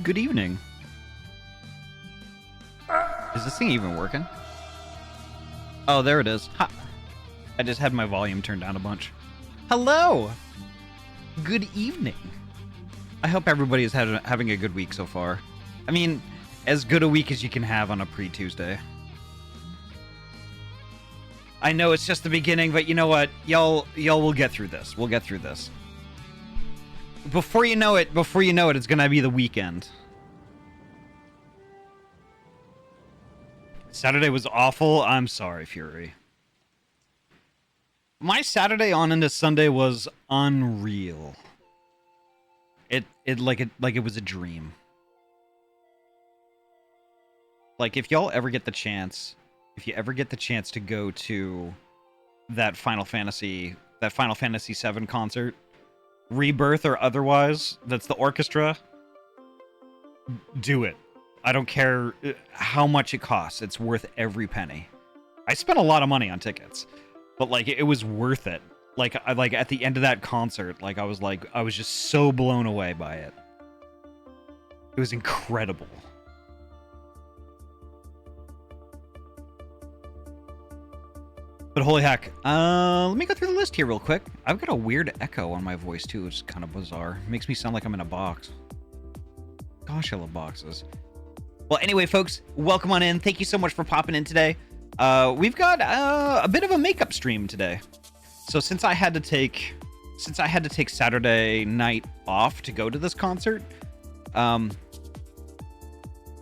Good evening. Is this thing even working? Oh, there it is. Ha. I just had my volume turned down a bunch. Hello! Good evening. I hope everybody is having a good week so far. I mean, as good a week as you can have on a pre-Tuesday. I know it's just the beginning, but you know what? Y'all will get through this. We'll get through this. Before you know it, it's gonna be the weekend. Saturday was awful. I'm sorry, Fury. My Saturday on into Sunday was unreal. It was a dream. Like, if y'all ever get the chance, to go to that Final Fantasy VII concert, Rebirth or otherwise, that's the orchestra, do it. I don't care how much it costs. It's worth every penny. I spent a lot of money on tickets, but like it was worth it. Like at the end of that concert, I was just so blown away by it. It was incredible. But holy heck, let me go through the list here real quick. I've got a weird echo on my voice too, which is kind of bizarre. It makes me sound like I'm in a box. Gosh, I love boxes. Well, anyway, folks, welcome on in. Thank you so much for popping in today. We've got a bit of a makeup stream today. So since I had to take Saturday night off to go to this concert, I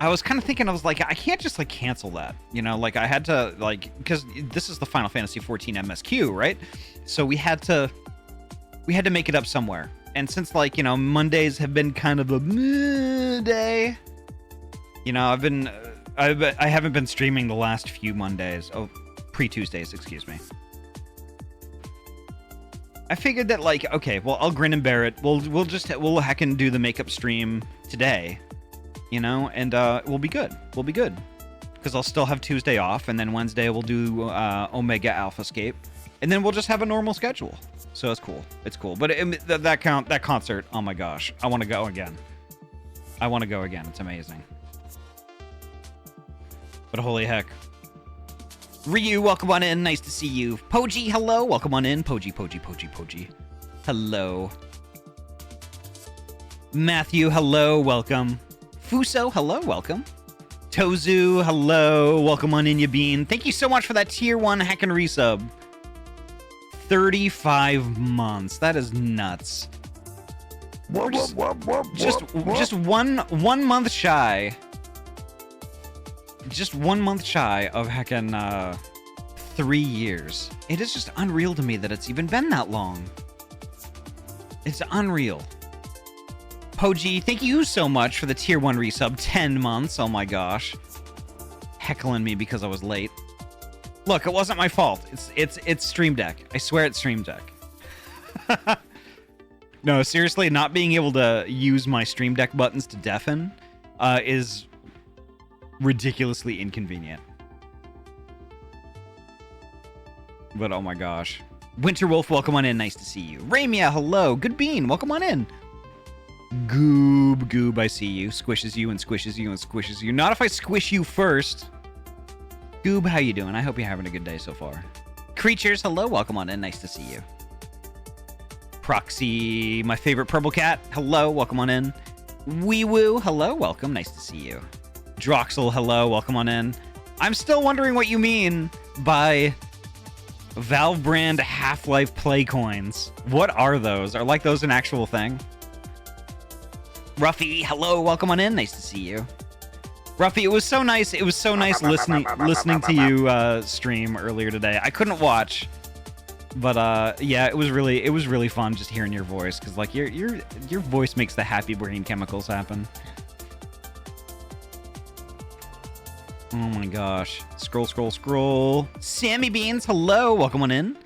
was kind of thinking, I was like, I can't just like cancel that, you know, like I had to because this is the Final Fantasy 14 MSQ, right? So we had to make it up somewhere. And since Mondays have been kind of a meh day, you know, I haven't been streaming the last few Mondays. Oh, pre-Tuesdays, excuse me. I figured that okay, well, I'll grin and bear it. We'll heckin' do the makeup stream today, you know, and we'll be good. We'll be good. Because I'll still have Tuesday off, and then Wednesday we'll do Omega Alphascape, and then we'll just have a normal schedule. So it's cool. It's cool. But that concert, oh my gosh, I want to go again. It's amazing. But holy heck. Ryu, welcome on in. Nice to see you. Poji, hello. Welcome on in. Poji. Hello. Matthew, hello. Welcome. Fuso, hello. Welcome. Tozu, hello. Welcome on in, Yabeen. Thank you so much for that tier 1 heckin' resub. 35 months. That is nuts. We're just one month shy. Just 1 month shy of heckin' 3 years. It is just unreal to me that it's even been that long. It's unreal. Poji, thank you so much for the tier 1 resub. 10 months. Oh my gosh. Heckling me because I was late. Look, it wasn't my fault. It's Stream Deck. I swear it's Stream Deck. No, seriously, not being able to use my Stream Deck buttons to deafen is ridiculously inconvenient. But oh my gosh. Winterwolf, welcome on in. Nice to see you. Ramia, hello. Good Bean, welcome on in. Goob, I see you. Squishes you and squishes you and squishes you. Not if I squish you first. Goob, how you doing? I hope you're having a good day so far. Creatures, hello. Welcome on in. Nice to see you. Proxy, my favorite purple cat. Hello. Welcome on in. Wee Woo, hello. Welcome. Nice to see you. Droxel, hello. Welcome on in. I'm still wondering what you mean by Valve brand Half-Life play coins. What are those? Are those an actual thing? Ruffy, hello. Welcome on in. Nice to see you. Ruffy, it was so nice. It was so nice listening to you stream earlier today. I couldn't watch, but yeah, it was really fun just hearing your voice, because your voice makes the happy brain chemicals happen. Oh my gosh. Scroll. Sammy Beans, hello. Welcome on in.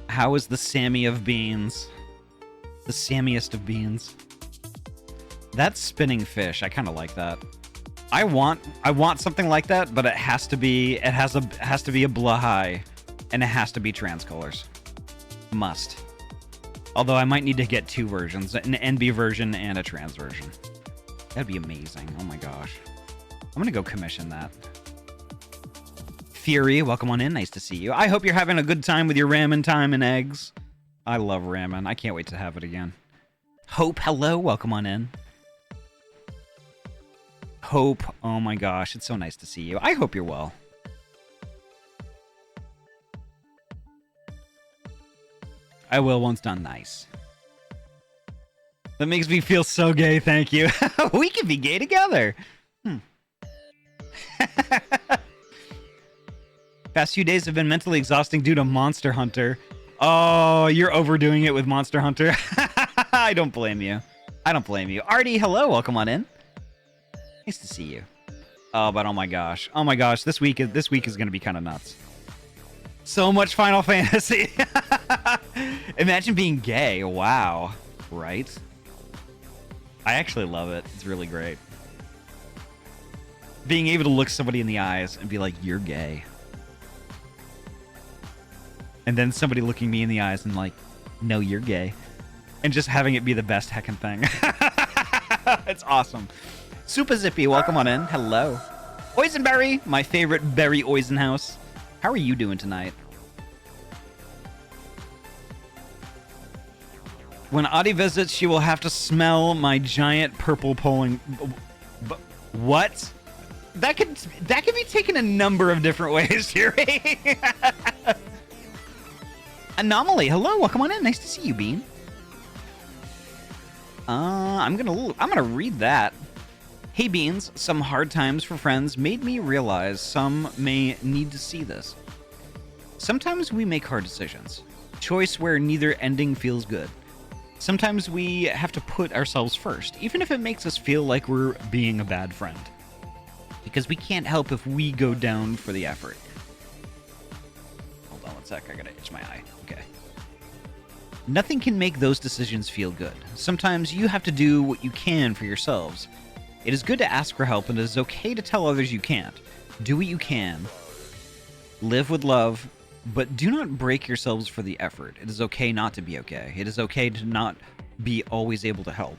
How is the Sammy of Beans? The Sammiest of Beans. That spinning fish, I kind of like that. I want something like that, but it has to be a Blahai, and it has to be trans colors. Must. Although I might need to get 2 versions, an NB version and a trans version. That'd be amazing. Oh my gosh. I'm gonna go commission that. Fury, welcome on in. Nice to see you. I hope you're having a good time with your ramen time and eggs. I love ramen. I can't wait to have it again. Hope, hello. Welcome on in. Hope, oh my gosh. It's so nice to see you. I hope you're well. I will once done. Nice. That makes me feel so gay. Thank you. We can be gay together. Past few days have been mentally exhausting due to Monster Hunter. Oh, you're overdoing it with Monster Hunter. I don't blame you. I don't blame you. Artie, hello. Welcome on in. Nice to see you. Oh, but oh my gosh. Oh my gosh. This week is going to be kind of nuts. So much Final Fantasy. Imagine being gay. Wow. Right? I actually love it. It's really great. Being able to look somebody in the eyes and be like, you're gay. And then somebody looking me in the eyes and like, no, you're gay. And just having it be the best heckin' thing. It's awesome. Super Zippy, welcome on in. Hello. Oisenberry, my favorite Berry Oisenhouse. How are you doing tonight? When Audie visits, she will have to smell my giant purple polling... What? That could be taken a number of different ways, Fury. Anomaly, hello, welcome on in. Nice to see you, Bean. I'm gonna read that. Hey, Beans, some hard times for friends made me realize some may need to see this. Sometimes we make hard decisions. Choice where neither ending feels good. Sometimes we have to put ourselves first, even if it makes us feel like we're being a bad friend. Because we can't help if we go down for the effort. Hold on one sec, I gotta itch my eye. Okay. Nothing can make those decisions feel good. Sometimes you have to do what you can for yourselves. It is good to ask for help, and it is okay to tell others you can't. Do what you can. Live with love, but do not break yourselves for the effort. It is okay not to be okay. It is okay to not be always able to help.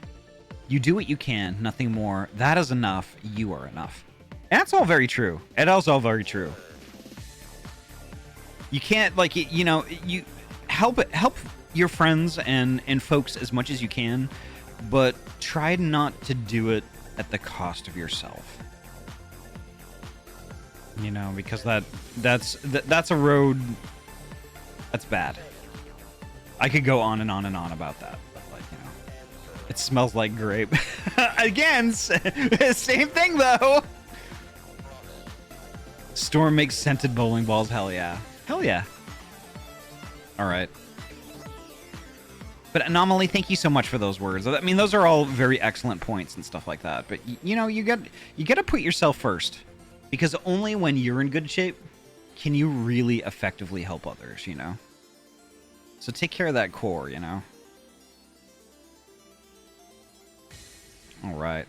You do what you can, nothing more. That is enough. You are enough. And that's all very true. It is all very true. You can't, like, you know, you help your friends and folks as much as you can, but try not to do it at the cost of yourself. You know, because that's a road that's bad. I could go on and on and on about that, but like, you know, it smells like grape. Again, same thing though. Storm makes scented bowling balls. Hell yeah. Hell yeah. All right. But Anomaly, thank you so much for those words. I mean, those are all very excellent points and stuff like that. But you know, you got to put yourself first, because only when you're in good shape can you really effectively help others. You know. So take care of that core. You know. All right.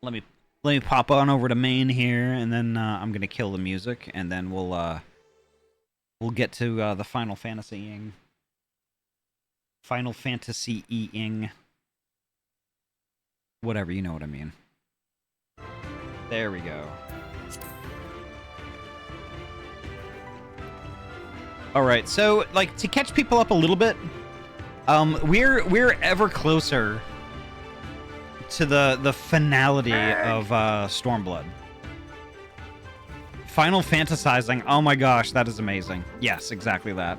Let me pop on over to main here, and then I'm gonna kill the music, and then we'll get to the Final Fantasy-ing. Final Fantasy-ing. Whatever, you know what I mean. There we go. All right, so like to catch people up a little bit, we're ever closer to the finality of Stormblood. Final fantasizing. Oh my gosh, that is amazing. Yes, exactly that.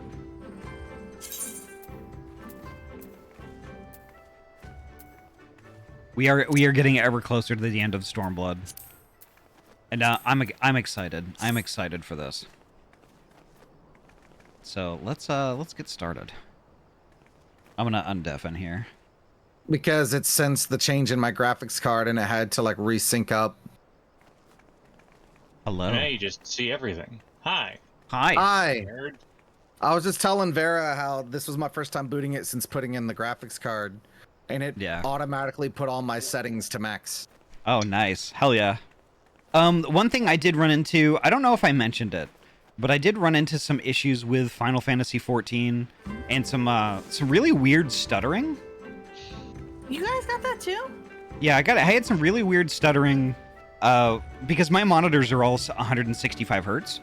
We are getting ever closer to the end of Stormblood, and I'm excited. I'm excited for this. So let's get started. I'm gonna undeafen here because it sensed the change in my graphics card and it had to like resync up. Hello. Yeah, you just see everything. Hi. Hi. Hi. Nerd. I was just telling Vera how this was my first time booting it since putting in the graphics card, and it automatically put all my settings to max. Oh, nice. Hell yeah. One thing I did run into, I don't know if I mentioned it, but I did run into some issues with Final Fantasy XIV and some really weird stuttering. You guys got that too? Yeah, I had some really weird stuttering because my monitors are all 165 hertz.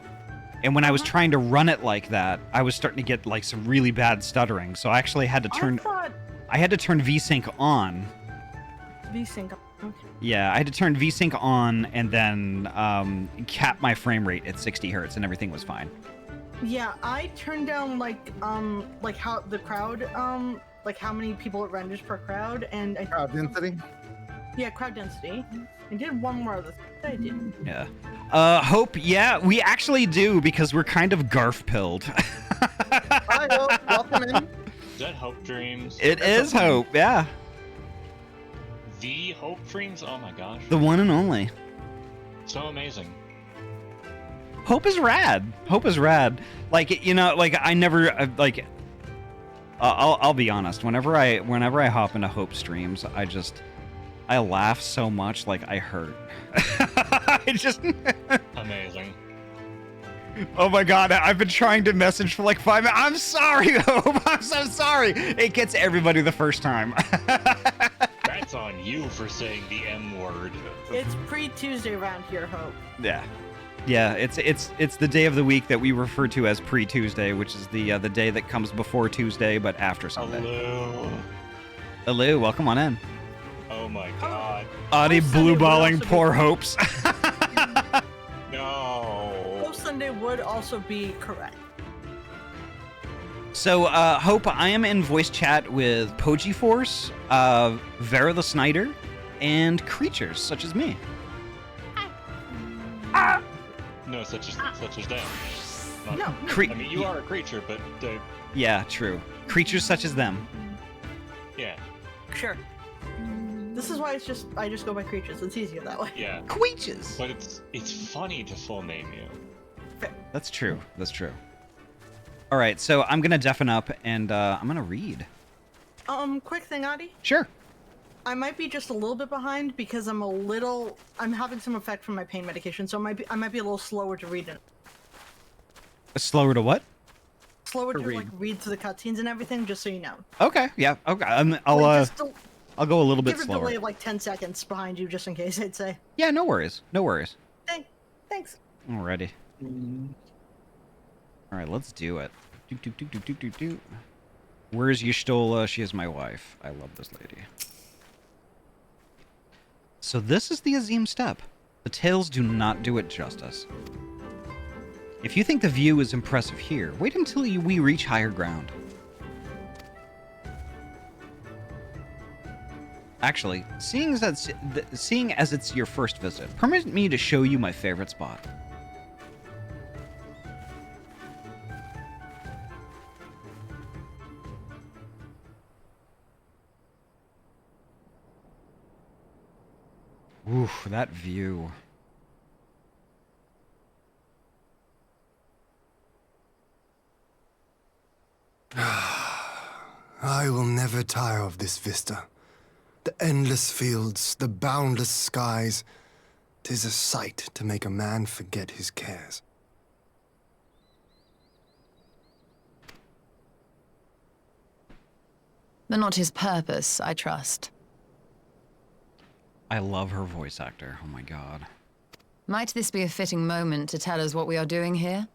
And when I was trying to run it like that, I was starting to get like some really bad stuttering. So I actually had to turn VSync on. VSync. Okay. Yeah, I had to turn VSync on and then cap my frame rate at 60 hertz and everything was fine. Yeah, I turned down like how the crowd like how many people it renders per crowd and Crowd density? Yeah, crowd density. I did one more other thing. I did. Yeah. Hope, yeah, we actually do because we're kind of garf-pilled. Hi, Hope. Welcome in. Is that Hope Dreams? It is Hope, yeah. The Hope Dreams? Oh my gosh. The one and only. So amazing. Hope is rad. Hope is rad. Like, you know, like I never like. I'll be honest. Whenever I hop into Hope streams, I laugh so much, like I hurt. I just. Amazing. Oh my god! I've been trying to message for like 5 minutes. I'm sorry, Hope. I'm so sorry. It gets everybody the first time. That's on you for saying the M word. It's pre-Tuesday around here, Hope. Yeah. Yeah, it's the day of the week that we refer to as pre-Tuesday, which is the day that comes before Tuesday but after Sunday. Hello. Hello, welcome on in. Oh my god. Audie blue balling also poor hopes. No. Post Sunday would also be correct. So, Hope, I am in voice chat with Poji Force, Vera the Snyder, and creatures such as me. No, such as them. No. I mean, you are a creature, but Yeah, true. Creatures such as them. yeah, Sure. This is why I just go by creatures. It's easier that way. yeah. Creatures. But it's funny to full name you. That's true. That's true. All right, so I'm gonna deafen up and I'm gonna read. Quick thing, Audie. Sure. I might be just a little bit behind because I'm having some effect from my pain medication, so I might be a little slower to read it. Slower to what? Slower to like read through the cutscenes and everything, just so you know. Okay. Yeah. Okay. I'll go a little bit give slower. Give a delay of like 10 seconds behind you, just in case. I'd say. Yeah. No worries. No worries. Thanks. Alrighty. All right. Let's do it. Where's Y'shtola? She is my wife. I love this lady. So this is the Azim Steppe. The tales do not do it justice. If you think the view is impressive here, wait until we reach higher ground. Actually, seeing as it's your first visit, permit me to show you my favorite spot. Oof, that view. I will never tire of this vista. The endless fields, the boundless skies. 'Tis a sight to make a man forget his cares. But not his purpose, I trust. I love her voice actor. Oh my god. Might this be a fitting moment to tell us what we are doing here?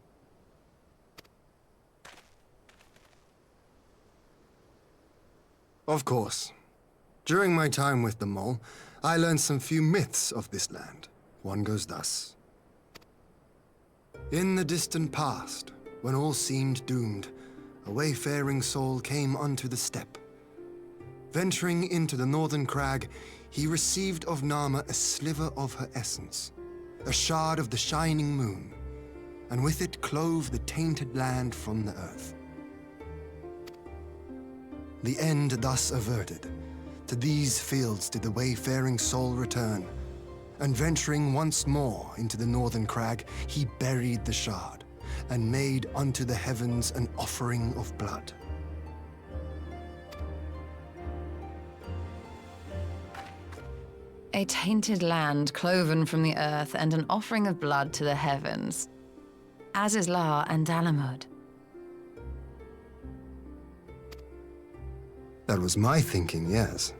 Of course. During my time with the mole, I learned some few myths of this land. One goes thus. In the distant past, when all seemed doomed, a wayfaring soul came unto the steppe. Venturing into the northern crag, he received of Nama a sliver of her essence, a shard of the shining moon, and with it clove the tainted land from the earth. The end thus averted, to these fields did the wayfaring soul return, and venturing once more into the northern crag, he buried the shard, and made unto the heavens an offering of blood. A tainted land cloven from the earth and an offering of blood to the heavens. As is La and Dalamud. That was my thinking, yes.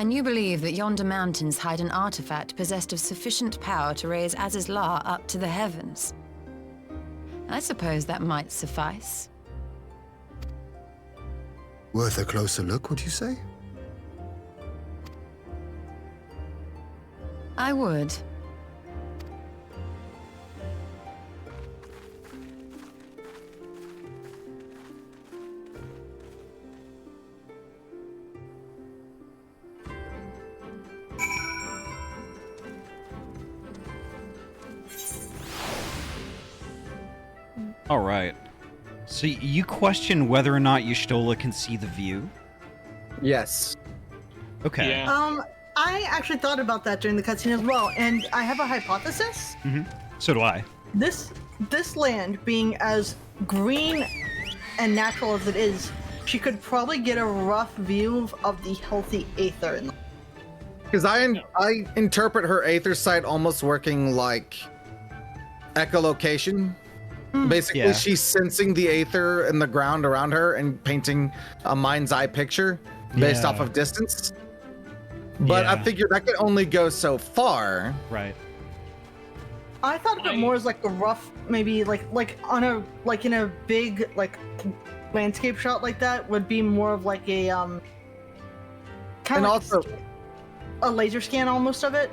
And you believe that yonder mountains hide an artifact possessed of sufficient power to raise Azizlar up to the heavens. I suppose that might suffice. Worth a closer look, would you say? I would. All right. So you question whether or not Y'shtola can see the view? Yes. Okay. Yeah. I actually thought about that during the cutscene as well, and I have a hypothesis. So do I. This land being as green and natural as it is, she could probably get a rough view of the healthy aether. Because I interpret her aether sight almost working like echolocation. Basically, Yeah. she's sensing the aether in the ground around her and painting a mind's eye picture based off of distance. But I Yeah. figure that could only go so far. Right. I thought of it more as like a rough, maybe like in a big like landscape shot like that would be more of like a kind And of also, a laser scan almost of it.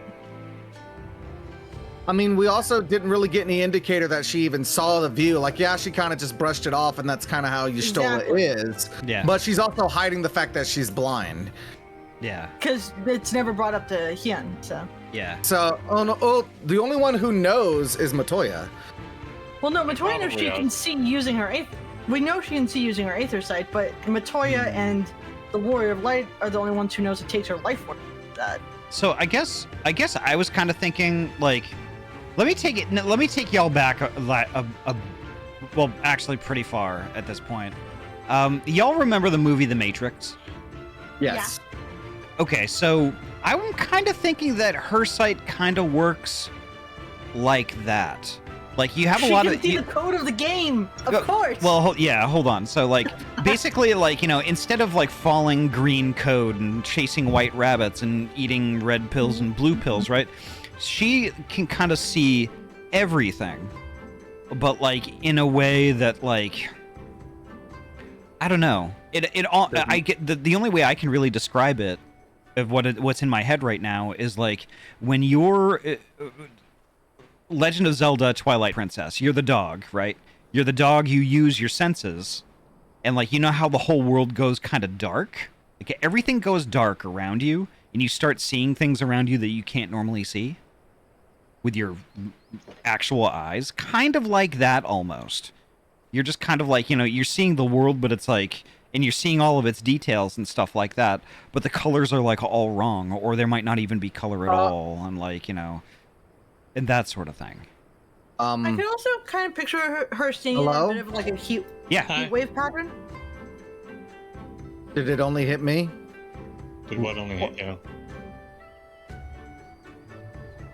I mean, we also didn't really get any indicator that she even saw the view. Like, yeah, she kind of just brushed it off, and that's kind of how Y'shtola Exactly. is. Yeah. But she's also hiding the fact that she's blind. Yeah. Because it's never brought up to Hyun, so. Yeah. So, the only one who knows is Matoya. Well, no, Matoya knows she Probably can see using her aether. We know she can see using her aether sight, but Matoya and the Warrior of Light are the only ones who knows it takes her life force. That. So I guess I was kind of thinking like, let me take y'all back well, actually pretty far at this point. Y'all remember the movie The Matrix? Yes. Okay, so I'm kind of thinking that her sight kind of works like that. Like you have a lot She of can see the code of the game, of course. Well, hold on. So like basically like, instead of like falling green code and chasing white rabbits and eating red pills and blue pills, right? She can kind of see everything. But like in a way that like I don't know. I get the only way I can really describe it of what's in my head right now is like when you're Legend of Zelda Twilight Princess, you're the dog, right? You're the dog, you use your senses, and like you know how the whole world goes kind of dark? Like everything goes dark around you, and you start seeing things around you that you can't normally see with your actual eyes. Kind of like that almost. You're just kind of like, you're seeing the world, but it's like, and you're seeing all of its details and stuff like that, but the colors are like all wrong, or there might not even be color at all, and like, and that sort of thing. I can also kind of picture her seeing Hello? a bit of like a heat Yeah. wave pattern. Did it only hit me? Did what only hit you?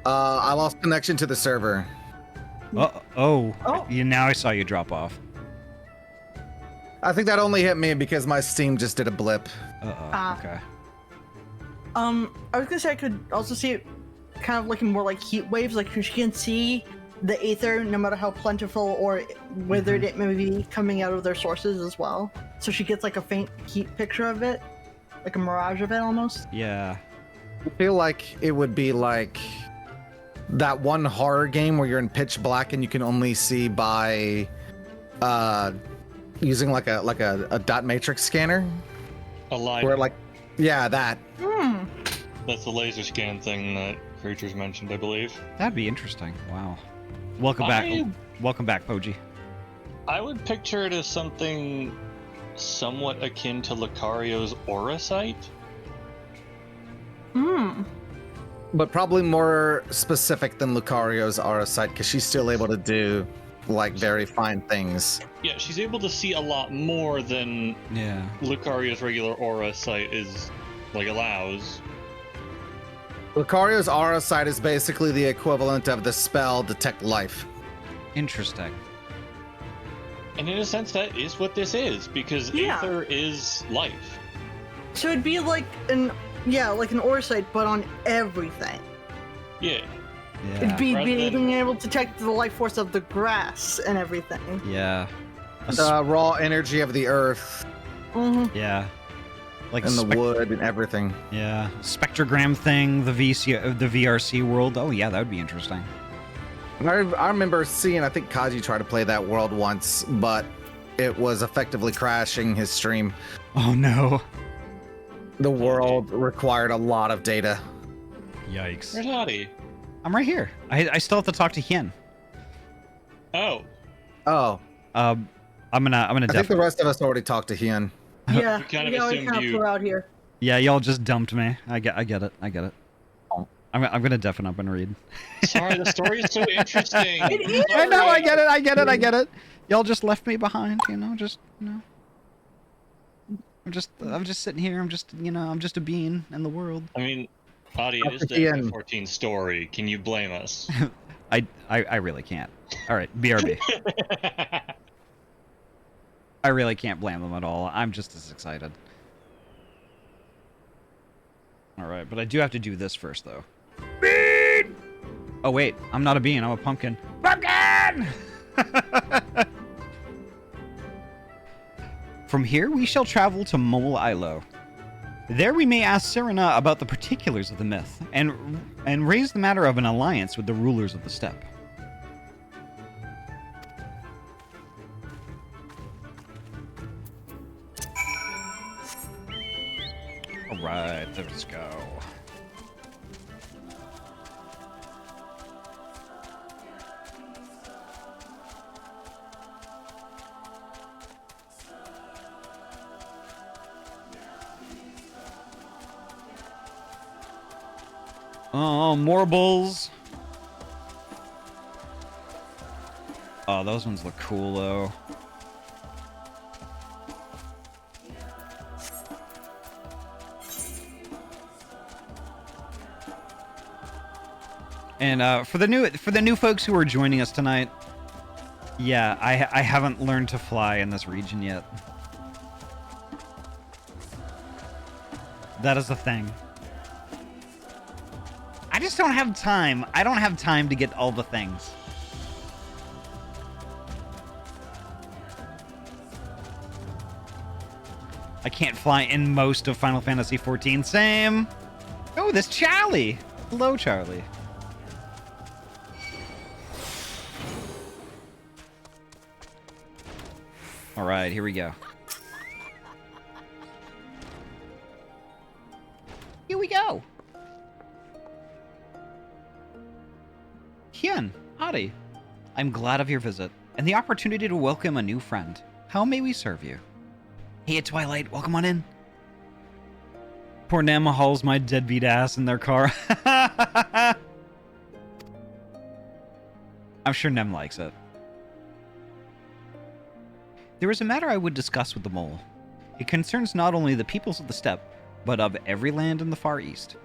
I lost connection to the server. Oh. Now I saw you drop off. I think that only hit me because my Steam just did a blip. Okay. I was gonna say I could also see it kind of looking more like heat waves, like she can see the aether no matter how plentiful or withered it may be coming out of their sources as well. So she gets like a faint heat picture of it, like a mirage of it almost. Yeah. I feel like it would be like that one horror game where you're in pitch black and you can only see by using like a dot matrix scanner. Alive. Where like, yeah, that. That's the laser scan thing that Creatures mentioned, I believe. That'd be interesting. Wow. Welcome back. Welcome back, Poji. I would picture it as something somewhat akin to Lucario's aura sight. But probably more specific than Lucario's aura sight because she's still able to do like very fine things. Yeah, she's able to see a lot more than Lucario's regular aura sight is allows. Lucario's aura sight is basically the equivalent of the spell Detect Life. Interesting. And in a sense, that is what this is, because Aether is life. So it'd be like an Yeah, like an ore site, but on everything. Yeah. It'd be Rather than- being able to detect the life force of the grass and everything. Yeah. The raw energy of the earth Mm-hmm. Yeah. Like and the wood and everything. Yeah. Spectrogram thing, the VRC world. Oh yeah, that would be interesting. I remember seeing, I think Kaji tried to play that world once, but it was effectively crashing his stream. Oh no. The world required a lot of data. Yikes. Where's Lottie? I'm right here. I still have to talk to Hien. Oh. Oh, I'm gonna I think the definitely. rest of us already talked to Hien. Yeah, We kind of we always assumed kind of you- flew out here. Yeah, y'all just dumped me. I get it. I'm gonna deafen up and read. Sorry, the story is so interesting. It is. I know. I get it. Y'all just left me behind. I'm just sitting here. I'm just a bean in the world. I mean, Lottie, it is the Ian. 14 story. Can you blame us? I really can't. All right, BRB. I really can't blame them at all. I'm just as excited. All right, but I do have to do this first, though. Bean! Oh, wait. I'm not a bean. I'm a pumpkin. Pumpkin! From here, we shall travel to Mole Ilo. There we may ask Serena about the particulars of the myth, and raise the matter of an alliance with the rulers of the steppe. Alright, let's go. Oh, more bulls. Oh, those ones look cool, though. And for the new folks who are joining us tonight, yeah, I haven't learned to fly in this region yet. That is the thing. I just don't have time. I don't have time to get all the things. I can't fly in most of Final Fantasy XIV. Same. Oh, this Charlie. Hello, Charlie. All right, here we go. Here we go. Hien, Adi, I'm glad of your visit and the opportunity to welcome a new friend. How may we serve you? Hey, Twilight, welcome on in. Poor Nem hauls my deadbeat ass in their car. I'm sure Nem likes it. There is a matter I would discuss with the mole. It concerns not only the peoples of the steppe, but of every land in the Far East.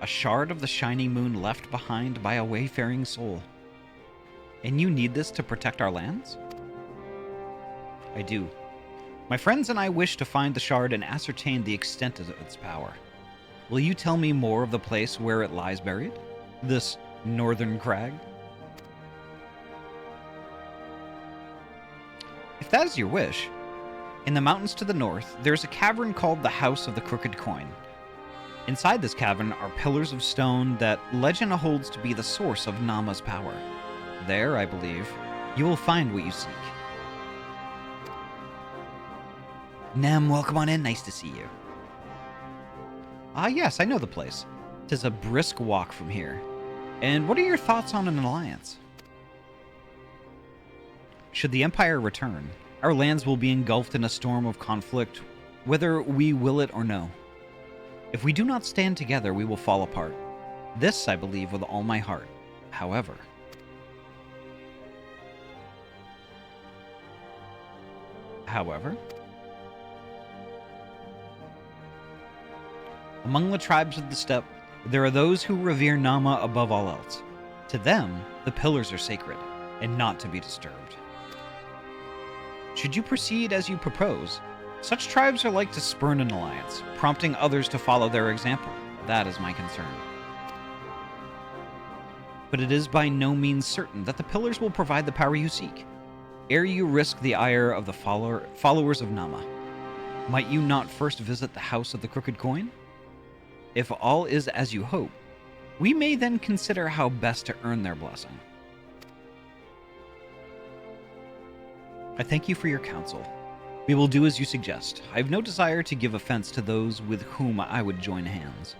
A shard of the shining moon left behind by a wayfaring soul. And you need this to protect our lands? I do. My friends and I wish to find the shard and ascertain the extent of its power. Will you tell me more of the place where it lies buried? This northern crag? If that is your wish, in the mountains to the north, there is a cavern called the House of the Crooked Coin. Inside this cavern are pillars of stone that legend holds to be the source of Nama's power. There, I believe, you will find what you seek. Nem, welcome on in. Nice to see you. Ah, yes, I know the place. 'Tis a brisk walk from here. And what are your thoughts on an alliance? Should the Empire return, our lands will be engulfed in a storm of conflict, whether we will it or no. If we do not stand together, we will fall apart. This I believe with all my heart. However... Among the tribes of the steppe, there are those who revere Nama above all else. To them, the pillars are sacred and not to be disturbed. Should you proceed as you propose, such tribes are like to spurn an alliance, prompting others to follow their example. That is my concern. But it is by no means certain that the pillars will provide the power you seek. Ere you risk the ire of the followers of Nama, might you not first visit the House of the Crooked Coin? If all is as you hope, we may then consider how best to earn their blessing. I thank you for your counsel. We will do as you suggest. I have no desire to give offense to those with whom I would join hands.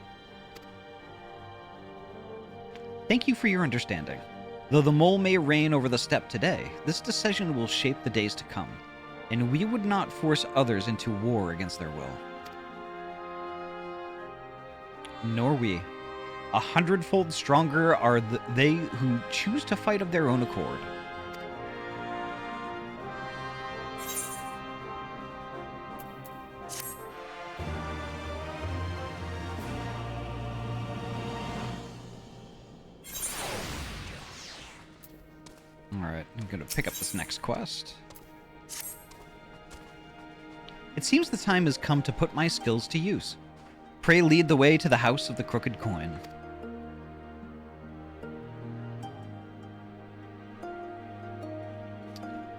Thank you for your understanding. Though the mole may reign over the steppe today, this decision will shape the days to come, and we would not force others into war against their will. Nor we. 100-fold stronger are they who choose to fight of their own accord. Alright, I'm gonna pick up this next quest. It seems the time has come to put my skills to use. Pray lead the way to the House of the Crooked Coin.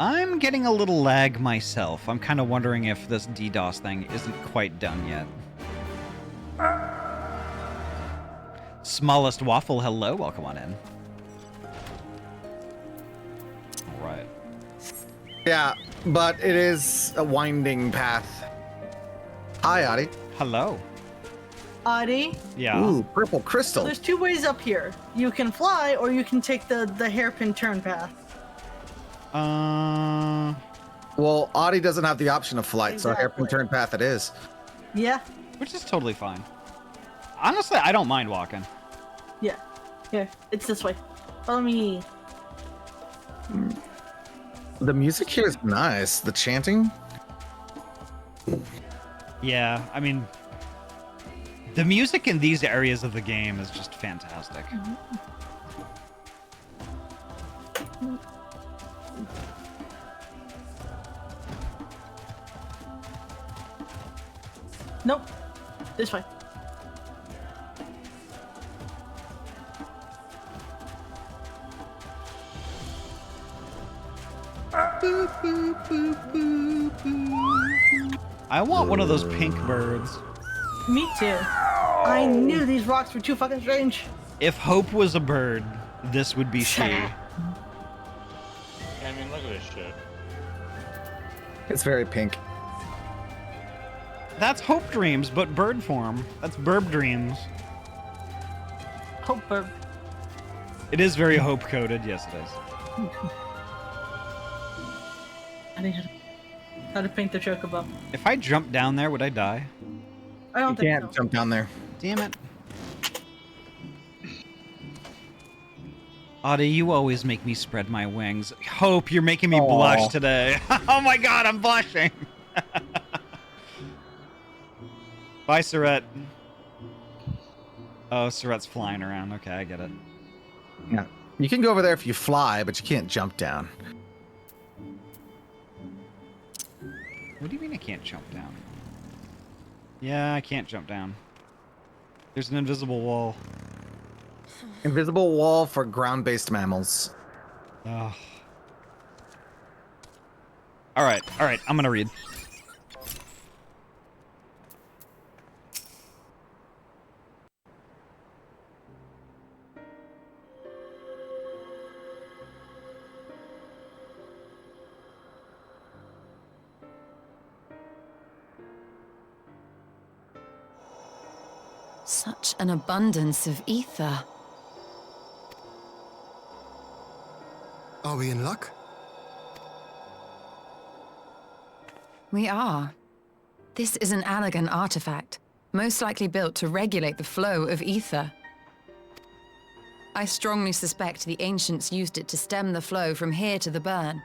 I'm getting a little lag myself. I'm kind of wondering if this DDoS thing isn't quite done yet. Smallest Waffle, hello, welcome on in. Alright. Yeah, but it is a winding path. Hi, Adi. Hello. Adi? Yeah. Ooh, purple So crystal. there's two ways up here. You can fly, or you can take the hairpin turn path. Well, Adi doesn't have the option of flight, so hairpin Exactly. turn path it is. Yeah. Which is totally fine. Honestly, I don't mind walking. Yeah. Here, it's this way. Follow me. The music here is nice. The chanting. Yeah, I mean, the music in these areas of the game is just fantastic. Nope. This way. I want one of those pink birds. Me too. I knew these rocks were too fucking strange. If Hope was a bird, this would be she. I mean, look at this shit. It's very pink. That's Hope Dreams, but bird form. That's Burb Dreams. Hope burp. It is very Hope coded. Yes, it is. I think how to paint the chocobo. If I jumped down there, would I die? I don't You think can't so. jump down there. Damn it. Adi, you always make me spread my wings. Hope, you're making me blush today. Oh my god, I'm blushing. Bye, Surette. Oh, Surette's flying around. Okay, I get it. Yeah. You can go over there if you fly, but you can't jump down. What do you mean I can't jump down? Yeah, I can't jump down. There's an invisible wall. Invisible wall for ground-based mammals. Ugh. Alright, I'm gonna read. Such an abundance of ether. Are we in luck? We are. This is an Allergan artifact, most likely built to regulate the flow of ether. I strongly suspect the ancients used it to stem the flow from here to the burn.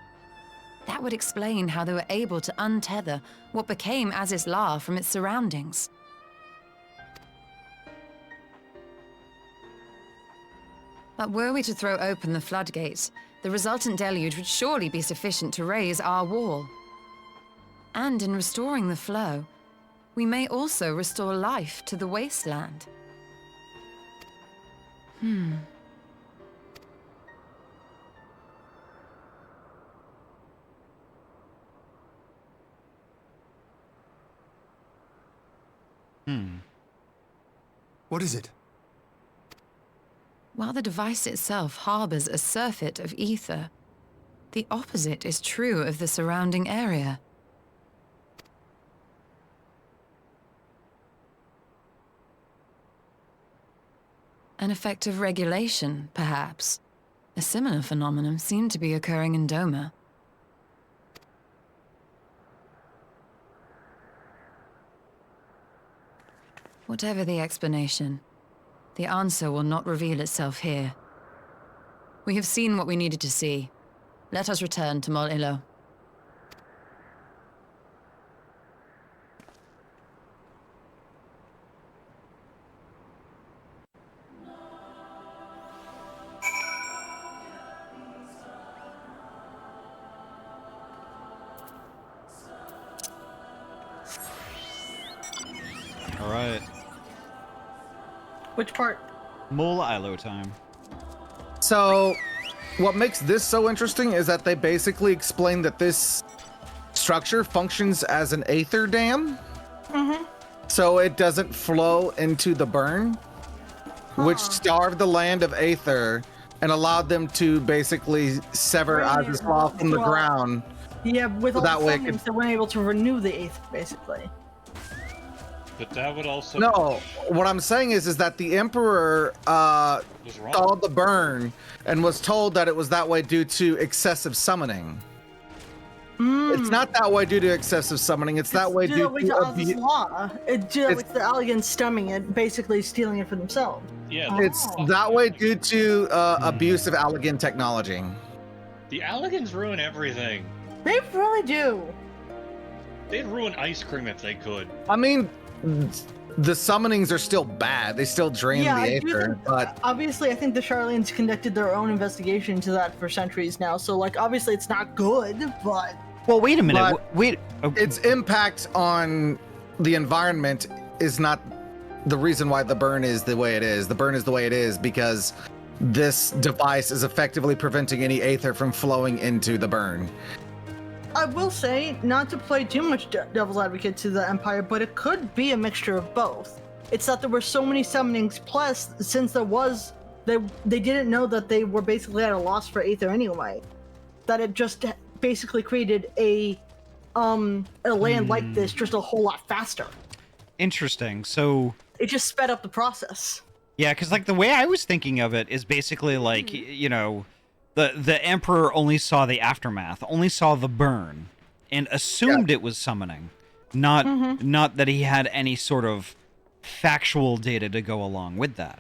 That would explain how they were able to untether what became Azys La from its surroundings. But were we to throw open the floodgates, the resultant deluge would surely be sufficient to raise our wall. And in restoring the flow, we may also restore life to the wasteland. What is it? While the device itself harbors a surfeit of ether, the opposite is true of the surrounding area. An effect of regulation, perhaps. A similar phenomenon seemed to be occurring in Doma. Whatever the explanation, the answer will not reveal itself here. We have seen what we needed to see. Let us return to Mol Ilo. All right. Which part? Mol Ilo time. So, what makes this so interesting is that they basically explain that this structure functions as an aether dam. So it doesn't flow into the burn, which starved the land of aether and allowed them to basically sever Oz's law from the ground. Yeah, with all that the way summonings, they weren't able to renew the aether, basically. But that would also... No, what I'm saying is that the Emperor saw the burn and was told that it was that way due to excessive summoning. It's not that way due to excessive summoning. It's that way due to Oz's law. It's with the Alligans stemming it, basically stealing it for themselves. Yeah. It's that way due to abuse of Allagan technology. The Alligans ruin everything. They really do. They'd ruin ice cream if they could. I mean, the summonings are still bad. They still drain the aether, but obviously I think the Charlians conducted their own investigation into that for centuries now, so like obviously it's not good, but well, wait a minute. Wait. Its impact on the environment is not the reason why the burn is the way it is. The burn is the way it is because this device is effectively preventing any aether from flowing into the burn. I will say, not to play too much devil's advocate to the Empire, but it could be a mixture of both. It's that there were so many summonings, plus since there was, they didn't know that they were basically at a loss for aether anyway. That it just basically created a land like this just a whole lot faster. Interesting. So it just sped up the process. Yeah, because like the way I was thinking of it is basically like, you know, the Emperor only saw the aftermath, only saw the burn, and assumed it was summoning, not that he had any sort of factual data to go along with that.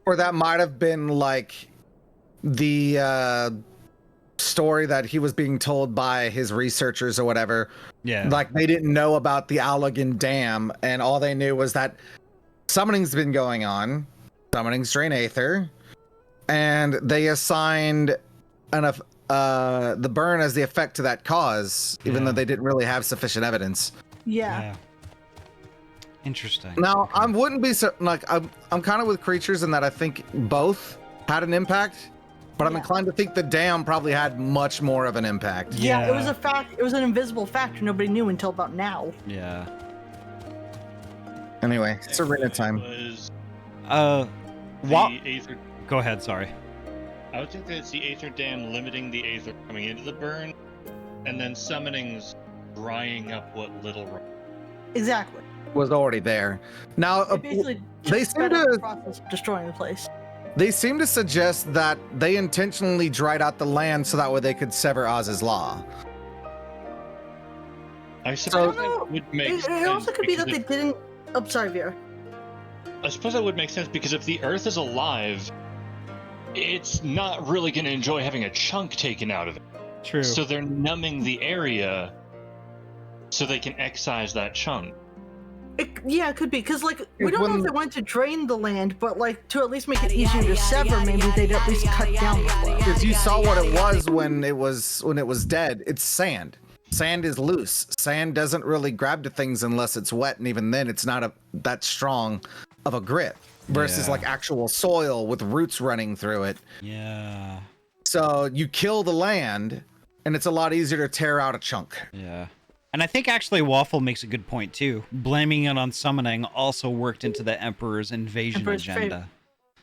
Or that might have been like the story that he was being told by his researchers or whatever. Yeah. Like they didn't know about the Allagan Dam, and all they knew was that summoning's been going on. Summoning's drain aether, and they assigned the burn as the effect to that cause, even though they didn't really have sufficient evidence. Yeah. Interesting. Now, okay. I wouldn't be so like I'm kind of with creatures in that I think both had an impact, but I'm inclined to think the dam probably had much more of an impact. Yeah, it was a fact. It was an invisible factor nobody knew until about now. Yeah. Anyway, it's arena time. Aether... Go ahead, sorry. I would think that it's the Aether Dam limiting the Aether coming into the burn, and then summonings drying up what little... Exactly. Was already there. Now, basically they seem to the process of destroying the place. They seem to suggest that they intentionally dried out the land so that way they could sever Oz's law. I suppose that would make sense. It also could be that they didn't... Oh, sorry, Vera. I suppose that would make sense because if the Earth is alive, it's not really going to enjoy having a chunk taken out of it. True. So they're numbing the area so they can excise that chunk. Yeah, it could be because like we don't know when- if they want to drain the land, but like to at least make it easier to sever, maybe they'd at least cut down the flow. Because you saw what it was when it was dead. It's sand. Sand is loose. Sand doesn't really grab to things unless it's wet, and even then, it's not that strong of a grip. Versus Yeah. like actual soil with roots running through it. Yeah. So you kill the land, and it's a lot easier to tear out a chunk. Yeah. And I think actually Waffle makes a good point too. Blaming it on summoning also worked into the Emperor's invasion Emperor's agenda.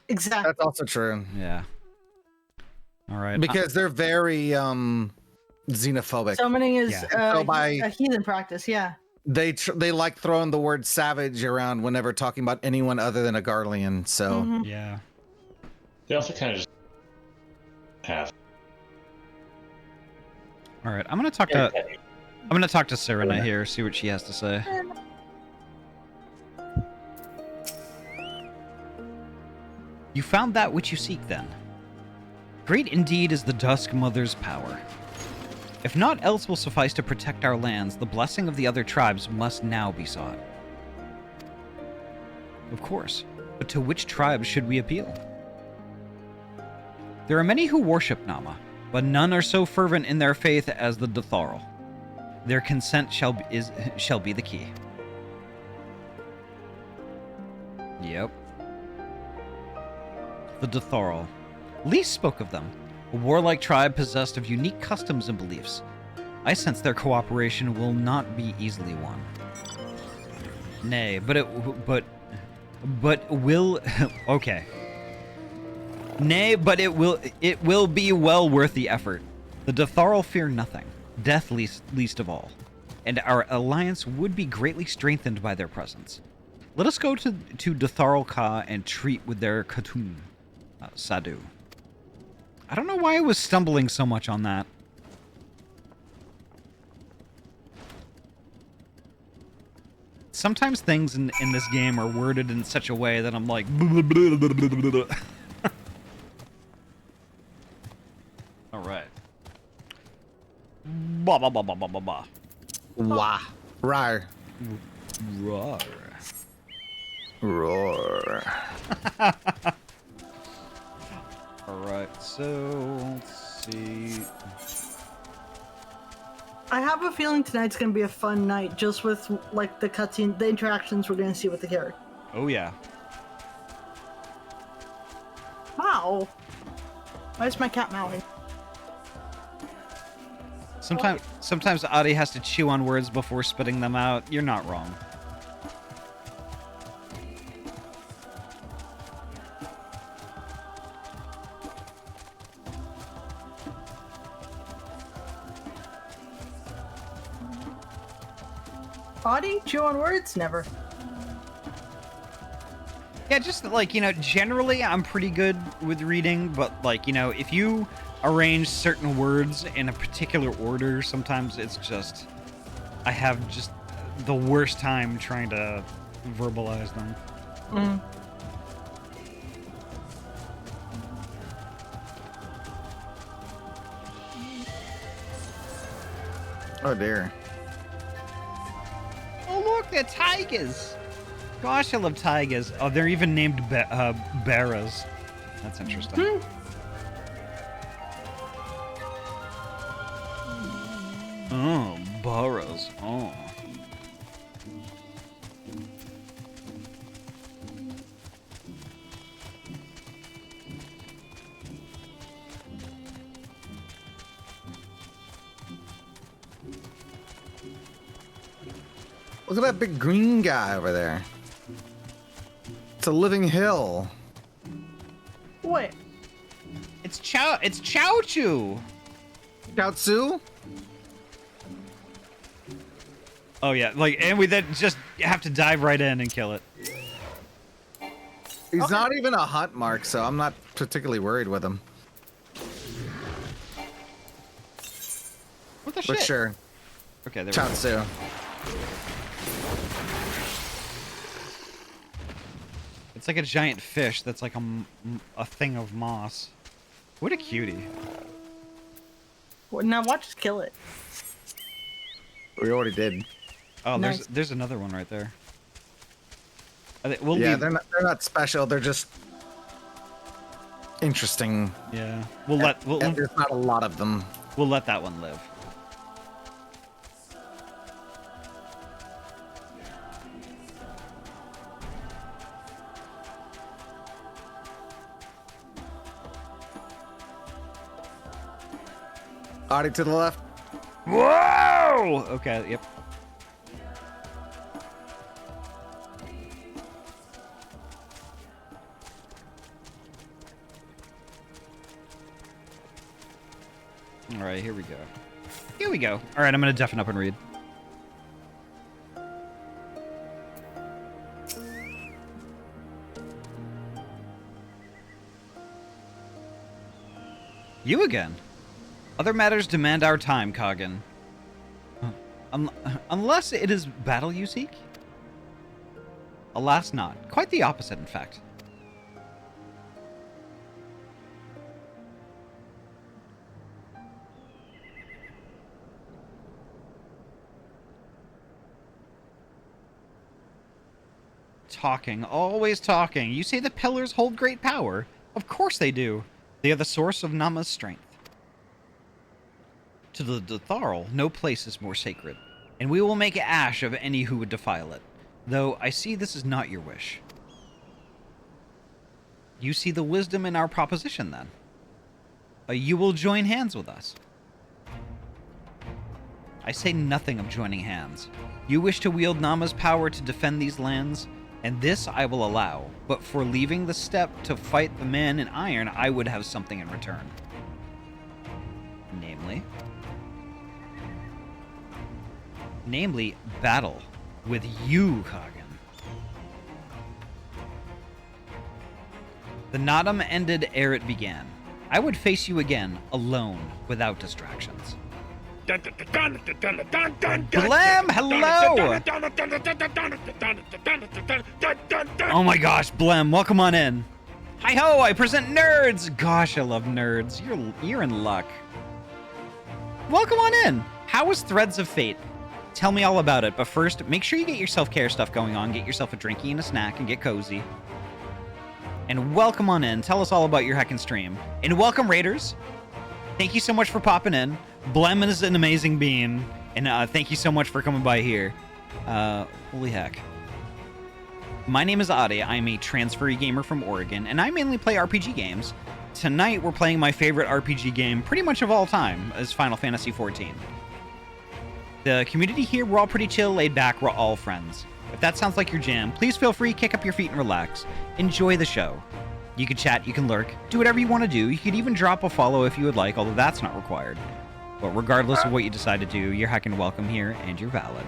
Exactly. That's also true. Yeah. All right. Because they're very xenophobic. Summoning is Yeah. So by- a heathen practice. Yeah. They like throwing the word savage around whenever talking about anyone other than a Garlean. So Mhm. Yeah. They also kind of just have. All right. I'm gonna talk to Serena here, see what she has to say. You found that which you seek, then. Great indeed is the Dusk Mother's power. If naught else will suffice to protect our lands, the blessing of the other tribes must now be sought. Of course, but to which tribes should we appeal? There are many who worship Nama, but none are so fervent in their faith as the Dotharal. Their consent shall be the key. Yep. The Dotharal. Least spoke of them. A warlike tribe possessed of unique customs and beliefs. I sense their cooperation will not be easily won. Nay, but will okay. Nay, but it will be well worth the effort. The Dotharal fear nothing, death least of all, and our alliance would be greatly strengthened by their presence. Let us go to Dotharal Ka and treat with their Khatun, Sadu. I don't know why I was stumbling so much on that. Sometimes things in this game are worded in such a way that I'm like... Alright. Ba ba ba ba ba ba ba. wah, rar, Roar. roar. Alright, so let's see. I have a feeling tonight's gonna be a fun night, just with like the cutscene, the interactions we're gonna see with the character. Oh yeah. Wow. Why is my cat mowing? Sometimes Adi has to chew on words before spitting them out. You're not wrong. Body? Chew on words? Never. Yeah, just like, generally I'm pretty good with reading, but like, if you arrange certain words in a particular order, sometimes it's just, I have just the worst time trying to verbalize them. Mm. Oh dear. Oh look, they're tigers! Gosh, I love tigers. Oh, they're even named Barras. That's interesting. Oh, Barras. Oh. Look at that big green guy over there. It's a living hill. Wait. It's Chao-Chu! Chaozu? Oh yeah, and we then just have to dive right in and kill it. He's not even a hunt mark, so I'm not particularly worried with him. What the But shit? sure. Okay, there we go. Chaozu. It's like a giant fish that's like a thing of moss. What a cutie. Well, now watch us kill it. We already did. Oh, Nice. there's another one right there. We'll Yeah, leave. they're not special. They're just interesting. Yeah, we'll let And there's not a lot of them. we'll let that one live. Audie to the left. Whoa! Okay, yep. All right, here we go. Here we go. All right, I'm gonna deafen up and read. You again. Other matters demand our time, Kagan. Unless it is battle you seek? Alas not. Quite the opposite, in fact. Talking, always talking. You say the pillars hold great power. Of course they do. They are the source of Nama's strength. To the Detharl, no place is more sacred, and we will make ash of any who would defile it. Though I see this is not your wish. You see the wisdom in our proposition, then. You will join hands with us. I say nothing of joining hands. You wish to wield Nama's power to defend these lands, and this I will allow, but for leaving the steppe to fight the man in iron, I would have something in return. Namely, battle with you, Kagan. The Nadam ended ere it began. I would face you again, alone, without distractions. Blam, hello! Oh my gosh, Blem, welcome on in. Hi-ho, I present nerds! Gosh, I love nerds. You're in luck. Welcome on in. How was Threads of Fate? Tell me all about it, but first, make sure you get your self-care stuff going on, get yourself a drinky and a snack, and get cozy. And welcome on in. Tell us all about your heckin' stream. And welcome, Raiders. Thank you so much for popping in. Blem is an amazing being, and thank you so much for coming by here. Holy heck. My name is Ade. I'm a transferee gamer from Oregon, and I mainly play RPG games. Tonight, we're playing my favorite RPG game pretty much of all time, is Final Fantasy XIV. The community here, we're all pretty chill, laid back, we're all friends. If that sounds like your jam, please feel free, kick up your feet and relax. Enjoy the show. You can chat, you can lurk, do whatever you want to do. You could even drop a follow if you would like, although that's not required. But regardless of what you decide to do, you're heckin' welcome here, and you're valid.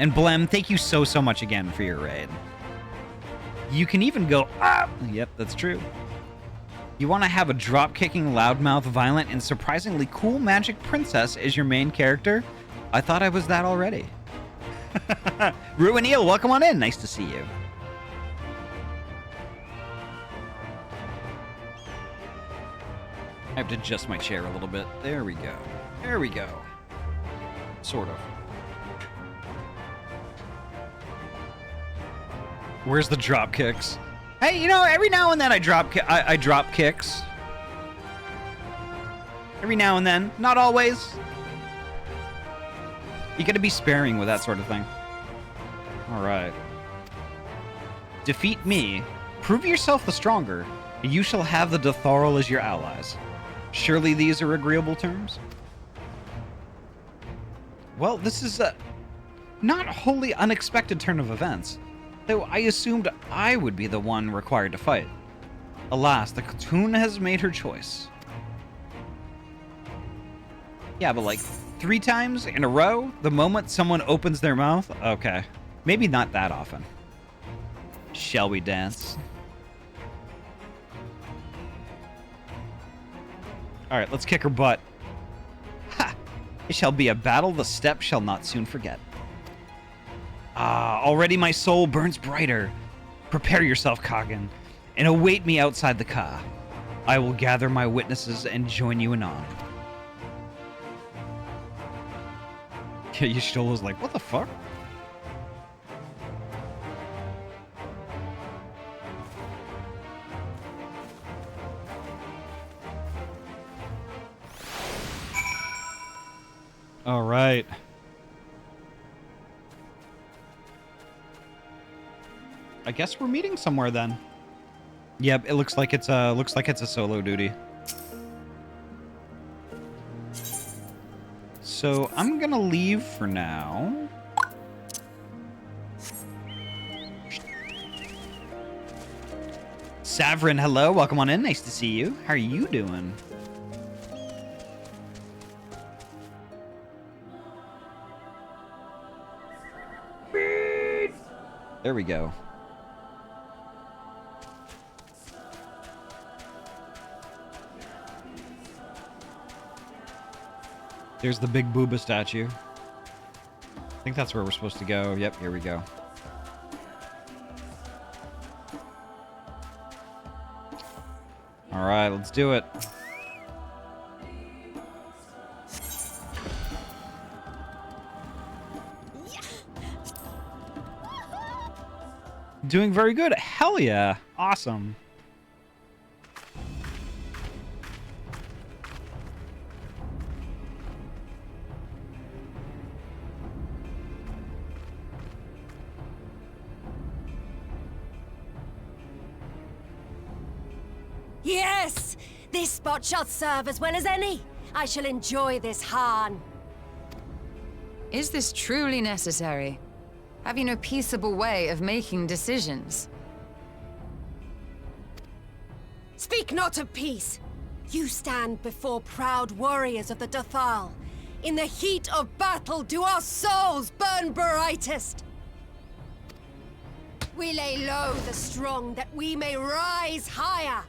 And Blem, thank you so much again for your raid. You can even go up. Yep, that's true. You want to have a drop-kicking, loudmouth, violent, and surprisingly cool magic princess as your main character? I thought I was that already. Ruineel, welcome on in. Nice to see you. I have to adjust my chair a little bit. There we go. There we go. Sort of. Where's the drop kicks? Hey, you know, every now and then I drop kicks. Every now and then, not always. You gotta be sparing with that sort of thing. All right. Defeat me, prove yourself the stronger, and you shall have the Detharl as your allies. Surely these are agreeable terms? Well, this is a not wholly unexpected turn of events, though I assumed I would be the one required to fight. Alas, the Khatoon has made her choice. Yeah, but like 3 times in a row, the moment someone opens their mouth? Okay. Maybe not that often. Shall we dance? Alright, let's kick her butt. Ha! It shall be a battle the steppe shall not soon forget. Ah, already my soul burns brighter. Prepare yourself, Kagan, and await me outside the Ka. I will gather my witnesses and join you anon. Yeah, Yashtola's like, what the fuck? All right. I guess we're meeting somewhere then. Yep, it looks like it's a solo duty. So I'm gonna leave for now. Savrin, hello, welcome on in. Nice to see you. How are you doing? There we go. There's the big booba statue. I think that's where we're supposed to go. Yep, here we go. All right, let's do it. Doing very good. Hell yeah. Awesome. Yes! This spot shall serve as well as any. I shall enjoy this Hahn. Is this truly necessary? Have you no peaceable way of making decisions? Speak not of peace. You stand before proud warriors of the Dathal. In the heat of battle do our souls burn brightest. We lay low the strong that we may rise higher.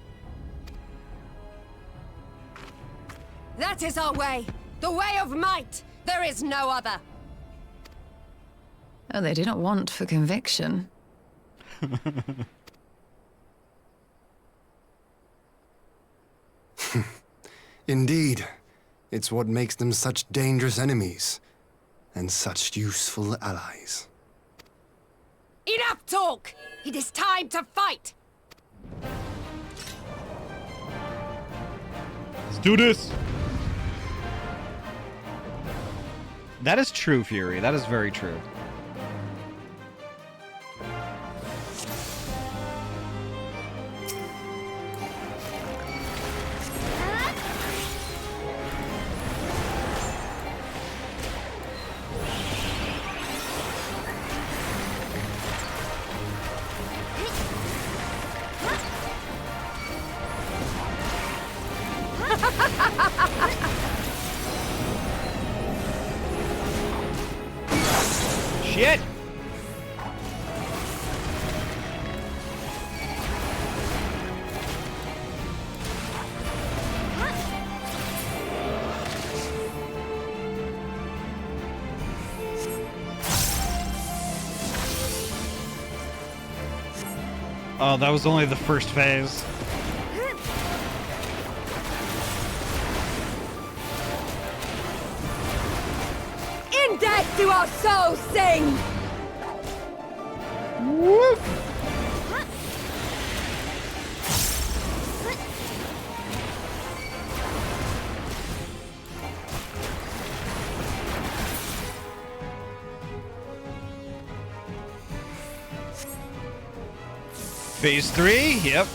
That is our way. The way of might. There is no other. Oh, they do not want for conviction. Indeed. It's what makes them such dangerous enemies, and such useful allies. Enough talk! It is time to fight! Let's do this. That is true, Fury. That is very true. Shit! Oh, that was only the first phase. In death do our souls sing! Whoop. Phase 3, yep.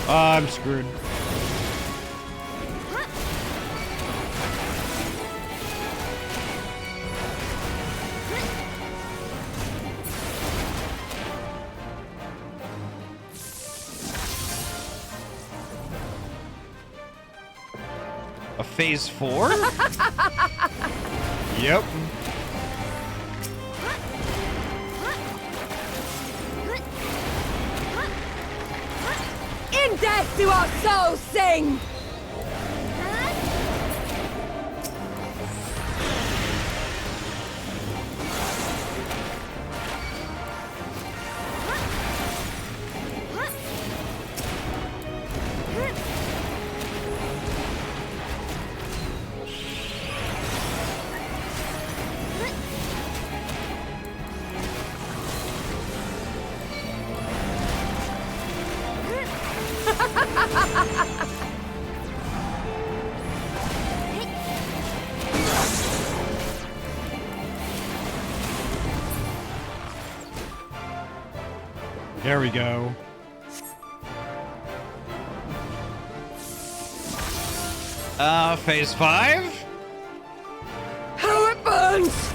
I'm screwed. A phase 4? Yep. In death do our souls sing! There we go. Phase 5? How it burns!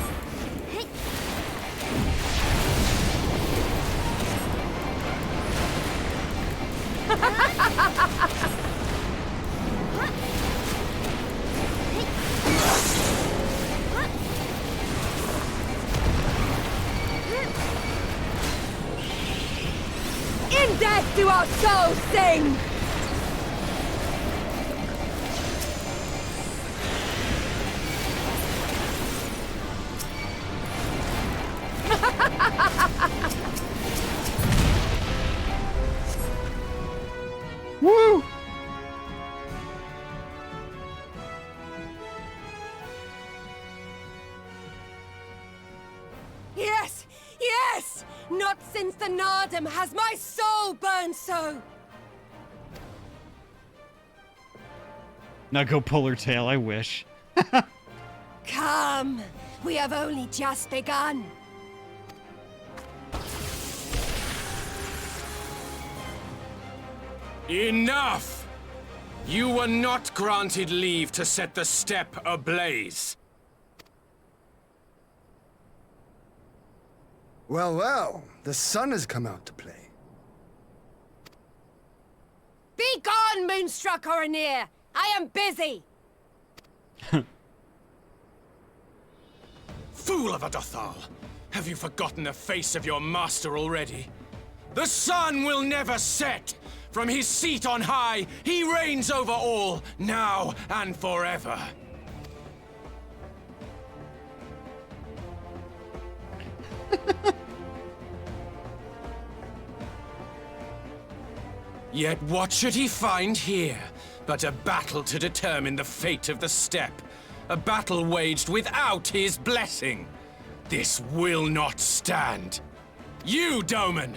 In death do our souls sing! Woo! Yes! Yes! Not since the Nardum has my soul burned so! Now go pull her tail, I wish. Come! We have only just begun! Enough! You were not granted leave to set the steppe ablaze. Well, well, the sun has come out to play. Be gone, Moonstruck Oranir! I am busy! Fool of a Dothal! Have you forgotten the face of your master already? The sun will never set! From his seat on high, he reigns over all, now and forever. Yet what should he find here but a battle to determine the fate of the steppe? A battle waged without his blessing. This will not stand. You, Doman!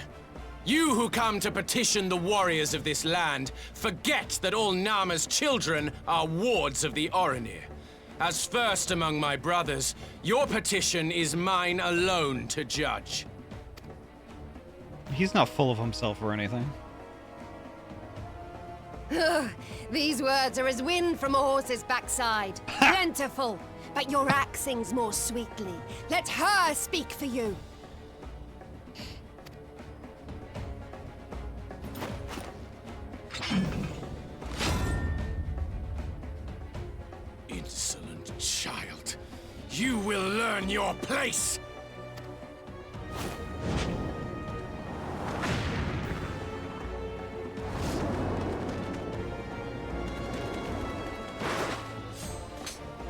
You who come to petition the warriors of this land, forget that all Nama's children are wards of the Oranir. As first among my brothers, your petition is mine alone to judge. He's not full of himself or anything. These words are as wind from a horse's backside. Plentiful, but your axe sings more sweetly. Let her speak for you. Insolent child. You will learn your place!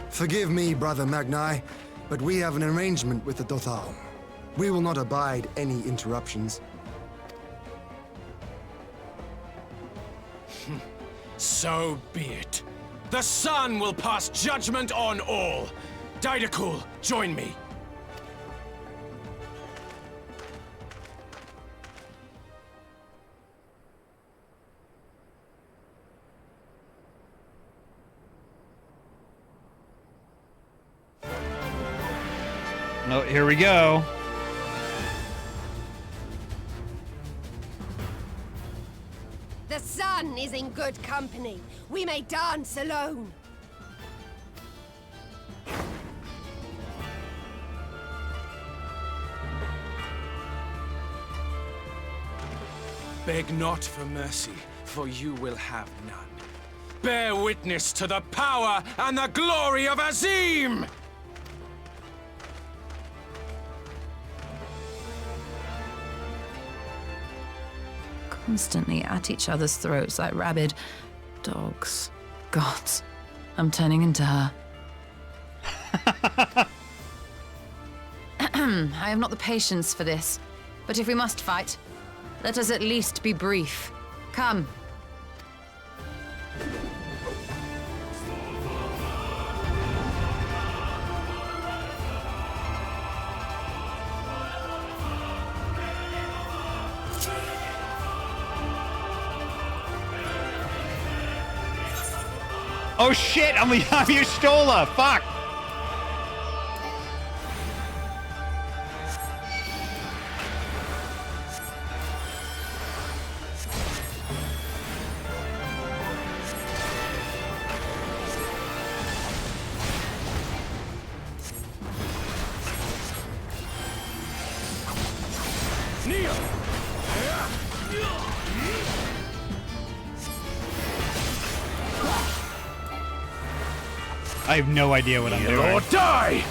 Forgive me, Brother Magni, but we have an arrangement with the Dothal. We will not abide any interruptions. So be it. The sun will pass judgment on all. Daidakul, join me. No, here we go. The sun is in good company. We may dance alone. Beg not for mercy, for you will have none. Bear witness to the power and the glory of Azim! Constantly at each other's throats like rabid dogs. Gods, I'm turning into her. I have not the patience for this, but if we must fight, let us at least be brief. Come. Oh shit, I'm Yustola, fuck! I have no idea what I'm Kneel doing. or die!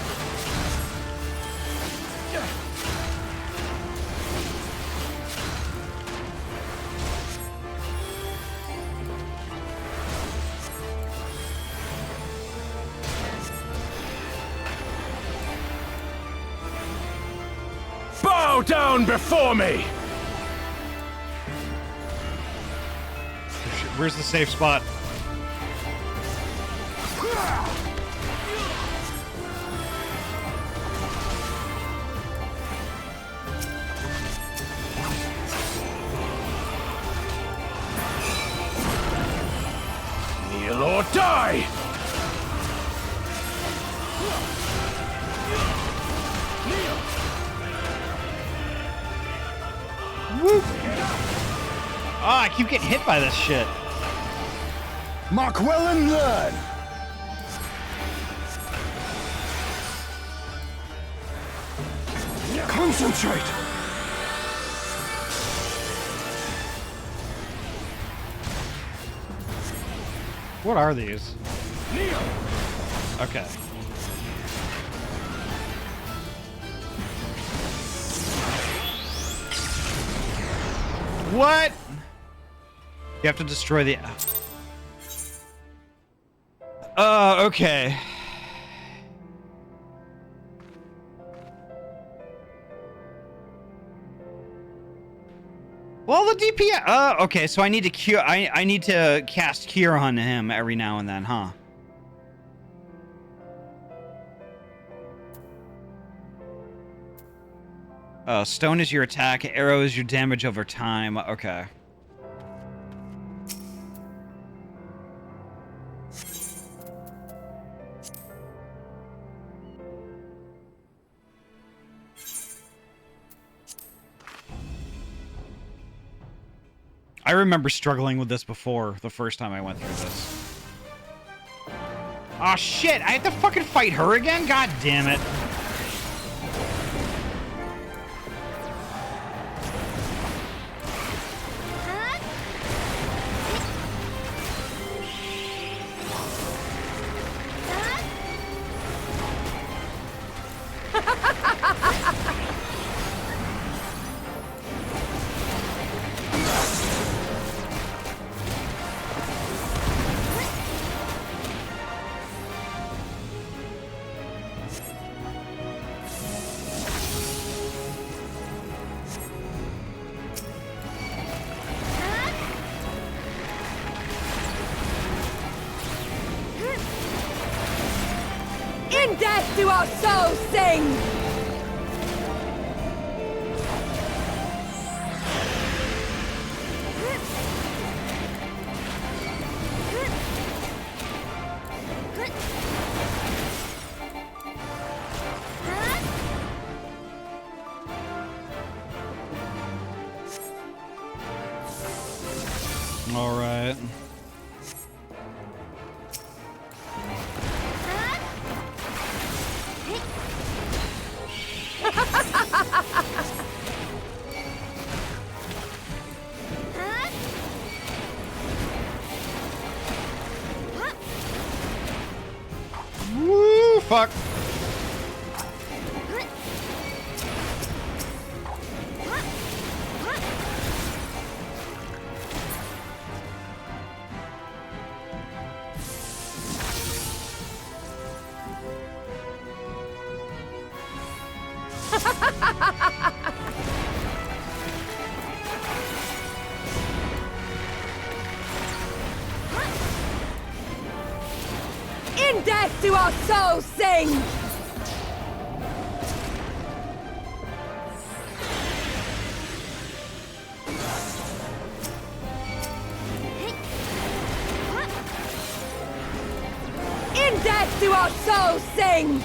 Bow down before me! Where's the safe spot? Kneel or die! Whoop! Oh, I keep getting hit by this shit. Mark well and learn! Concentrate! What are these? Okay. What? You have to destroy the... okay. Well, the DPS... okay, so I need to cure... I need to cast Cure on him every now and then, huh? Stone is your attack, arrow is your damage over time. Okay. I remember struggling with this before, the first time I went through this. Aw, shit! I have to fucking fight her again? God damn it. In death do our souls sing! All right. Woo, fuck. In death do our souls sing! In death do our souls sing!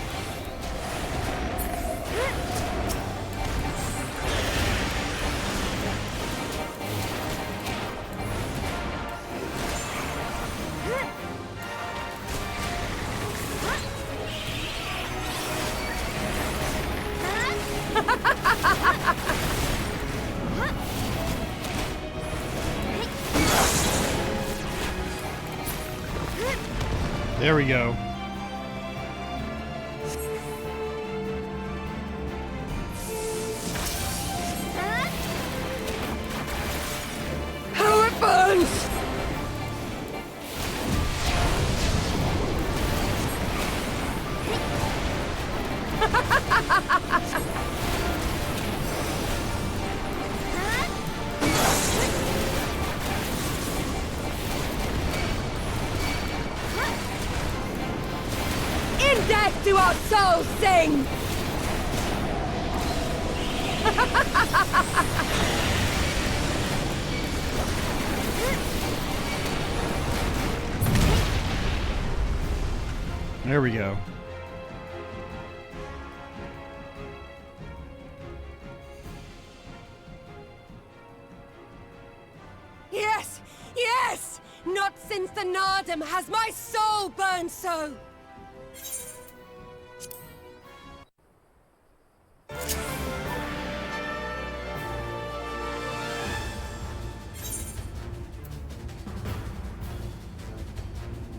There we go. Death do our souls sing! There we go. Yes! Yes! Not since the Nardum has my soul burned so!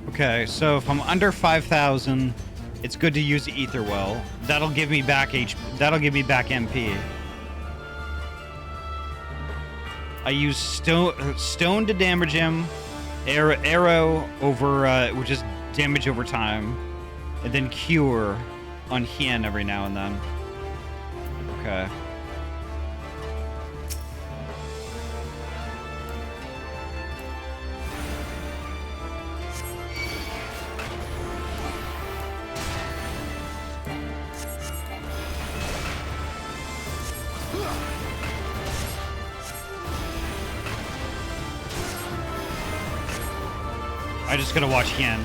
Okay, so if I'm under 5,000, it's good to use the Ether Well. That'll give me back That'll give me back MP. I use stone to damage him, arrow over, which is damage over time, and then cure on Hien every now and then. Okay. I just gotta watch Hien.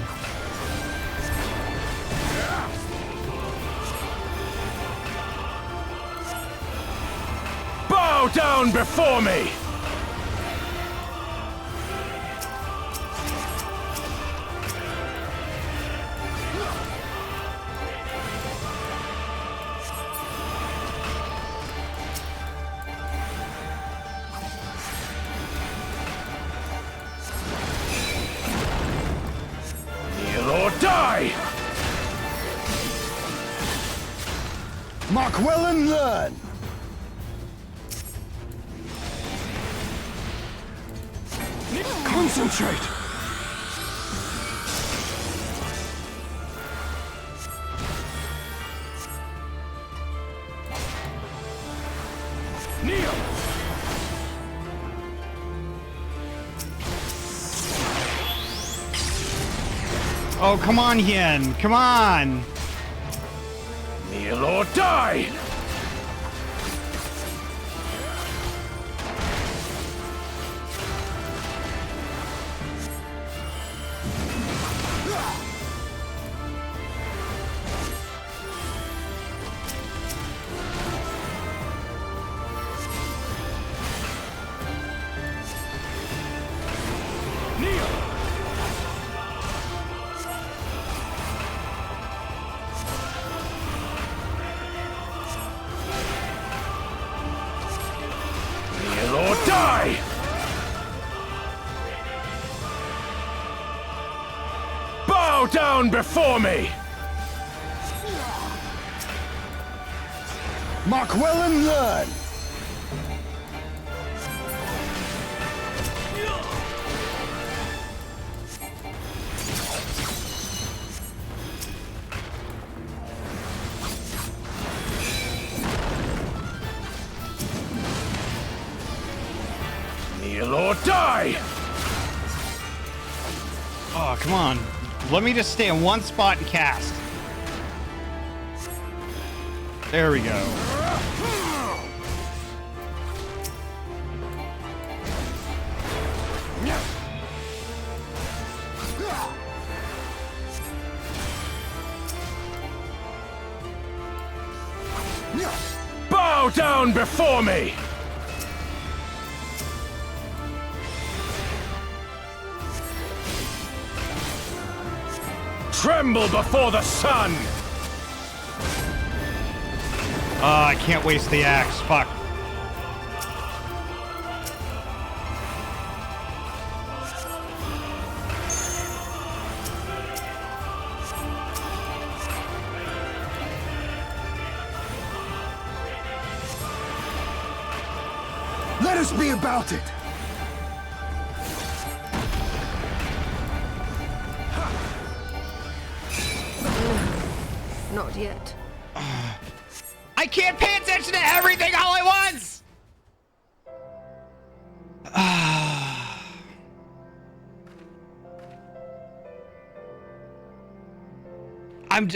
Bow down before me! Kneel or die! Mark well and learn! Concentrate! Kneel! Oh, come on, Hien. Come on. Kneel or die! Kneel or die! Bow down before me! Mark well and learn! Kneel or die! Oh, come on. Let me just stay in one spot and cast. There we go. Bow down before me! Tremble before the sun! I can't waste the axe. Fuck. Let us be about it! Not yet. I can't pay attention to everything all at once! I'm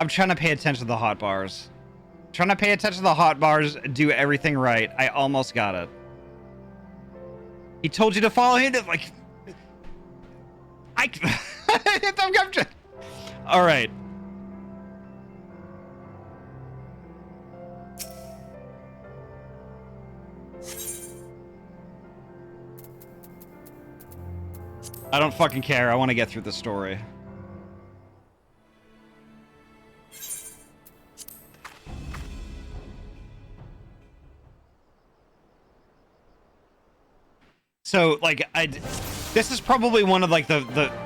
trying to pay attention to the hot bars. Trying to pay attention to the hot bars, do everything right. I almost got it. He told you to follow him. Like, I'm just... All right. I don't fucking care. I want to get through the story. So, like, this is probably one of like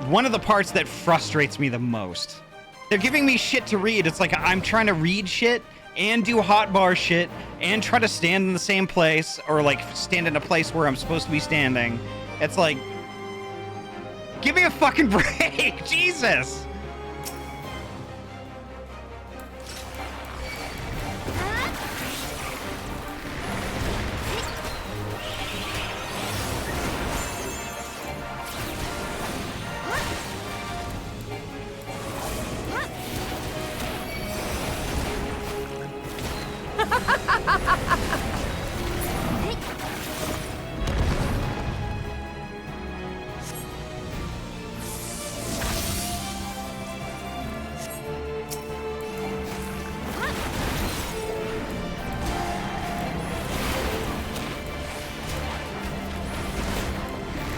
one of the parts that frustrates me the most. They're giving me shit to read. It's like I'm trying to read shit and do hotbar shit and try to stand in the same place or like stand in a place where I'm supposed to be standing. It's like, give me a fucking break, Jesus.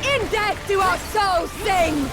In death do our souls sing!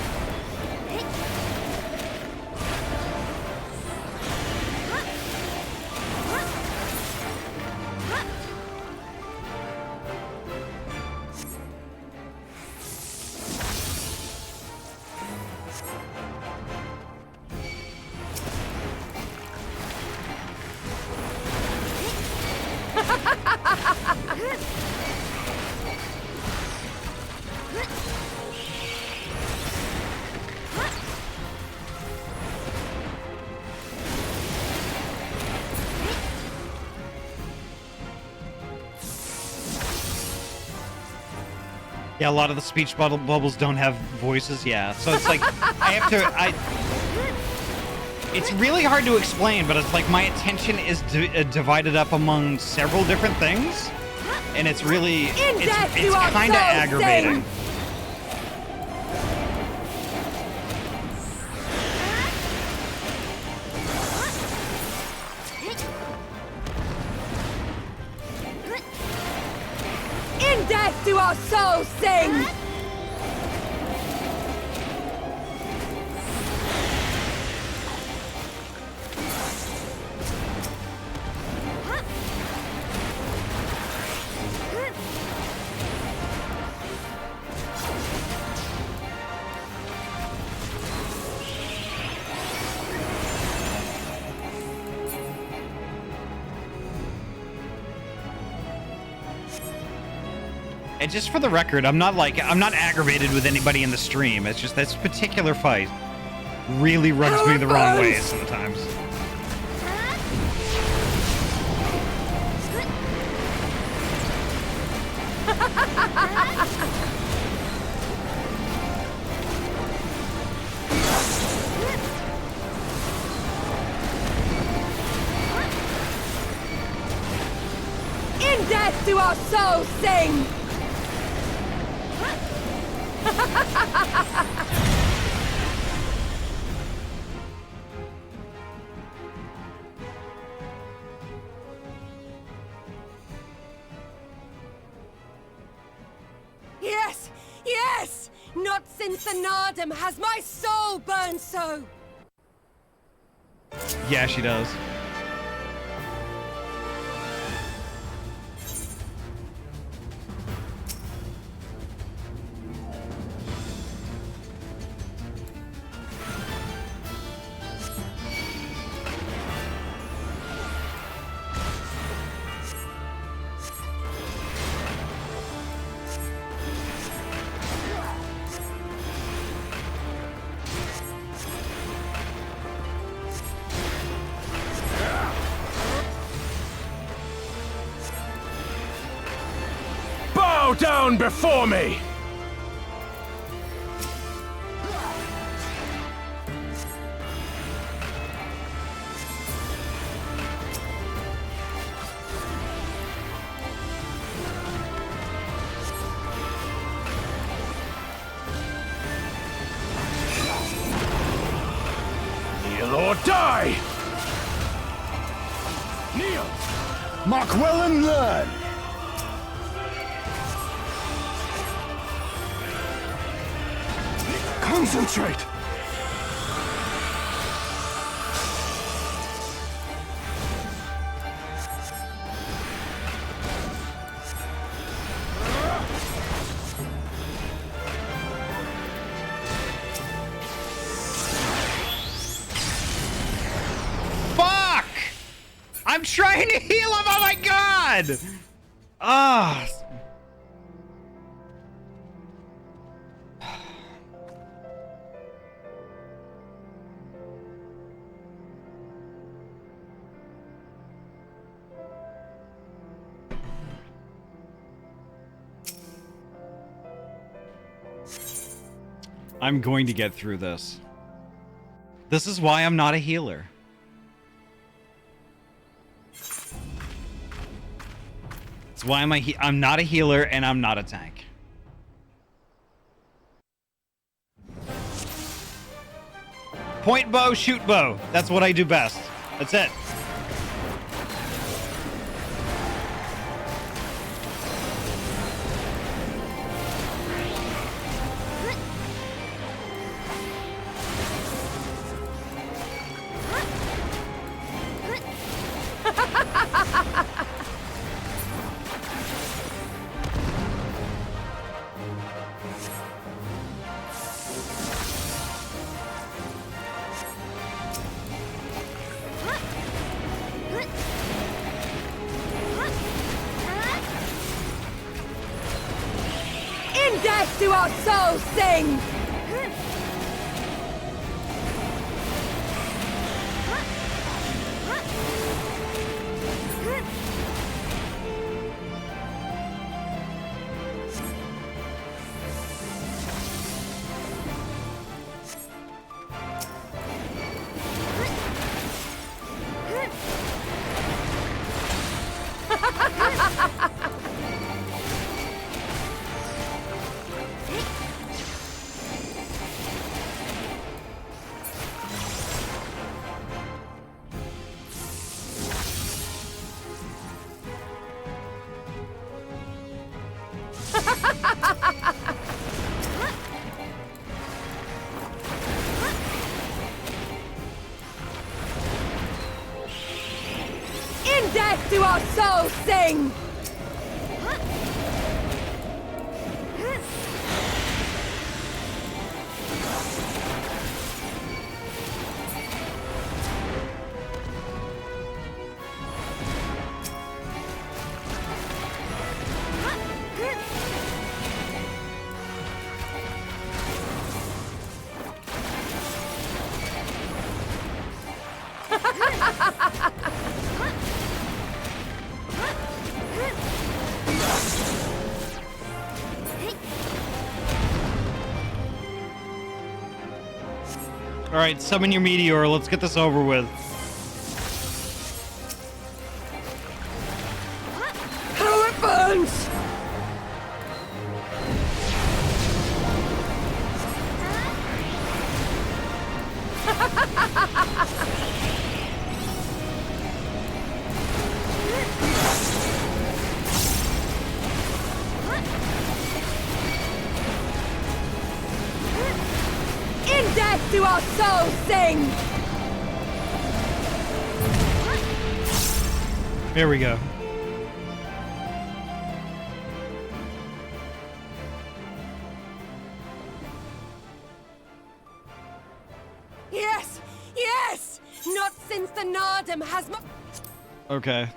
Yeah, a lot of the speech bubbles don't have voices. Yeah, so it's like it's really hard to explain, but it's like my attention is divided up among several different things, and it's really it's kind of aggravating. In death do our souls sing! And just for the record, I'm not aggravated with anybody in the stream. It's just this particular fight really rubs me the wrong way sometimes. In death do our souls sing! Yes! Yes! Not since the Nardum has my soul burned so! Yeah, she does. Bow down before me! or die! Kneel! Mark well and learn! Concentrate! Fuck! I'm trying to heal him. Oh my god! Ah. I'm going to get through this. This is why I'm not a healer. It's why I'm not a healer and I'm not a tank. Point bow, shoot bow. That's what I do best. That's it. In death do our souls sing! In death do our souls sing! All right, summon your meteor. Let's get this over with. How it burns! In death do our souls sing! Here we go. Yes! Yes! Not since the Nardum has Okay.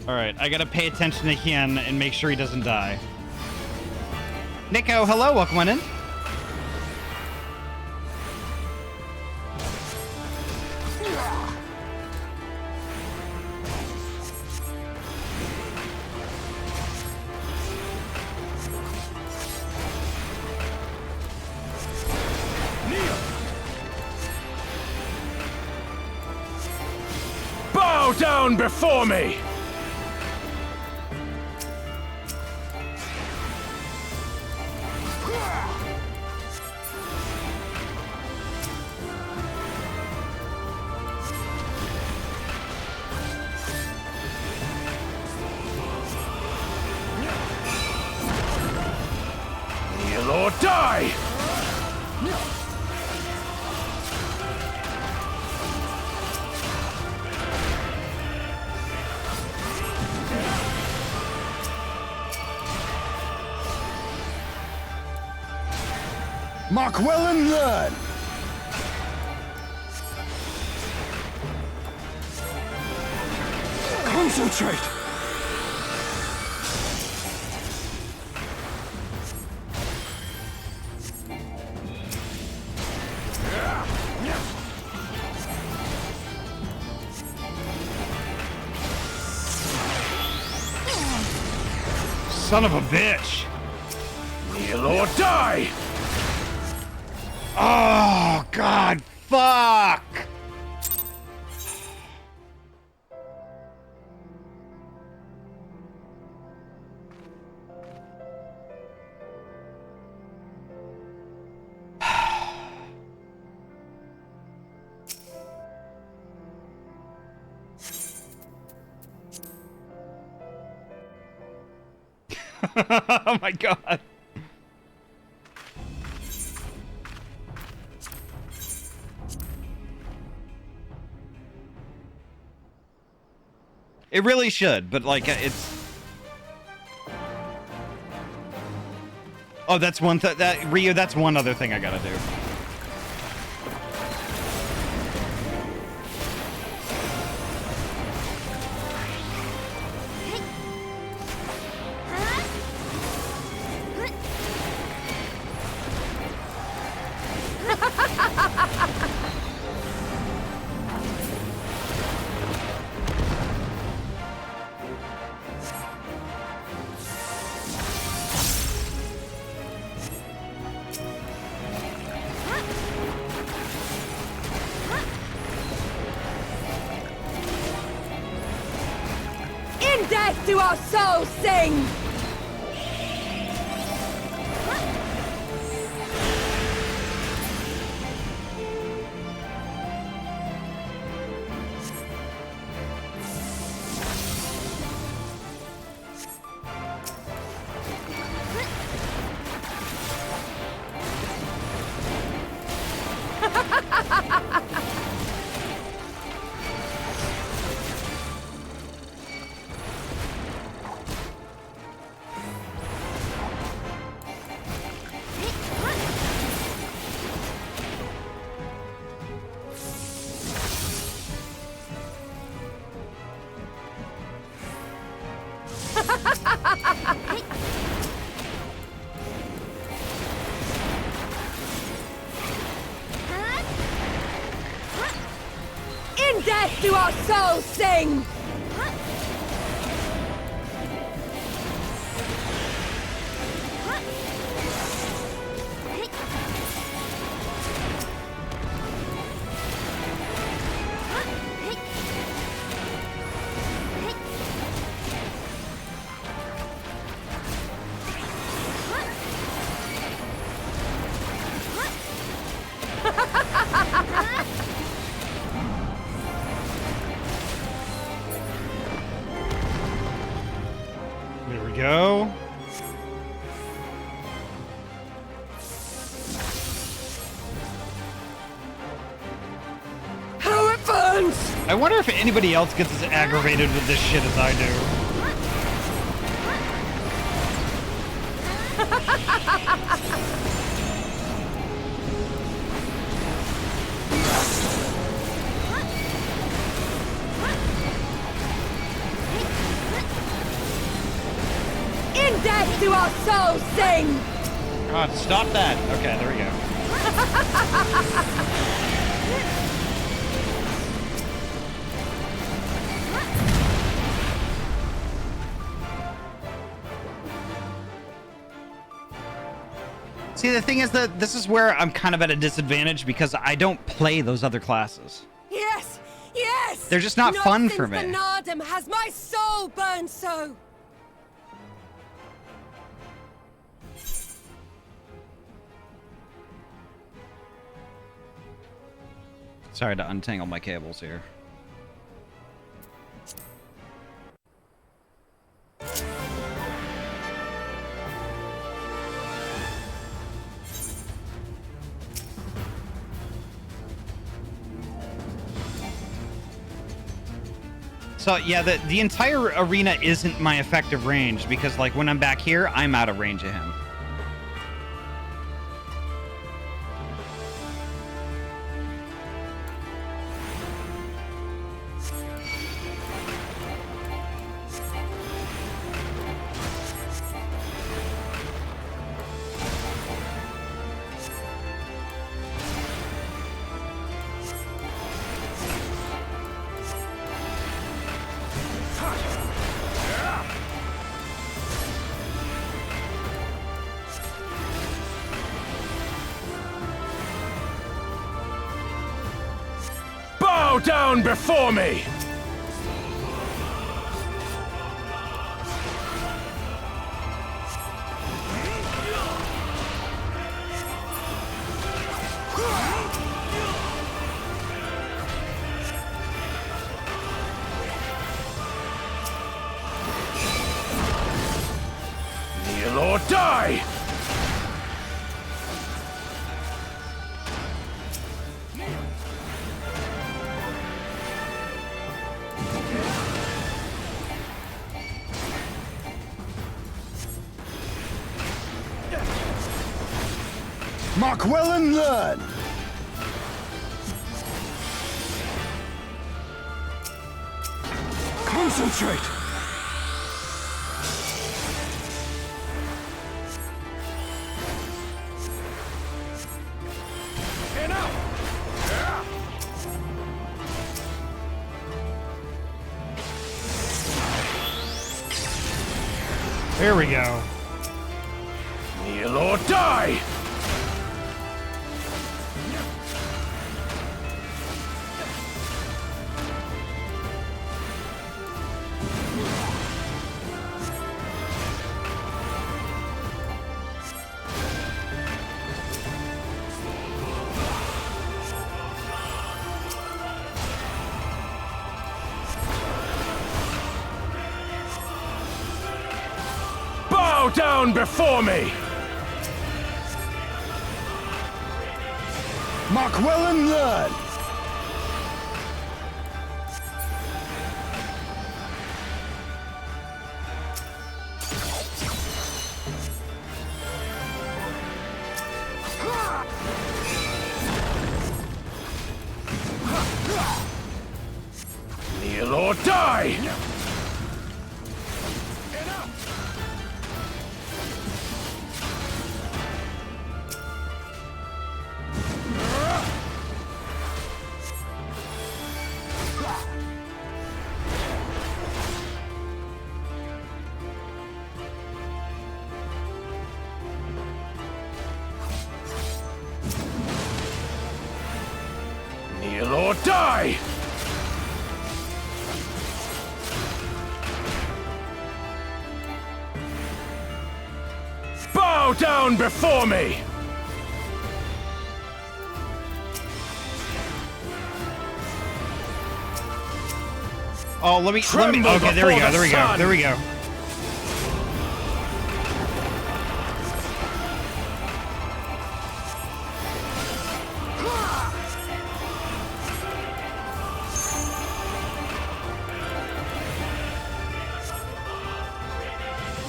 All right, I gotta pay attention to Hien and make sure he doesn't die. Nico, hello, welcome on in. Bow down before me! Kneel or die! Mark well and learn! Concentrate! Son of a bitch! Kneel or die! Oh, God, fuck! Oh my God. It really should, but like it's. Oh, that's one that Ryu. That's one other thing I gotta do. In death do our souls sing! In death do our souls sing! There we go. How it burns! I wonder if anybody else gets as aggravated with this shit as I do. In death do our souls sing! God, stop that. Okay, there we go. See, the thing is that this is where I'm kind of at a disadvantage because I don't play those other classes. Yes! Yes! They're just not fun for me. Not since the Nardum has my soul burned so. Sorry to untangle my cables here. So yeah, the entire arena isn't my effective range because like when I'm back here, I'm out of range of him. Bow down before me! Kneel or die! Mark well and learn! Concentrate! There we go. Kneel or die! Bow down before me! Mark well and learn! Kneel or die! Kneel or die! Bow down before me! Oh, let me. Tremble Okay, there we before go. the There we go. sun. There we go.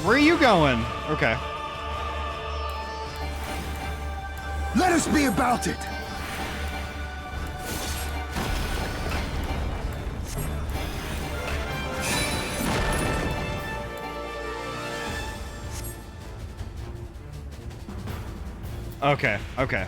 Where are you going? Okay. Let us be about it! Okay. Okay.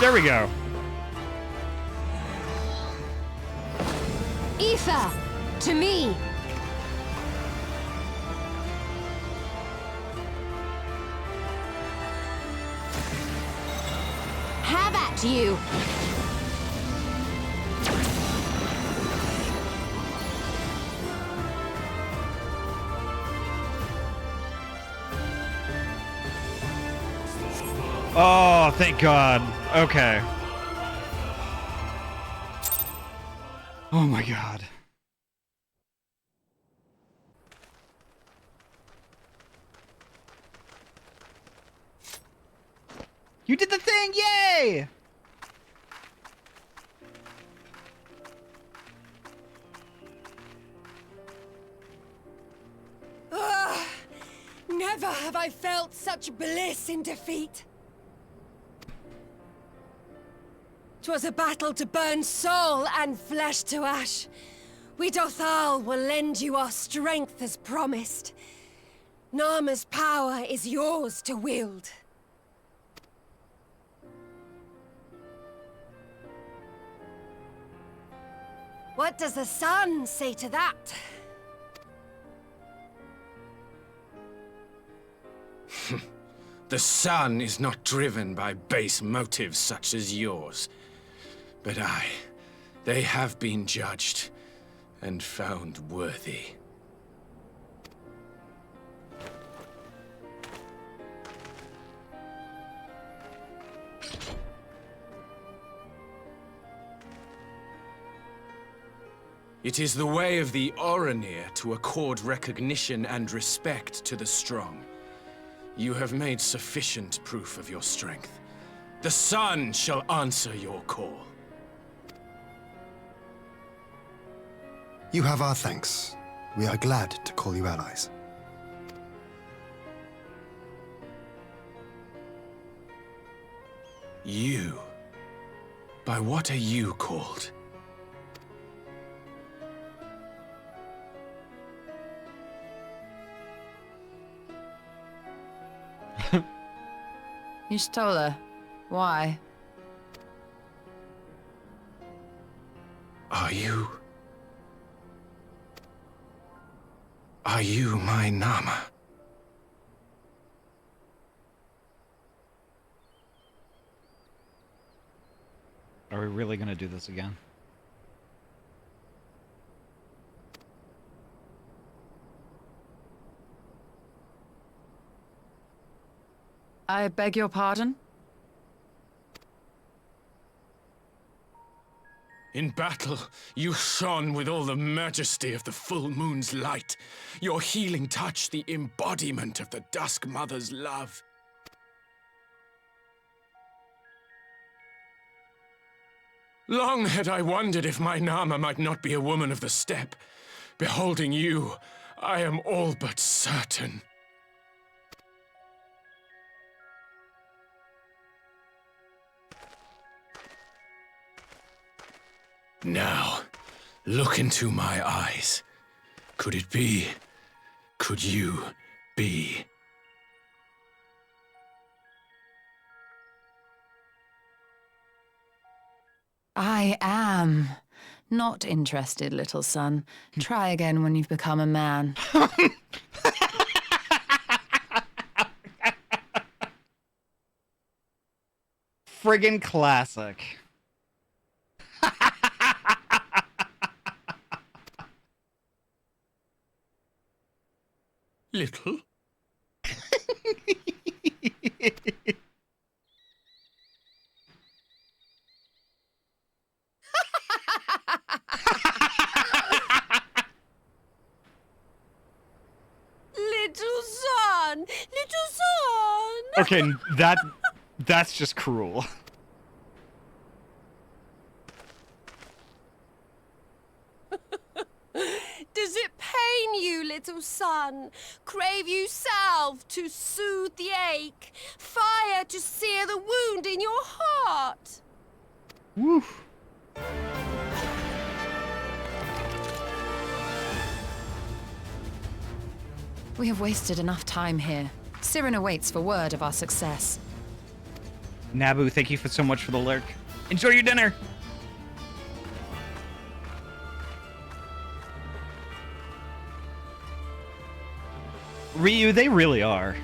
There we go. Aether, to me! Have at you! Oh, thank God. Okay. Oh my God. You did the thing! Yay! Never have I felt such bliss in defeat. 'Twas a battle to burn soul and flesh to ash. We Dothal will lend you our strength as promised. Narma's power is yours to wield. What does the sun say to that? The sun is not driven by base motives such as yours. But they have been judged and found worthy. It is the way of the Oranir to accord recognition and respect to the strong. You have made sufficient proof of your strength. The sun shall answer your call. You have our thanks. We are glad to call you allies. You? By what are you called? Y'shtola, why? Are you my Nama? Are we really gonna do this again? I beg your pardon? In battle, you shone with all the majesty of the full moon's light. Your healing touch, the embodiment of the Dusk Mother's love. Long had I wondered if my Nama might not be a woman of the steppe. Beholding you, I am all but certain. Now, look into my eyes. Could it be? Could you be? I am. Not interested, little son. Try again when you've become a man. Friggin' classic. Little? Little son! Little son! Okay, that's just cruel. Does it pain you, little son? Crave you salve to soothe the ache? Fire to sear the wound in your heart? Woof. We have wasted enough time here. Siren awaits for word of our success. Nabu, thank you so much for the lurk. Enjoy your dinner. Ryu, they really are.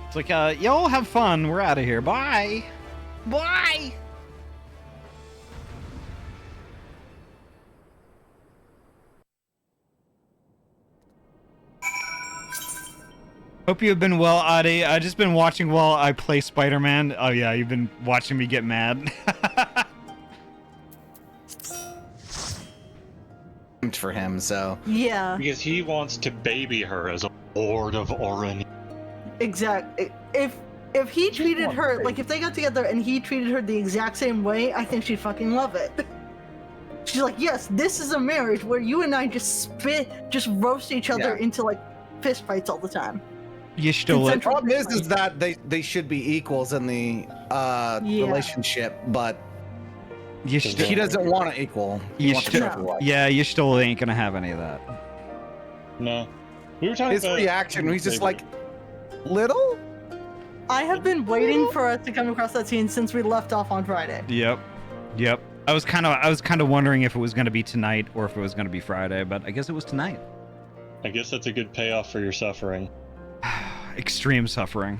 It's like, y'all have fun. We're out of here. Bye. Bye. Hope you have been well, Adi. I've just been watching while I play Spider-Man. Oh yeah, you've been watching me get mad. For him, so Yeah, Because he wants to baby her as a Lord of Orin. exactly. If he treated her like if they got together and he treated her the exact same way, I think she'd fucking love it. She's like, yes, this is a marriage where you and I just roast each other into like fist fights all the time. You stole it. the problem is that they should be equals in the relationship, but You he doesn't want to equal. He You wants still, to equal. yeah, you still ain't gonna have any of that. No. We were talking His about reaction, he's just like, little? I have been waiting for us to come across that scene since we left off on Friday. Yep. I was kind of wondering if it was gonna be tonight or if it was gonna be Friday, but I guess it was tonight. I guess that's a good payoff for your suffering. Extreme suffering.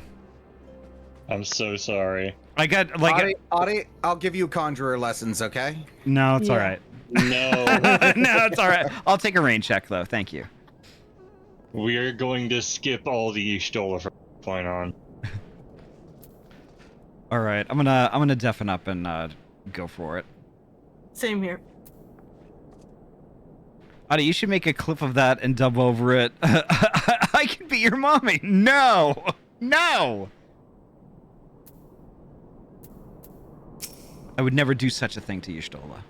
I'm so sorry. I got like Adi, I'll give you conjurer lessons, okay? no, it's all right. No. No, it's all right. I'll take a rain check though. Thank you. We are going to skip all the Ishtola from this point on. All right, I'm gonna deafen up and go for it. Same here. Adi, you should make a clip of that and dub over it. I can be your mommy. No. I would never do such a thing to Y'shtola.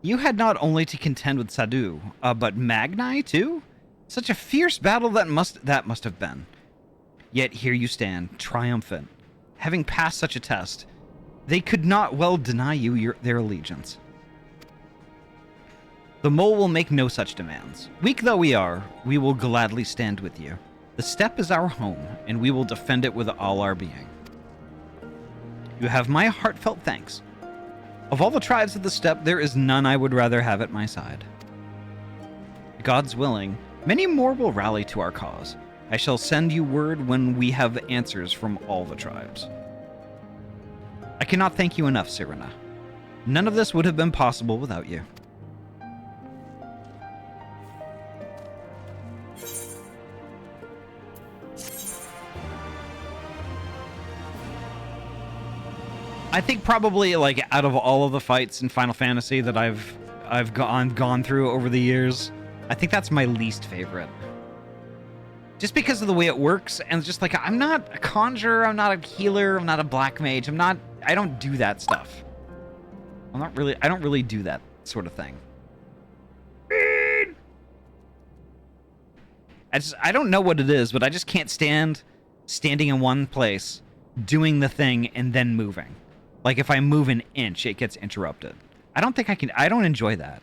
You had not only to contend with Sadu, but Magnai too? Such a fierce battle that must have been. Yet here you stand, triumphant. Having passed such a test, they could not well deny you their allegiance. The mole will make no such demands. Weak though we are, we will gladly stand with you. The steppe is our home, and we will defend it with all our being. You have my heartfelt thanks. Of all the tribes of the steppe, there is none I would rather have at my side. God's willing, many more will rally to our cause. I shall send you word when we have answers from all the tribes. I cannot thank you enough, Sirena. None of this would have been possible without you. I think probably like out of all of the fights in Final Fantasy that I've gone through over the years, I think that's my least favorite. Just because of the way it works, and just like I'm not a conjurer, I'm not a healer, I'm not a black mage, I don't do that stuff. I don't really do that sort of thing. I don't know what it is, but I just can't stand standing in one place, doing the thing, and then moving. Like if I move an inch, it gets interrupted. I don't enjoy that.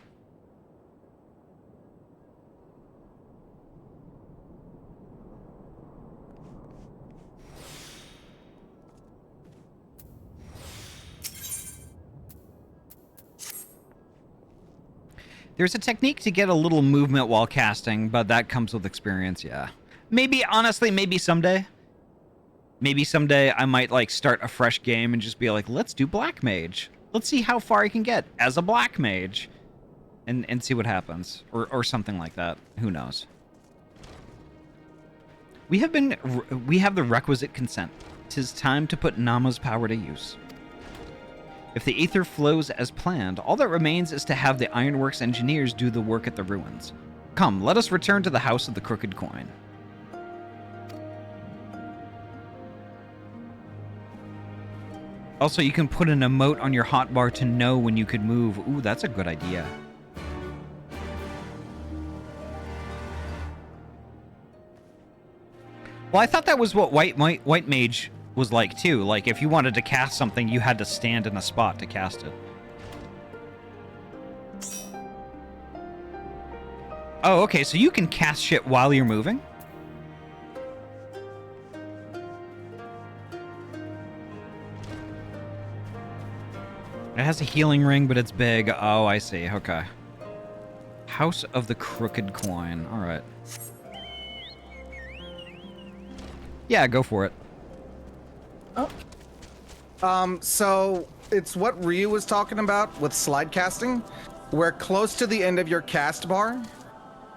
There's a technique to get a little movement while casting, but that comes with experience, yeah. Honestly, maybe someday. Maybe someday I might like start a fresh game and just be like, let's do Black Mage. Let's see how far I can get as a Black Mage. And see what happens. Or something like that. Who knows? We have the requisite consent. 'Tis time to put Nama's power to use. If the aether flows as planned, all that remains is to have the Ironworks engineers do the work at the ruins. Come, let us return to the House of the Crooked Coin. Also, you can put an emote on your hotbar to know when you could move. Ooh, that's a good idea. Well, I thought that was what White Mage was like too. Like if you wanted to cast something, you had to stand in a spot to cast it. Oh, okay, so you can cast shit while you're moving? It has a healing ring, but it's big. Oh, I see. Okay. House of the Crooked Coin. All right. Yeah, go for it. So it's what Ryu was talking about with slide casting, where close to the end of your cast bar,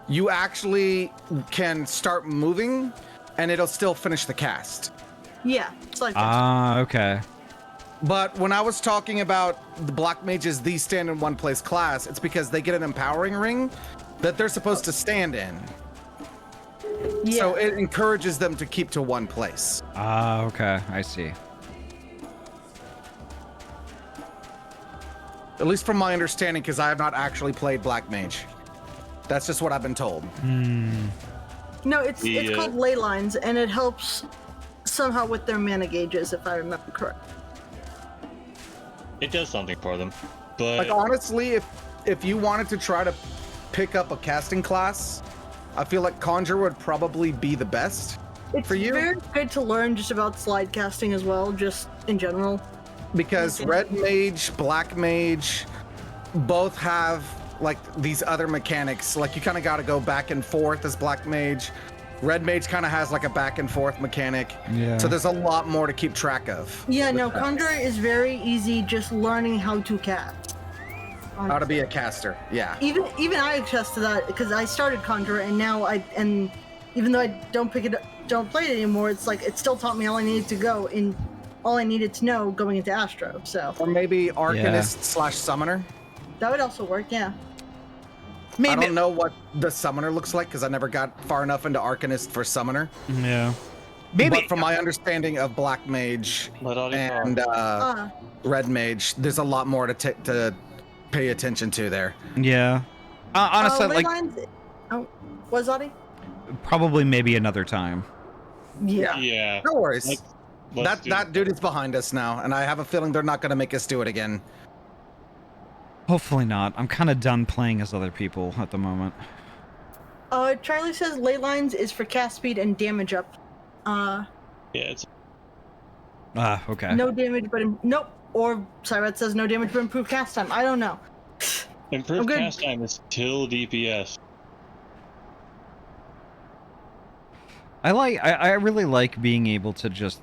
you actually can start moving, and it'll still finish the cast. Yeah, it's like Ah, okay. But when I was talking about the Black Mages, the stand in one place class, it's because they get an empowering ring that they're supposed to stand in. Yeah. So it encourages them to keep to one place. Ah, okay. I see. At least from my understanding, because I have not actually played Black Mage. That's just what I've been told. No, it's called ley lines, and it helps somehow with their mana gauges, if I remember correct. It does something for them, but Like honestly, if you wanted to try to pick up a casting class, I feel like Conjure would probably be the best for you. It's very good to learn just about slide casting as well, just in general. Because Red Mage, Black Mage, both have like these other mechanics. Like you kind of got to go back and forth as Black Mage. Red Mage kind of has like a back and forth mechanic. Yeah. So there's a lot more to keep track of. Yeah, no, Conjure is very easy just learning how to cast. How to be a caster. Yeah. Even I attest to that because I started Conjure and now even though I don't play it anymore, it's like it still taught me all I needed to go in all I needed to know going into Astro. So Or maybe Arcanist / Summoner. that would also work, yeah. Maybe. I don't know what the Summoner looks like because I never got far enough into Arcanist for Summoner. Yeah. Maybe. But from my understanding of Black Mage Let Audie and Red Mage, there's a lot more to pay attention to there. Yeah. Honestly, Ley like lines, was Audie? probably maybe another time. Yeah. yeah. No worries. Let's do that dude is behind us now, and I have a feeling they're not going to make us do it again. Hopefully not. I'm kind of done playing as other people at the moment. Charlie says ley lines is for cast speed and damage up. Yeah, it's Okay. No damage, but nope. Or Cyrette says no damage, but improved cast time. I don't know. improved good. cast time is still DPS. I really like being able to just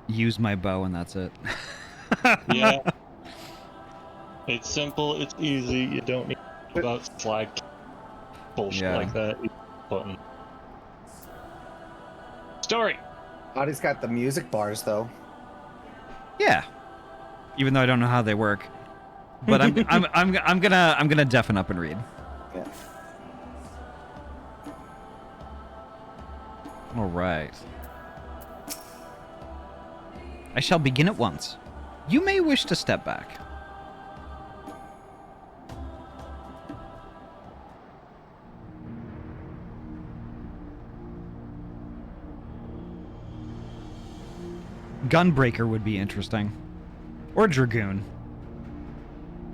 use my bow and that's it. Yeah. It's simple, it's easy, you don't need about flag bullshit Yeah. like that. Button. Story! Audie's got the music bars, though. Yeah. Even though I don't know how they work, but I'm gonna deafen up and read. Yeah. All right. I shall begin at once. You may wish to step back. Gunbreaker would be interesting. Or Dragoon.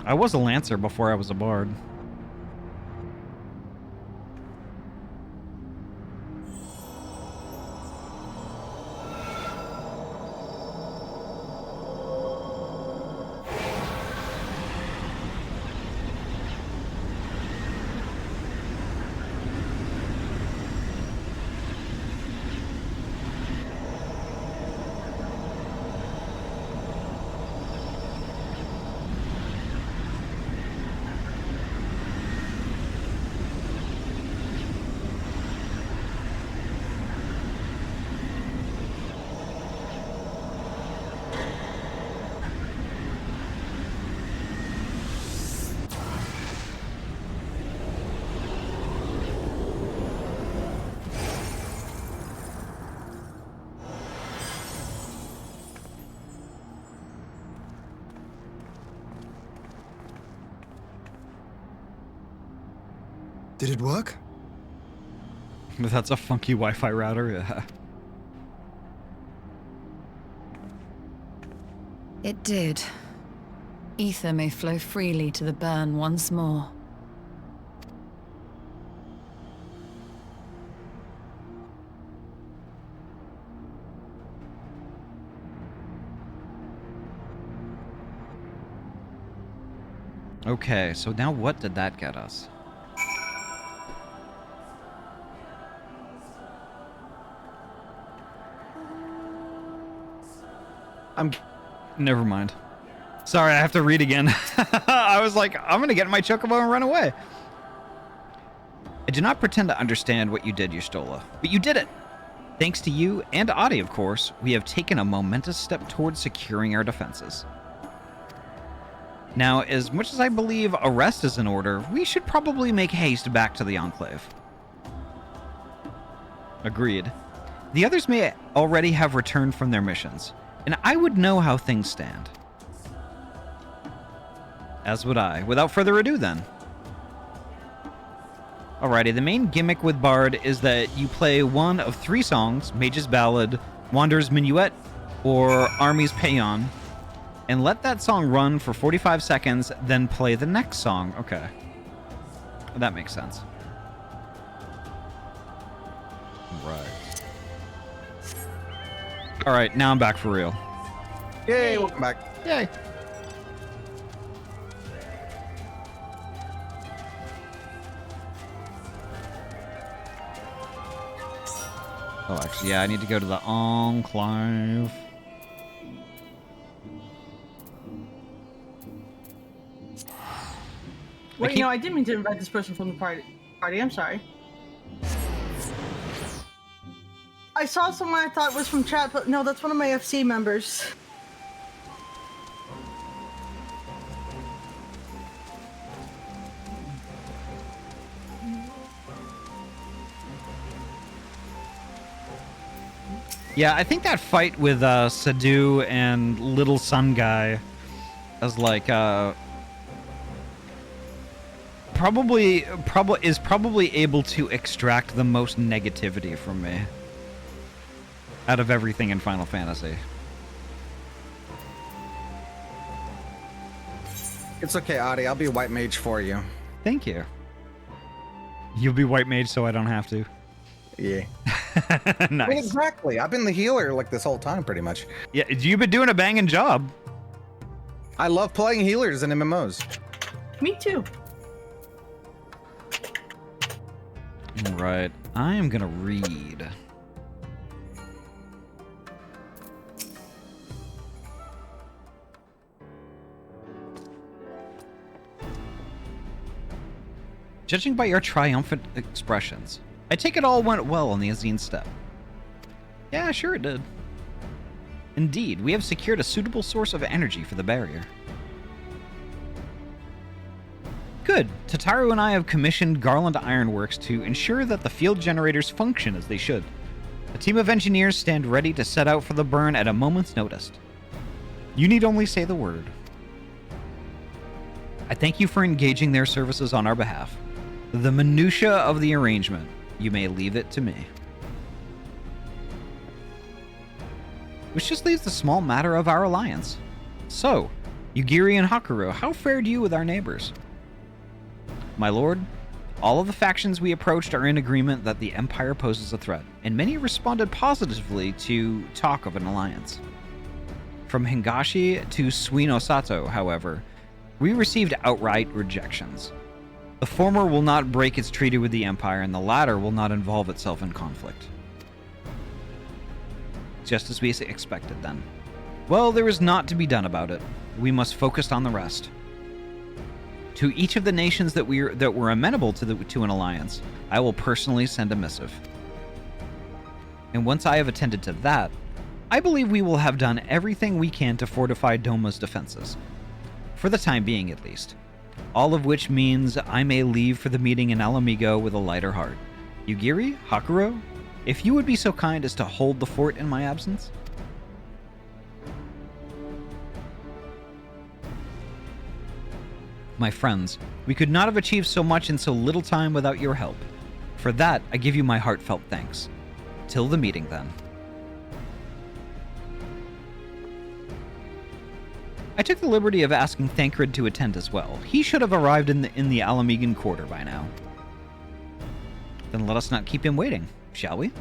I was a Lancer before I was a Bard. Did it work? That's a funky Wi-Fi router. Yeah. It did. Ether may flow freely to the burn once more. Okay, so now what did that get us? Never mind. Sorry, I have to read again. I was like, I'm gonna get in my chocobo and run away. I do not pretend to understand what you did, Y'shtola, but you did it. Thanks to you and Adi, of course, we have taken a momentous step towards securing our defenses. Now, as much as I believe a rest is in order, we should probably make haste back to the Enclave. Agreed. The others may already have returned from their missions, and I would know how things stand. As would I. Without further ado, then. Alrighty, the main gimmick with Bard is that you play one of 3 songs, Mage's Ballad, Wanderer's Minuet, or Army's Paean, and let that song run for 45 seconds, then play the next song. Okay. That makes sense. Right. Alright, now I'm back for real. Yay, welcome back. Yay. Oh, actually, yeah, I need to go to the Enclave. Wait, no, I didn't mean to invite this person from the party. I'm sorry. I saw someone I thought was from chat, but no, that's one of my FC members. Yeah, I think that fight with Sadu and Little Sun Guy is like probably able to extract the most negativity from me out of everything in Final Fantasy. It's okay, Adi. I'll be white mage for you. Thank you. You'll be white mage so I don't have to. Yeah. Nice. Well, exactly. I've been the healer like this whole time, pretty much. Yeah, you've been doing a banging job. I love playing healers in MMOs. Me too. Right. I am gonna read. Judging by your triumphant expressions, I take it all went well on the Azine Steppe. Yeah, sure it did. Indeed, we have secured a suitable source of energy for the barrier. Good. Tataru and I have commissioned Garland Ironworks to ensure that the field generators function as they should. A team of engineers stand ready to set out for the burn at a moment's notice. You need only say the word. I thank you for engaging their services on our behalf. The minutiae of the arrangement, you may leave it to me. Which just leaves the small matter of our alliance. So, Yugiri and Hakuro, how fared you with our neighbors? My lord, all of the factions we approached are in agreement that the Empire poses a threat, and many responded positively to talk of an alliance. From Hingashi to Suino Sato, however, we received outright rejections. The former will not break its treaty with the Empire, and the latter will not involve itself in conflict. Just as we expected, then. Well, there is naught to be done about it. We must focus on the rest. To each of the nations that were amenable to an alliance, I will personally send a missive. And once I have attended to that, I believe we will have done everything we can to fortify Doma's defenses. For the time being, at least. All of which means I may leave for the meeting in Alamigo with a lighter heart. Yugiri, Hakuro, if you would be so kind as to hold the fort in my absence? My friends, we could not have achieved so much in so little time without your help. For that, I give you my heartfelt thanks. Till the meeting, then. I took the liberty of asking Thancred to attend as well. He should have arrived in the Alamigan quarter by now. Then let us not keep him waiting, shall we?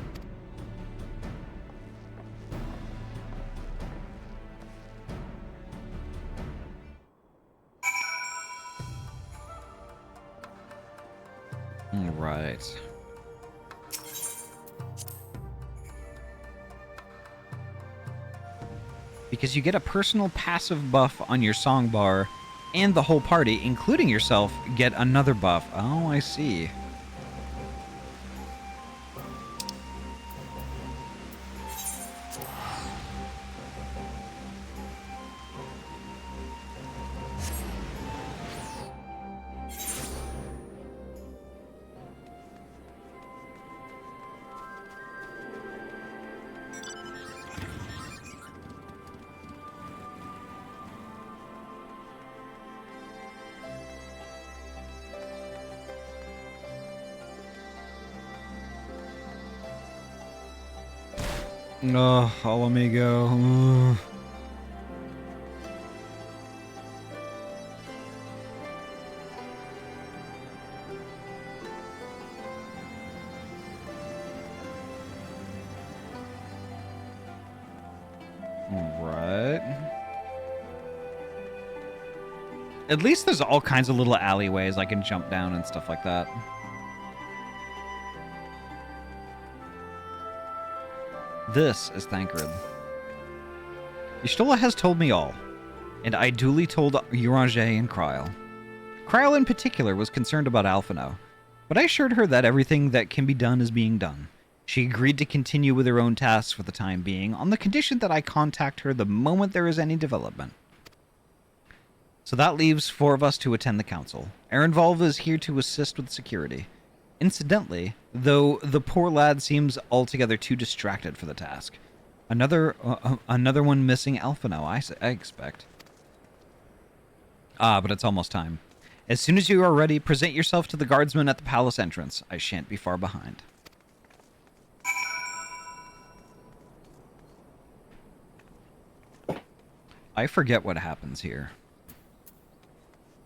right. Because you get a personal passive buff on your song bar, and the whole party, including yourself, get another buff. Oh, I see. Oh, Alamigo. Ugh. Right. At least there's all kinds of little alleyways I can jump down and stuff like that. This is Thancred. Y'shtola has told me all, and I duly told Uranger and Kryl. Kryl in particular was concerned about Alphino, but I assured her that everything that can be done is being done. She agreed to continue with her own tasks for the time being, on the condition that I contact her the moment there is any development. So that leaves 4 of us to attend the council. Ehrenvolv is here to assist with security. Incidentally, though, the poor lad seems altogether too distracted for the task. Another one missing Alphino, I expect. Ah, but it's almost time. As soon as you are ready, present yourself to the guardsmen at the palace entrance. I shan't be far behind. I forget what happens here.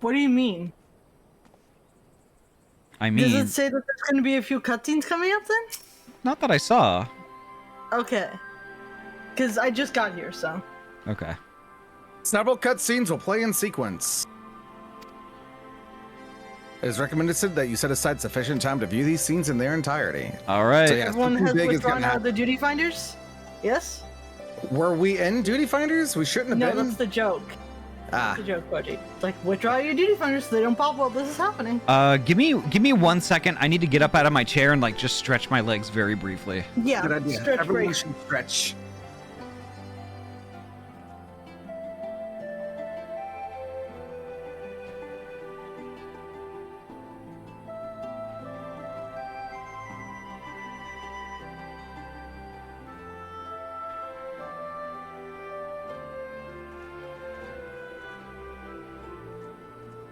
What do you mean? I mean... Does it say that there's going to be a few cutscenes coming up then? Not that I saw. Okay. Because I just got here, so... Okay. Several cutscenes will play in sequence. It is recommended that you set aside sufficient time to view these scenes in their entirety. All right. So, yeah, Everyone something has big is withdrawn gonna out of the happen. duty finders? Yes? Were we in Duty Finders? We shouldn't have No, been. that's the joke. Ah. That's the joke, Koji. It's like, withdraw your duty finders so they don't pop while this is happening. Give me 1 second. I need to get up out of my chair and like just stretch my legs very briefly. Yeah, Good idea. stretch Everyone break. should stretch.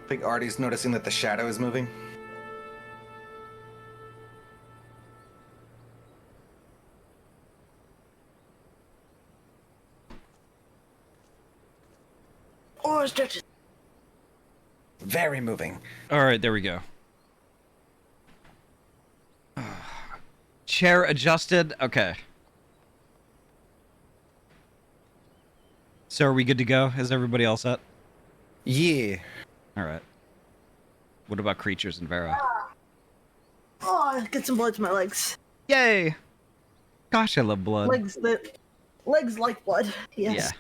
I think Artie's noticing that the shadow is moving. Or stretches. Very moving. All right, there we go. Chair adjusted. Okay. So are we good to go? Is everybody all set? Yeah. All right. What about creatures and Vera? Oh, get some blood to my legs. Yay! Gosh, I love blood. Legs like blood. Yes. Yeah.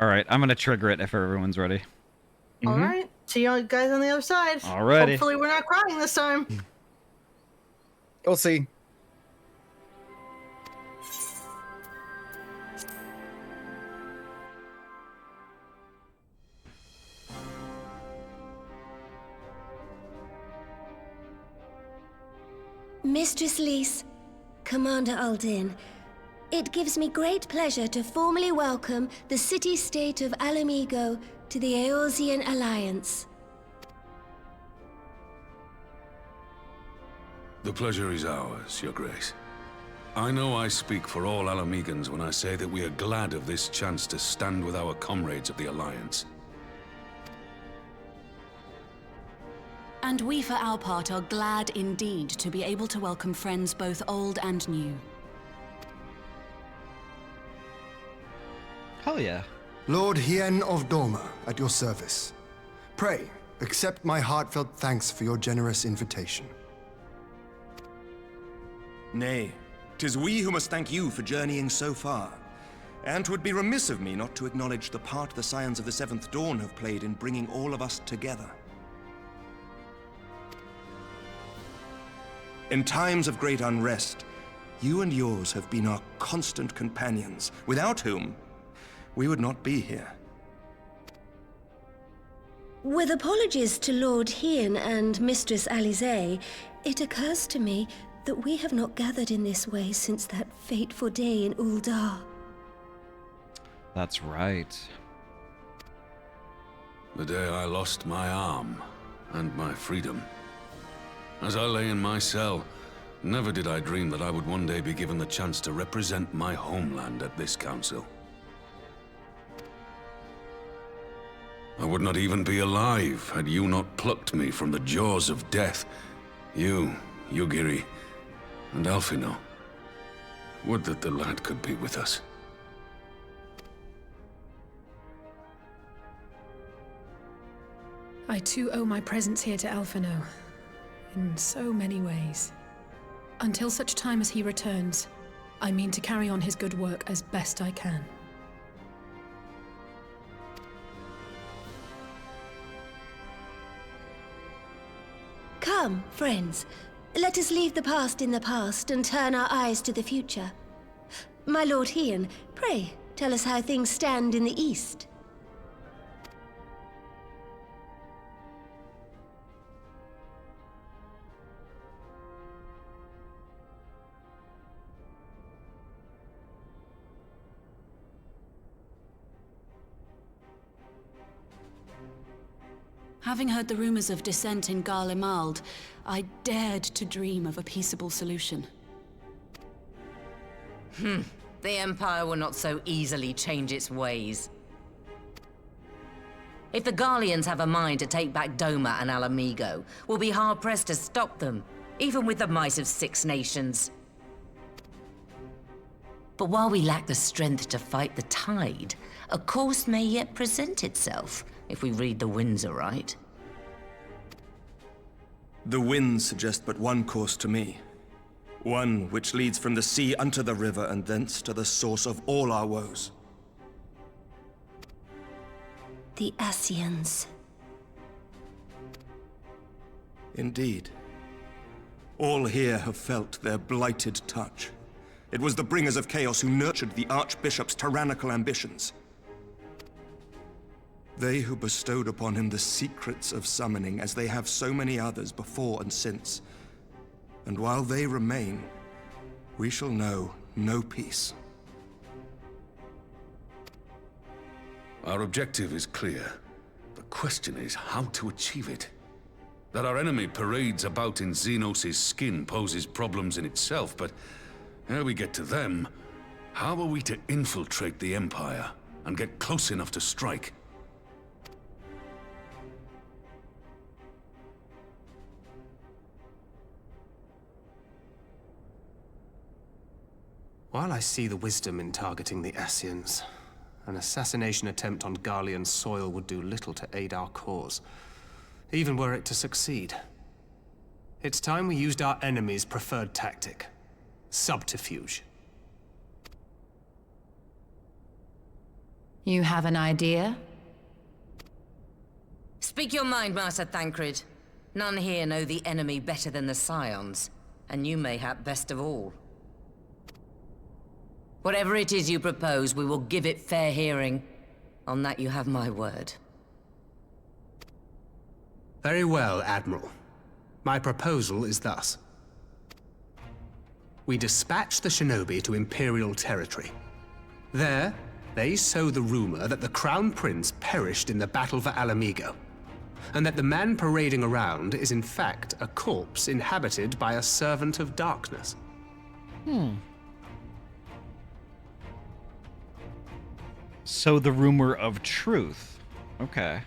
All right, I'm gonna trigger it if everyone's ready. All right. See you guys on the other side. Alrighty. Hopefully we're not crying this time. We'll see. Mistress Lys, Commander Aldin, it gives me great pleasure to formally welcome the city-state of Alamigo to the Eorzean Alliance. The pleasure is ours, Your Grace. I know I speak for all Alamegans when I say that we are glad of this chance to stand with our comrades of the Alliance. And we, for our part, are glad indeed to be able to welcome friends both old and new. Hell yeah. Lord Hien of Doma, at your service. Pray, accept my heartfelt thanks for your generous invitation. Nay, 'tis we who must thank you for journeying so far. And 'twould be remiss of me not to acknowledge the part the Scions of the Seventh Dawn have played in bringing all of us together. In times of great unrest, you and yours have been our constant companions, without whom we would not be here. With apologies to Lord Hien and Mistress Alisaie, it occurs to me that we have not gathered in this way since that fateful day in Uldar. That's right. The day I lost my arm and my freedom. As I lay in my cell, never did I dream that I would one day be given the chance to represent my homeland at this council. I would not even be alive had you not plucked me from the jaws of death. You, Yugiri, and Alphino. Would that the lad could be with us. I too owe my presence here to Alphino, in so many ways. Until such time as he returns, I mean to carry on his good work as best I can. Come, friends. Let us leave the past in the past and turn our eyes to the future. My Lord Hien, pray, tell us how things stand in the east. Having heard the rumors of dissent in Garlemald, I dared to dream of a peaceable solution. The Empire will not so easily change its ways. If the Garleans have a mind to take back Doma and Alamigo, we'll be hard-pressed to stop them, even with the might of 6 nations. But while we lack the strength to fight the tide, a course may yet present itself, if we read the winds aright. The winds suggest but one course to me. One which leads from the sea unto the river and thence to the source of all our woes. The Ascians. Indeed. All here have felt their blighted touch. It was the bringers of chaos who nurtured the Archbishop's tyrannical ambitions. They who bestowed upon him the secrets of summoning, as they have so many others before and since. And while they remain, we shall know no peace. Our objective is clear. The question is how to achieve it. That our enemy parades about in Xenos' skin poses problems in itself, but ere we get to them, how are we to infiltrate the Empire and get close enough to strike? While I see the wisdom in targeting the Ascians, an assassination attempt on Garlean soil would do little to aid our cause, even were it to succeed. It's time we used our enemy's preferred tactic: subterfuge. You have an idea? Speak your mind, Master Thancred. None here know the enemy better than the Scions, and you mayhap best of all. Whatever it is you propose, we will give it fair hearing. On that you have my word. Very well, Admiral. My proposal is thus. We dispatch the shinobi to Imperial territory. There, they sow the rumor that the Crown Prince perished in the battle for Alamigo, and that the man parading around is in fact a corpse inhabited by a servant of darkness. So the rumor of truth. Okay.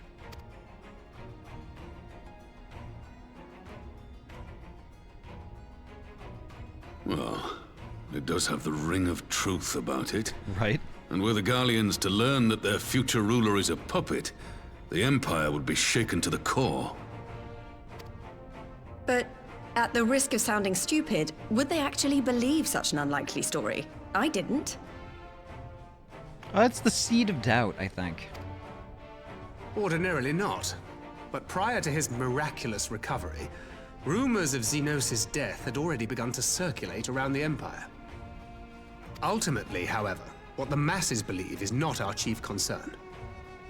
Well, it does have the ring of truth about it. Right. And were the Garleans to learn that their future ruler is a puppet, The Empire would be shaken to the core. But at the risk of sounding stupid, would they actually believe such an unlikely story? I didn't. It's the seed of doubt, I think. Ordinarily not. But prior to his miraculous recovery, rumors of Xenos' death had already begun to circulate around the Empire. Ultimately, however, what the masses believe is not our chief concern.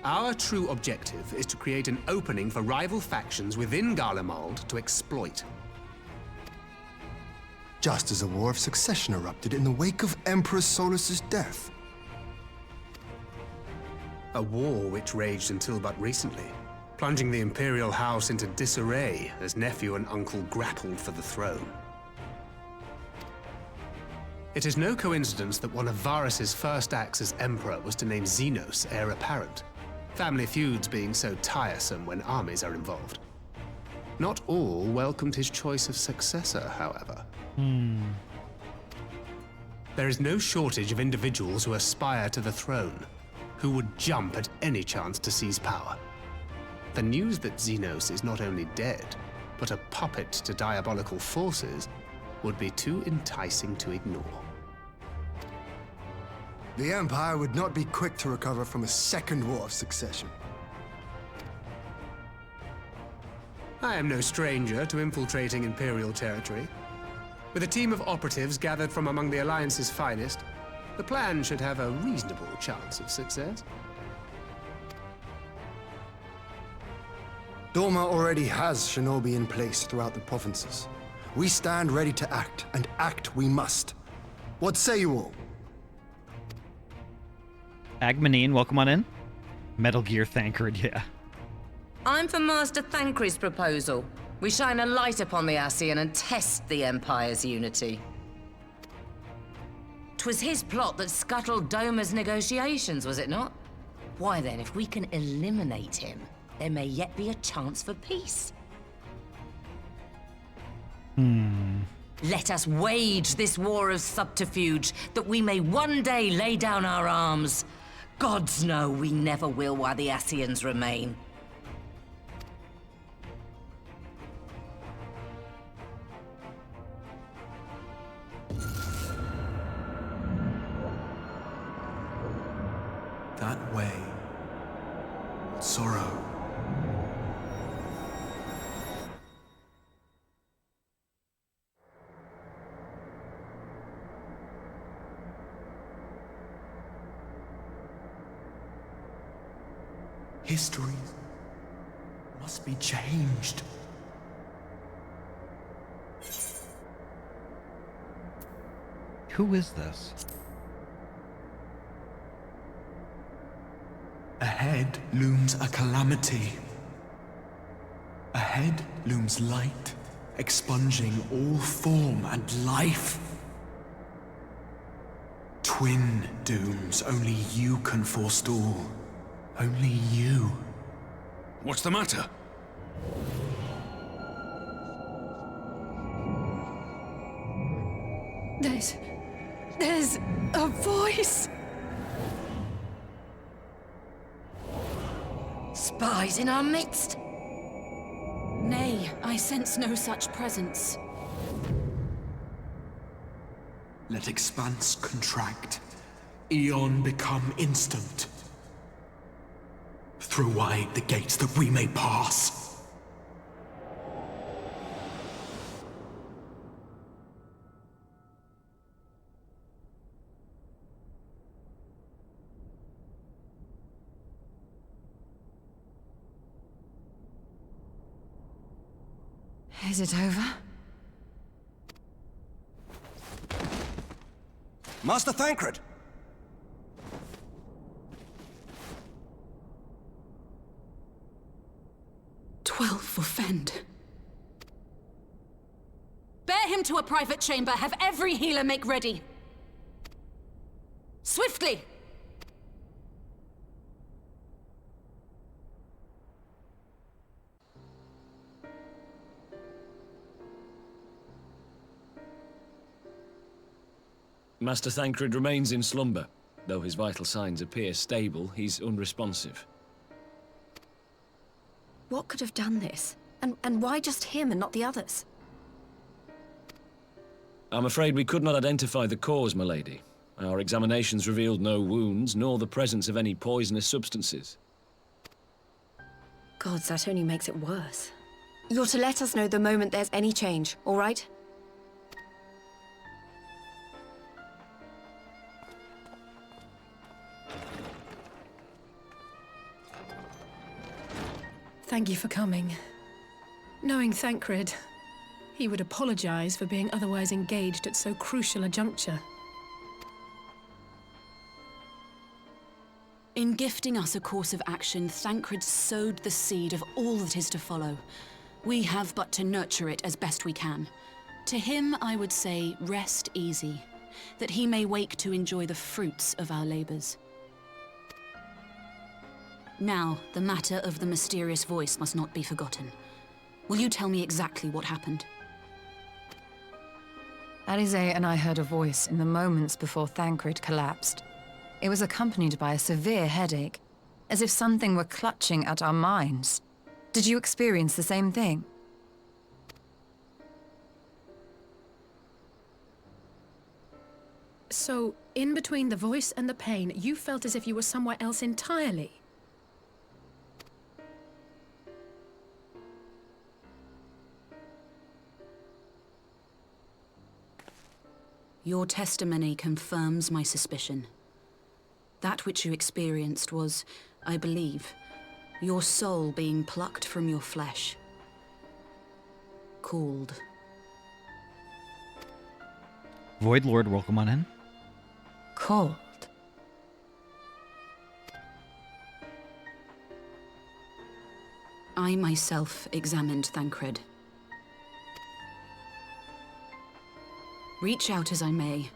Our true objective is to create an opening for rival factions within Garlemald to exploit. Just as a war of succession erupted in the wake of Emperor Solus's death. A war which raged until but recently, plunging the Imperial House into disarray as nephew and uncle grappled for the throne. It is no coincidence that one of Varus's first acts as Emperor was to name Xenos heir apparent, family feuds being so tiresome when armies are involved. Not all welcomed his choice of successor, however. There is no shortage of individuals who aspire to the throne, who would jump at any chance to seize power. The news that Xenos is not only dead, but a puppet to diabolical forces would be too enticing to ignore. The Empire would not be quick to recover from a second war of succession. I am no stranger to infiltrating Imperial territory. With a team of operatives gathered from among the Alliance's finest, the plan should have a reasonable chance of success. Doma already has shinobi in place throughout the provinces. We stand ready to act, and act we must. What say you all? Agmanine, welcome on in. Metal Gear Thancred, yeah. I'm for Master Thancred's proposal. We shine a light upon the Ascian and test the Empire's unity. 'Twas his plot that scuttled Doma's negotiations, was it not? Why then, if we can eliminate him, there may yet be a chance for peace. Let us wage this war of subterfuge, that we may one day lay down our arms. Gods know we never will while the Ascians remain. That way. Sorrow. History must be changed. Who is this? Ahead looms a calamity. Ahead looms light, expunging all form and life. Twin dooms only you can forestall. Only you. What's the matter? There's a voice. Spies in our midst? Nay, I sense no such presence. Let expanse contract. Eon become instant. Throw wide the gates that we may pass. Is it over? Master Thancred! 12 for Fend. Bear him to a private chamber. Have every healer make ready. Swiftly! Master Thancred remains in slumber. Though his vital signs appear stable, he's unresponsive. What could have done this? And why just him and not the others? I'm afraid we could not identify the cause, my lady. Our examinations revealed no wounds, nor the presence of any poisonous substances. Gods, that only makes it worse. You're to let us know the moment there's any change, all right? Thank you for coming. Knowing Thancred, he would apologize for being otherwise engaged at so crucial a juncture. In gifting us a course of action, Thancred sowed the seed of all that is to follow. We have but to nurture it as best we can. To him, I would say, rest easy, that he may wake to enjoy the fruits of our labors. Now, the matter of the mysterious voice must not be forgotten. Will you tell me exactly what happened? Alize and I heard a voice in the moments before Thancred collapsed. It was accompanied by a severe headache, as if something were clutching at our minds. Did you experience the same thing? So, in between the voice and the pain, you felt as if you were somewhere else entirely? Your testimony confirms my suspicion. That which you experienced was, I believe, your soul being plucked from your flesh. Called. Void Lord, welcome on in. Called? I myself examined Thancred. Reach out as I may,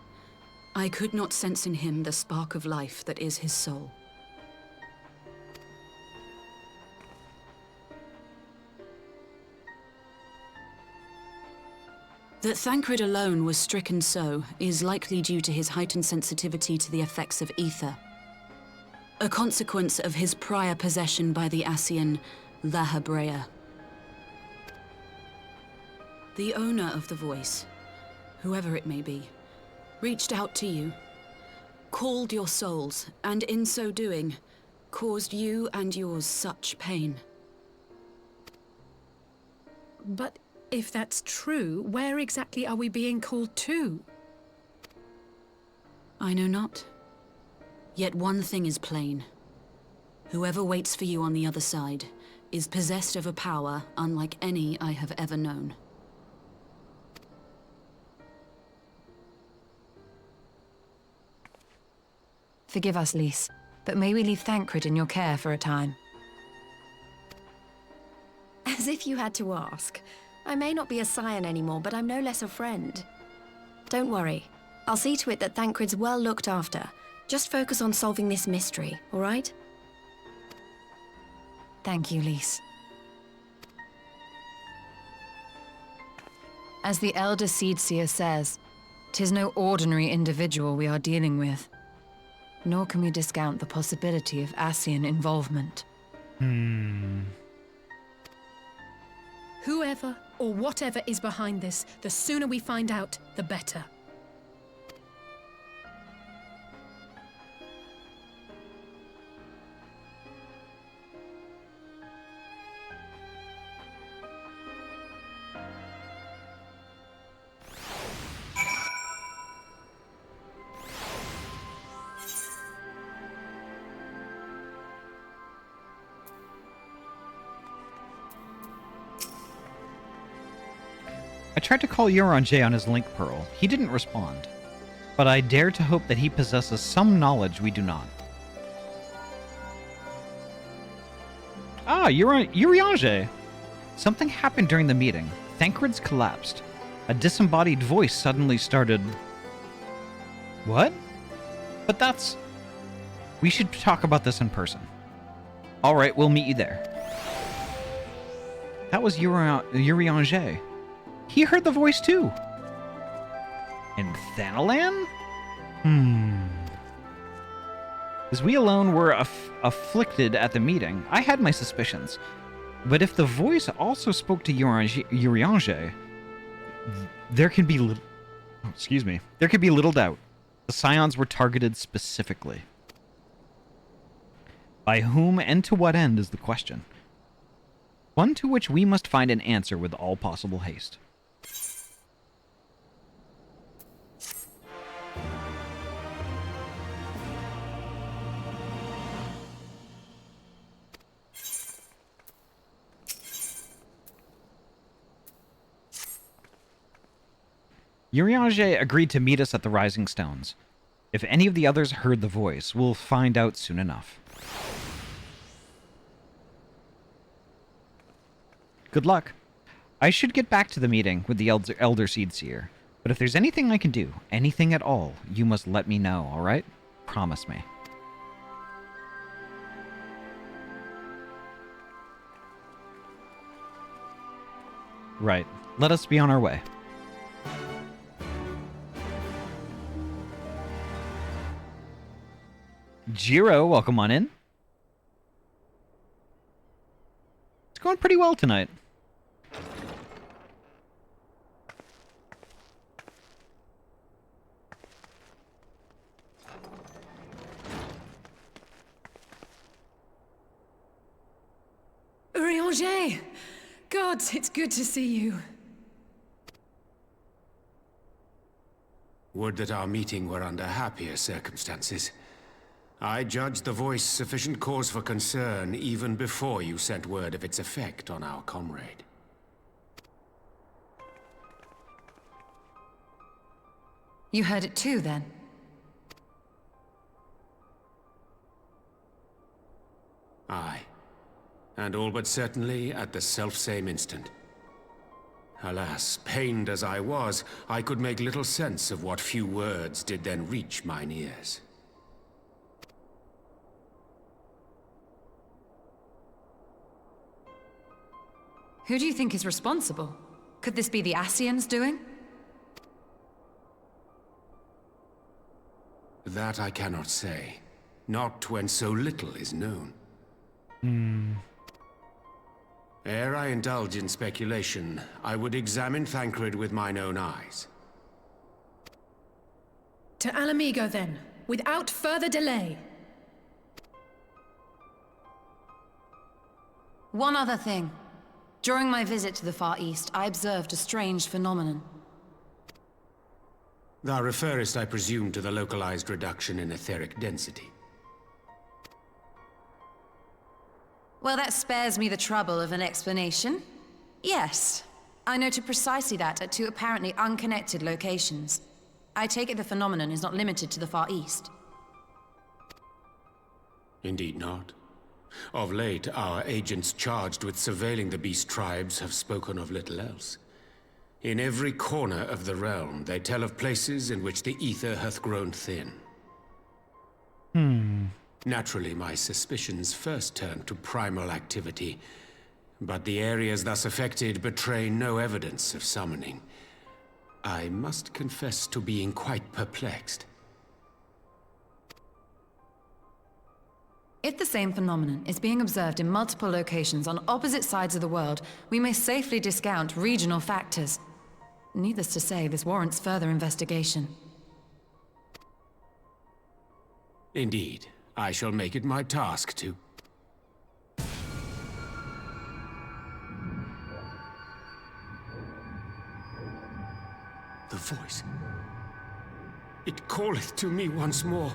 I could not sense in him the spark of life that is his soul. That Thancred alone was stricken so is likely due to his heightened sensitivity to the effects of ether, a consequence of his prior possession by the Ascian La Hebrea. The owner of the voice, whoever it may be, reached out to you, called your souls, and in so doing, caused you and yours such pain. But if that's true, where exactly are we being called to? I know not. Yet one thing is plain. Whoever waits for you on the other side is possessed of a power unlike any I have ever known. Forgive us, Lys, but may we leave Thancred in your care for a time? As if you had to ask. I may not be a scion anymore, but I'm no less a friend. Don't worry. I'll see to it that Thancred's well looked after. Just focus on solving this mystery, all right? Thank you, Lys. As the Elder Seedseer says, 'tis no ordinary individual we are dealing with. Nor can we discount the possibility of Ascian involvement. Whoever or whatever is behind this, the sooner we find out, the better. I tried to call Uranger on his link pearl. He didn't respond. But I dare to hope that he possesses some knowledge we do not. Ah, Uranger! Something happened during the meeting. Thancred's collapsed. A disembodied voice suddenly started... What? But that's... We should talk about this in person. Alright, we'll meet you there. That was Uranger. He heard the voice too. And Thanalan? As we alone were afflicted at the meeting, I had my suspicions. But if the voice also spoke to Urianger, there can be there could be little doubt. The Scions were targeted specifically. By whom and to what end is the question. One to which we must find an answer with all possible haste. Urianger agreed to meet us at the Rising Stones. If any of the others heard the voice, we'll find out soon enough. Good luck. I should get back to the meeting with the Elder Seedseer, but if there's anything I can do, anything at all, you must let me know, alright? Promise me. Right. Let us be on our way. Jiro, welcome on in. It's going pretty well tonight. Urianger! Gods, it's good to see you. Would that our meeting were under happier circumstances. I judged the voice sufficient cause for concern even before you sent word of its effect on our comrade. You heard it too, then? Aye. And all but certainly at the selfsame instant. Alas, pained as I was, I could make little sense of what few words did then reach mine ears. Who do you think is responsible? Could this be the Ascians doing? That I cannot say. Not when so little is known. Ere I indulge in speculation, I would examine Thancred with mine own eyes. To Alamigo, then, without further delay. One other thing. During my visit to the Far East, I observed a strange phenomenon. Thou referrest, I presume, to the localized reduction in etheric density. Well, that spares me the trouble of an explanation. Yes, I noted precisely that at two apparently unconnected locations. I take it the phenomenon is not limited to the Far East. Indeed not. Of late, our agents charged with surveilling the beast tribes have spoken of little else. In every corner of the realm, they tell of places in which the ether hath grown thin. Naturally, my suspicions first turned to primal activity, but the areas thus affected betray no evidence of summoning. I must confess to being quite perplexed. If the same phenomenon is being observed in multiple locations on opposite sides of the world, we may safely discount regional factors. Needless to say, this warrants further investigation. Indeed. I shall make it my task to... The voice. It calleth to me once more.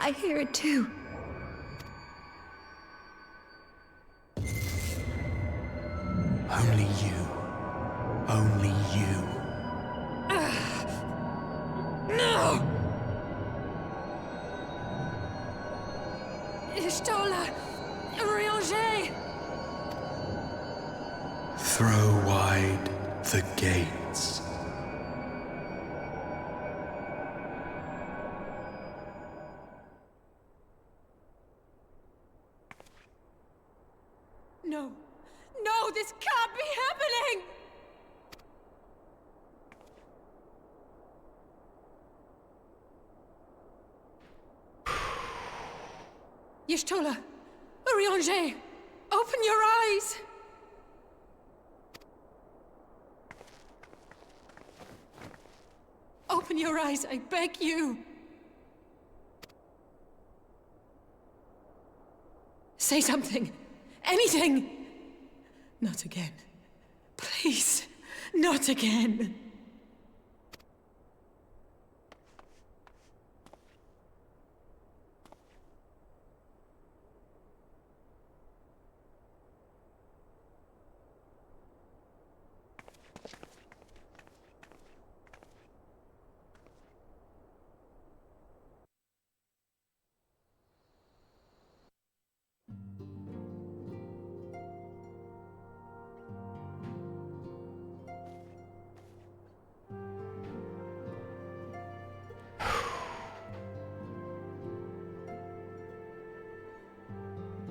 I hear it too. Only you. Only you. No! Ishtola! Urianger! Throw wide the gates. this can't be happening! Y'shtola, Urianger, open your eyes! Open your eyes, I beg you! Say something! Anything! Not again. Please, not again.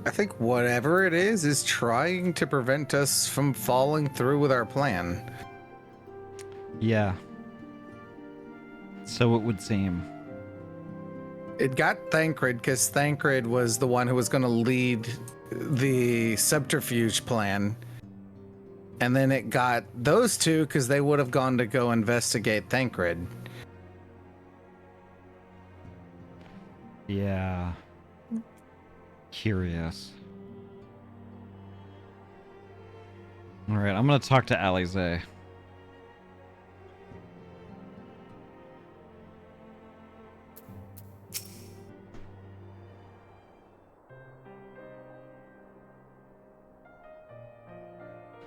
I think whatever it is trying to prevent us from following through with our plan. Yeah. So it would seem. It got Thancred because Thancred was the one who was going to lead the subterfuge plan. And then it got those two because they would have gone to go investigate Thancred. Yeah. Curious. All right, I'm going to talk to Alize.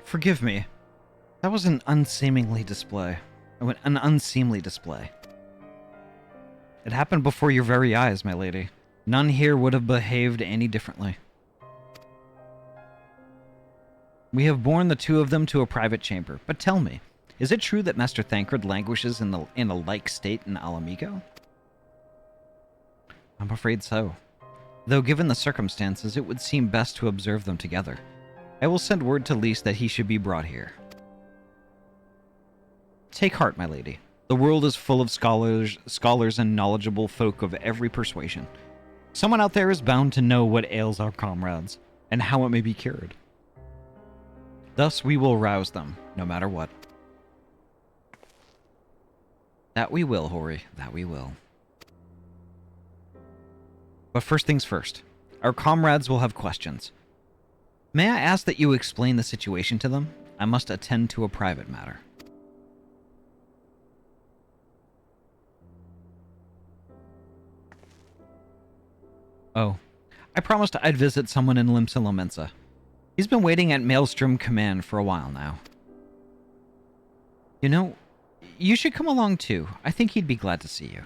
Forgive me. That was an unseemly display. An unseemly display. It happened before your very eyes, my lady. None here would have behaved any differently. We have borne the two of them to a private chamber, but tell me, is it true that Master Thancred languishes in a like state in Alamigo? I'm afraid so. Though given the circumstances, it would seem best to observe them together. I will send word to Lys that he should be brought here. Take heart, my lady. The world is full of scholars and knowledgeable folk of every persuasion. Someone out there is bound to know what ails our comrades, and how it may be cured. Thus we will rouse them, no matter what. That we will, Hori, that we will. But first things first. Our comrades will have questions. May I ask that you explain the situation to them? I must attend to a private matter. Oh, I promised I'd visit someone in Limsa Lomensa. He's been waiting at Maelstrom Command for a while now. You know, you should come along too. I think he'd be glad to see you.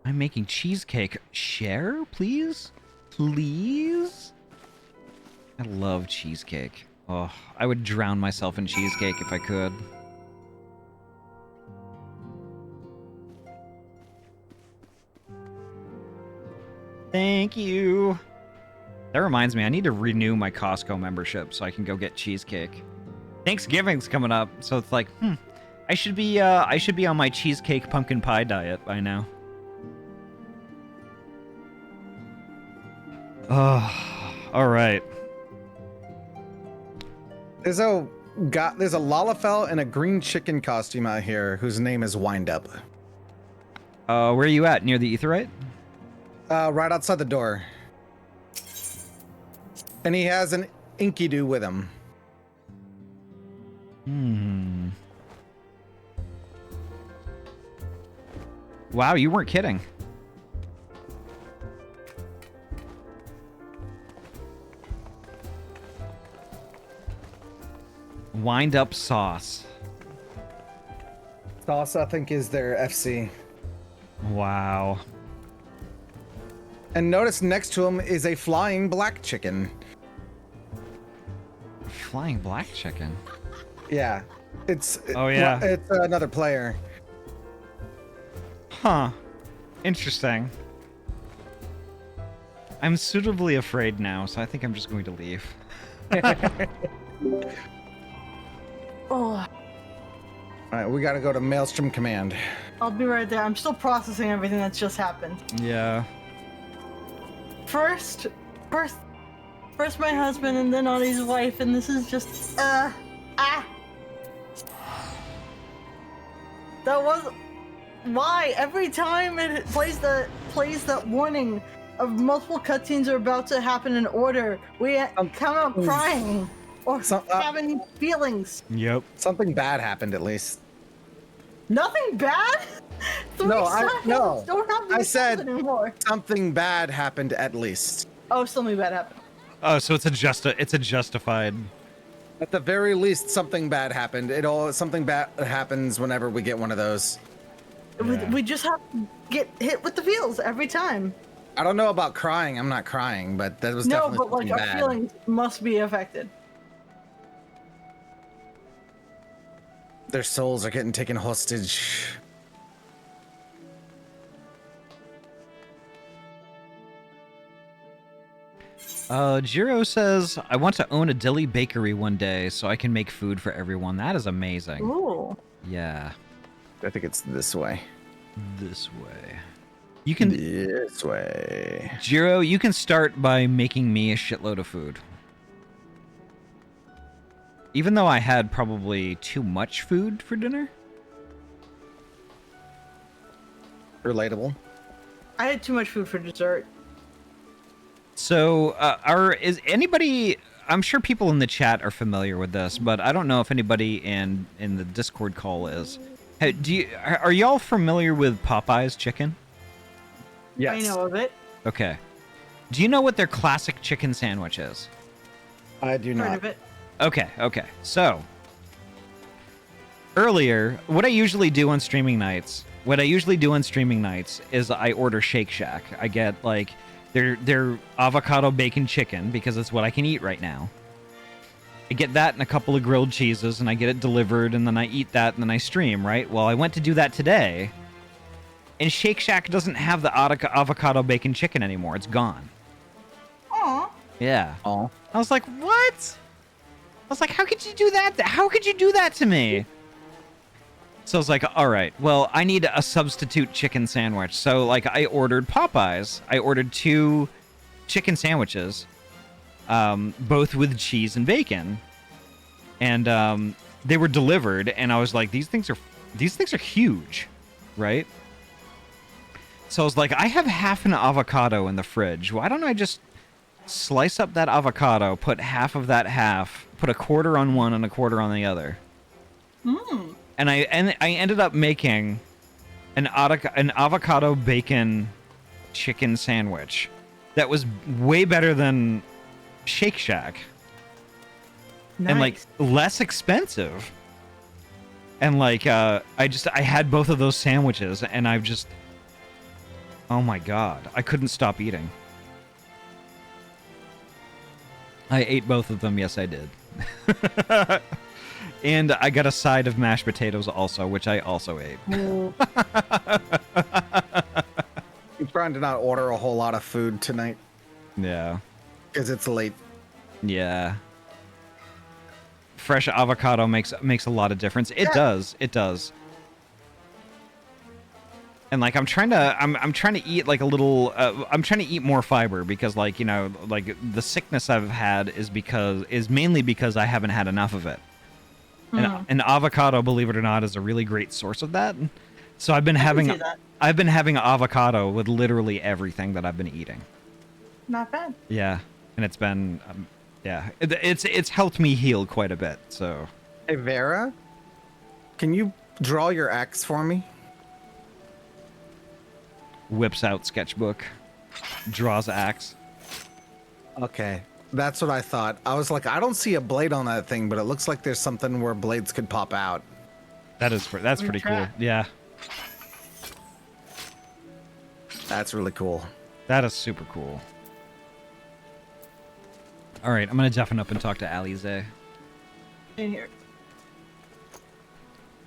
I'm making cheesecake. Share, please? Please? I love cheesecake. Oh, I would drown myself in cheesecake if I could. Thank you. That reminds me, I need to renew my Costco membership so I can go get cheesecake. Thanksgiving's coming up, so it's like, I should be on my cheesecake pumpkin pie diet by now. Oh, all right. There's a Lalafell in a green chicken costume out here whose name is Windup. Where are you at? Near the Aetheryte? Right outside the door. And he has an Enkidu with him. Wow, you weren't kidding. Wind up sauce. Sauce, I think, is their FC. Wow. And notice next to him is a flying black chicken. Flying black chicken? Yeah. It's it's another player. Huh. Interesting. I'm suitably afraid now, so I think I'm just going to leave. Oh, Alright, we gotta go to Maelstrom Command. I'll be right there. I'm still processing everything that's just happened. Yeah. First my husband and then Audie's wife, and this is just, That was... Why? Every time it plays that warning of multiple cutscenes are about to happen in order, we come out crying or having feelings. Yep. Something bad happened, at least. Nothing bad? I said anymore. something bad happened, at least. Oh, something bad happened. Oh, so it's a justified. At the very least, something bad happened. Something bad happens whenever we get one of those. Yeah. We just have to get hit with the feels every time. I don't know about crying. I'm not crying, but that was No, definitely but like something our bad. feelings must be affected. Their souls are getting taken hostage. Jiro says, I want to own a dilly bakery one day so I can make food for everyone. That is amazing. Ooh. Yeah. I think it's this way. This way. You can... This way. Jiro, you can start by making me a shitload of food. Even though I had probably too much food for dinner. Relatable. I had too much food for dessert. So, is anybody... I'm sure people in the chat are familiar with this, but I don't know if anybody in the Discord call is. Hey, are y'all familiar with Popeye's chicken? Yes. I know of it. Okay. Do you know what their classic chicken sandwich is? I do Heard not. of it. Okay. So, earlier, what I usually do on streaming nights is I order Shake Shack. I get like their avocado bacon chicken because it's what I can eat right now. I get that and a couple of grilled cheeses, and I get it delivered, and then I eat that, and then I stream, right? Well, I went to do that today, and Shake Shack doesn't have the avocado bacon chicken anymore. It's gone. Aw. Yeah. Aw. I was like, what? I was like, how could you do that? How could you do that to me? So I was like, all right, well, I need a substitute chicken sandwich. So, like, I ordered Popeyes. I ordered 2 chicken sandwiches, both with cheese and bacon. And they were delivered, and I was like, these things are huge, right? So I was like, I have half an avocado in the fridge. Why don't I just slice up that avocado, put half of that half, put a quarter on one and a quarter on the other? Mm. And I ended up making an avocado bacon chicken sandwich that was way better than Shake Shack. Nice. And like less expensive. And like I had both of those sandwiches, and I've just, oh my god, I couldn't stop eating. I ate both of them. Yes, I did. And I got a side of mashed potatoes also, which I also ate. I'm trying to not order a whole lot of food tonight. Yeah. Because it's late. Yeah. Fresh avocado makes a lot of difference. It does. It does. And like I'm trying to eat like a little I'm trying to eat more fiber because like, you know, like the sickness I've had is mainly because I haven't had enough of it. And avocado, believe it or not, is a really great source of that. So I've been having avocado with literally everything that I've been eating. Not bad. Yeah, and it's been it's helped me heal quite a bit. So Hey Vera, can you draw your axe for me? Whips out sketchbook, draws axe. Okay. That's what I thought. I was like, I don't see a blade on that thing, but it looks like there's something where blades could pop out. That's pretty cool. Yeah. That's really cool. That is super cool. All right, I'm gonna deafen up and talk to Alize. In here.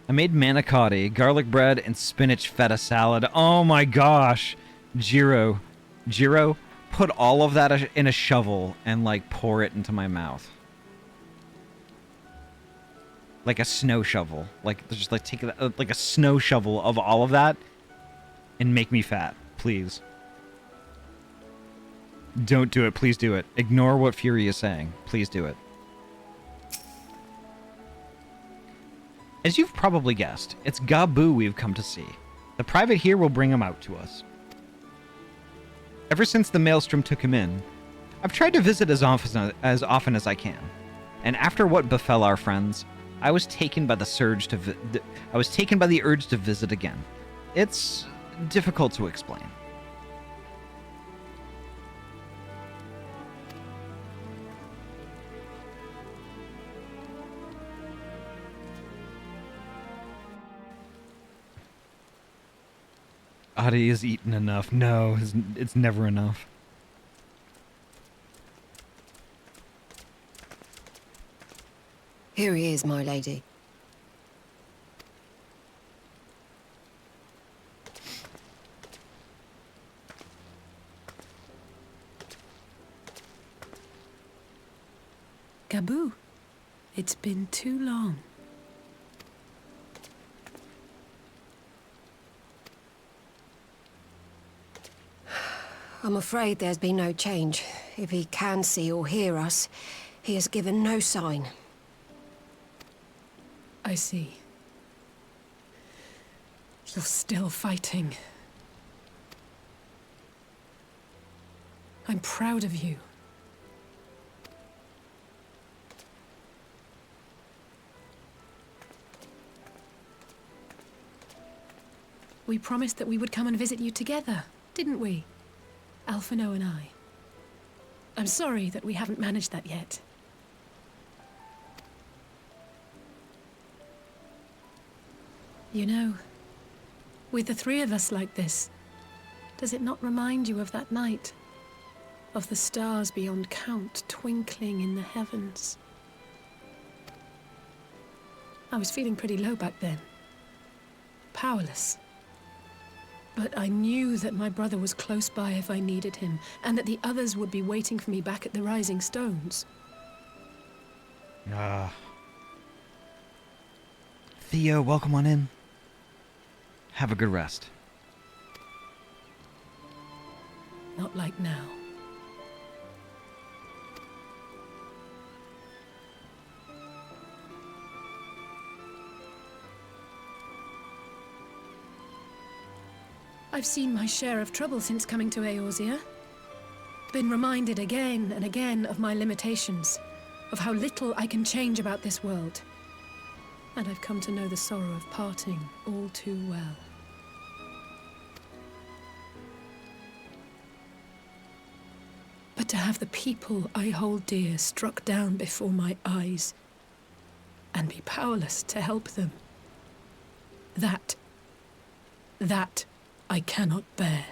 I made manicotti, garlic bread, and spinach feta salad. Oh my gosh, Jiro, put all of that in a shovel and like pour it into my mouth. Like a snow shovel. Like just like take like a snow shovel of all of that and make me fat, please. Don't do it. Please do it. Ignore what Fury is saying. Please do it. As you've probably guessed, it's Gabu we've come to see. The private here will bring him out to us. Ever since the Maelstrom took him in, I've tried to visit as often as I can. And after what befell our friends, I was taken by the urge to visit again. It's difficult to explain. Adi has eaten enough. No, it's never enough. Here he is, my lady. Gabu, it's been too long. I'm afraid there's been no change. If he can see or hear us, he has given no sign. I see. You're still fighting. I'm proud of you. We promised that we would come and visit you together, didn't we? Alphino and I. I'm sorry that we haven't managed that yet. You know, with the three of us like this, does it not remind you of that night? Of the stars beyond count twinkling in the heavens? I was feeling pretty low back then. Powerless. But I knew that my brother was close by if I needed him, and that the others would be waiting for me back at the Rising Stones. Theo, welcome on in. Have a good rest. Not like now. I've seen my share of trouble since coming to Eorzea. Been reminded again and again of my limitations, of how little I can change about this world. And I've come to know the sorrow of parting all too well. But to have the people I hold dear struck down before my eyes, and be powerless to help them, that I cannot bear.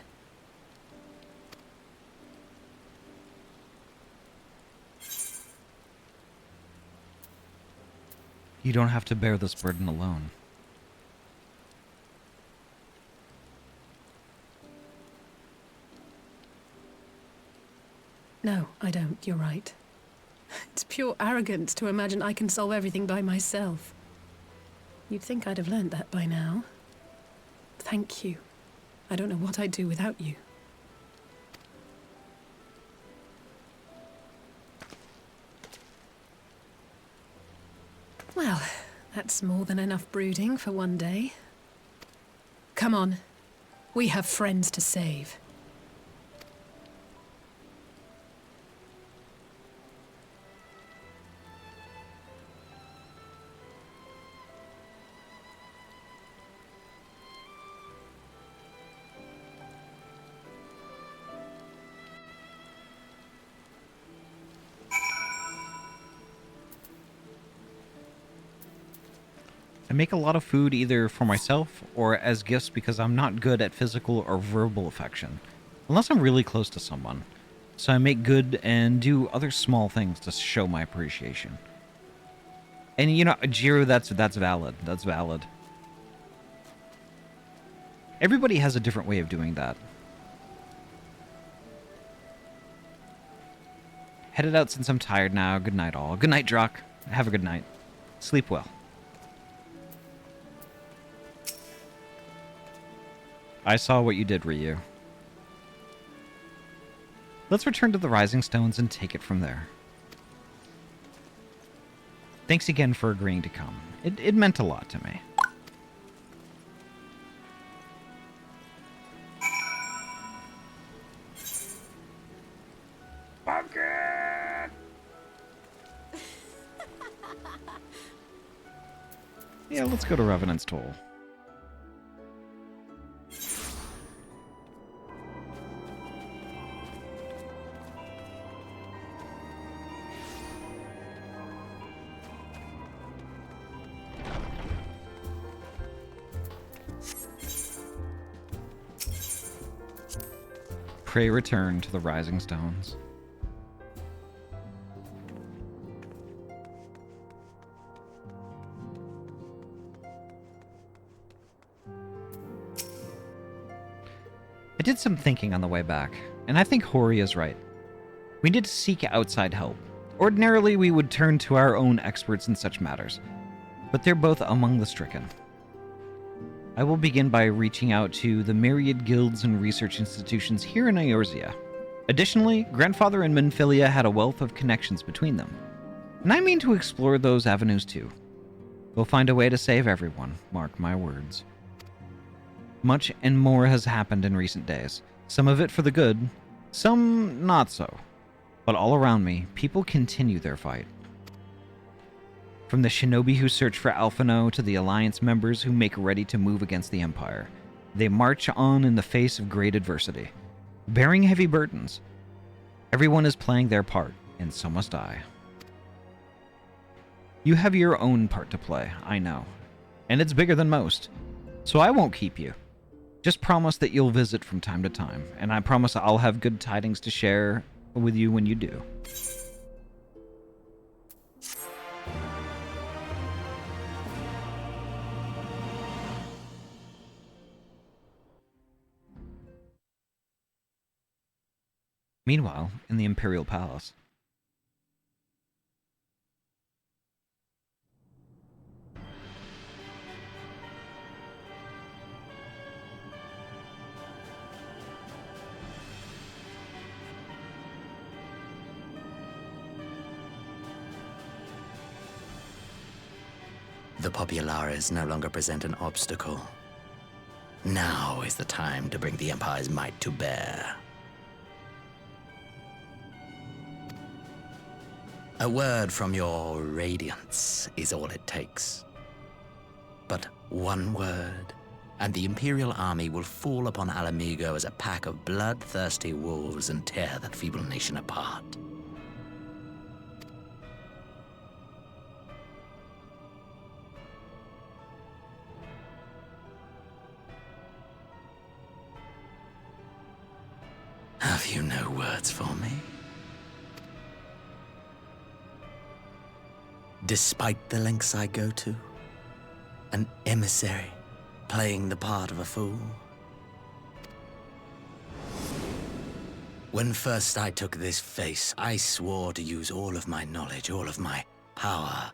You don't have to bear this burden alone. No, I don't. You're right. It's pure arrogance to imagine I can solve everything by myself. You'd think I'd have learned that by now. Thank you. I don't know what I'd do without you. Well, that's more than enough brooding for one day. Come on. We have friends to save. I make a lot of food either for myself or as gifts because I'm not good at physical or verbal affection, unless I'm really close to someone. So I make good and do other small things to show my appreciation. And you know, Jiro, that's valid. That's valid. Everybody has a different way of doing that. Headed out since I'm tired now. Good night, all. Good night, Drock. Have a good night. Sleep well. I saw what you did, Ryu. Let's return to the Rising Stones and take it from there. Thanks again for agreeing to come. It meant a lot to me. Pumpkin! Yeah, let's go to Revenant's Toll. Pray return to the Rising Stones. I did some thinking on the way back, and I think Hori is right. We need to seek outside help. Ordinarily, we would turn to our own experts in such matters, but they're both among the stricken. I will begin by reaching out to the myriad guilds and research institutions here in Eorzea. Additionally, Grandfather and Minfilia had a wealth of connections between them, and I mean to explore those avenues too. We'll find a way to save everyone, mark my words. Much and more has happened in recent days, some of it for the good, some not so. But all around me, people continue their fight. From the shinobi who search for Alphino to the Alliance members who make ready to move against the Empire, they march on in the face of great adversity, bearing heavy burdens. Everyone is playing their part, and so must I. You have your own part to play, I know, and it's bigger than most, so I won't keep you. Just promise that you'll visit from time to time, and I promise I'll have good tidings to share with you when you do. Meanwhile, in the Imperial Palace. The Populares no longer present an obstacle. Now is the time to bring the Empire's might to bear. A word from your Radiance is all it takes. But one word, and the Imperial army will fall upon Alamigo as a pack of bloodthirsty wolves and tear that feeble nation apart. Have you no words for me? Despite the lengths I go to, an emissary playing the part of a fool. When first I took this face, I swore to use all of my knowledge, all of my power,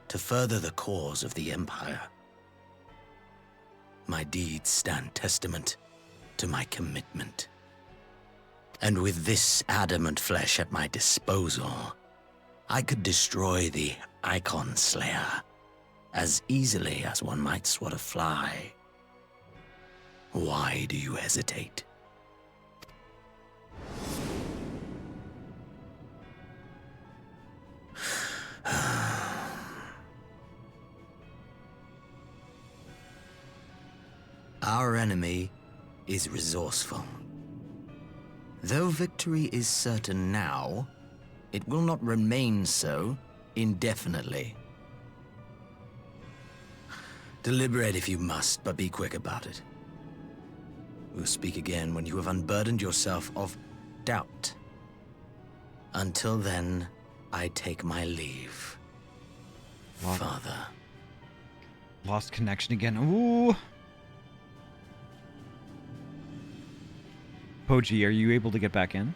to further the cause of the Empire. My deeds stand testament to my commitment. And with this adamant flesh at my disposal, I could destroy the Icon Slayer as easily as one might swat a fly. Why do you hesitate? Our enemy is resourceful. Though victory is certain now, it will not remain so indefinitely. Deliberate if you must, but be quick about it. We'll speak again when you have unburdened yourself of doubt. Until then, I take my leave. Father. Lost connection again. Ooh. Poji, are you able to get back in?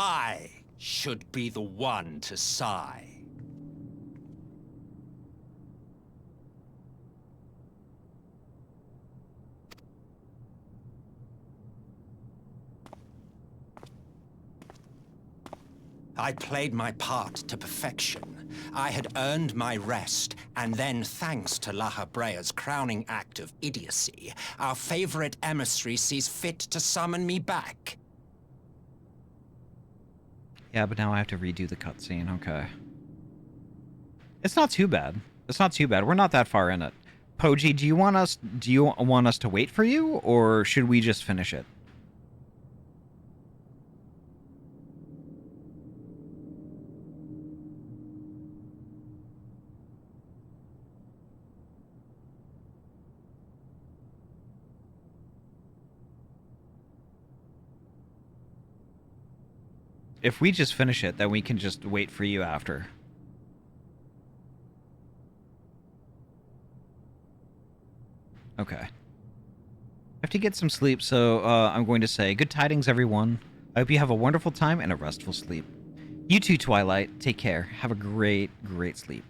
I should be the one to sigh. I played my part to perfection. I had earned my rest, and then, thanks to La Habrea's crowning act of idiocy, our favorite emissary sees fit to summon me back. Yeah, but now I have to redo the cutscene. Okay. It's not too bad. It's not too bad. We're not that far in it. Poji, do you want us to wait for you, or should we just finish it? If we just finish it, then we can just wait for you after. Okay. I have to get some sleep, so I'm going to say good tidings, everyone. I hope you have a wonderful time and a restful sleep. You too, Twilight. Take care. Have a great, great sleep.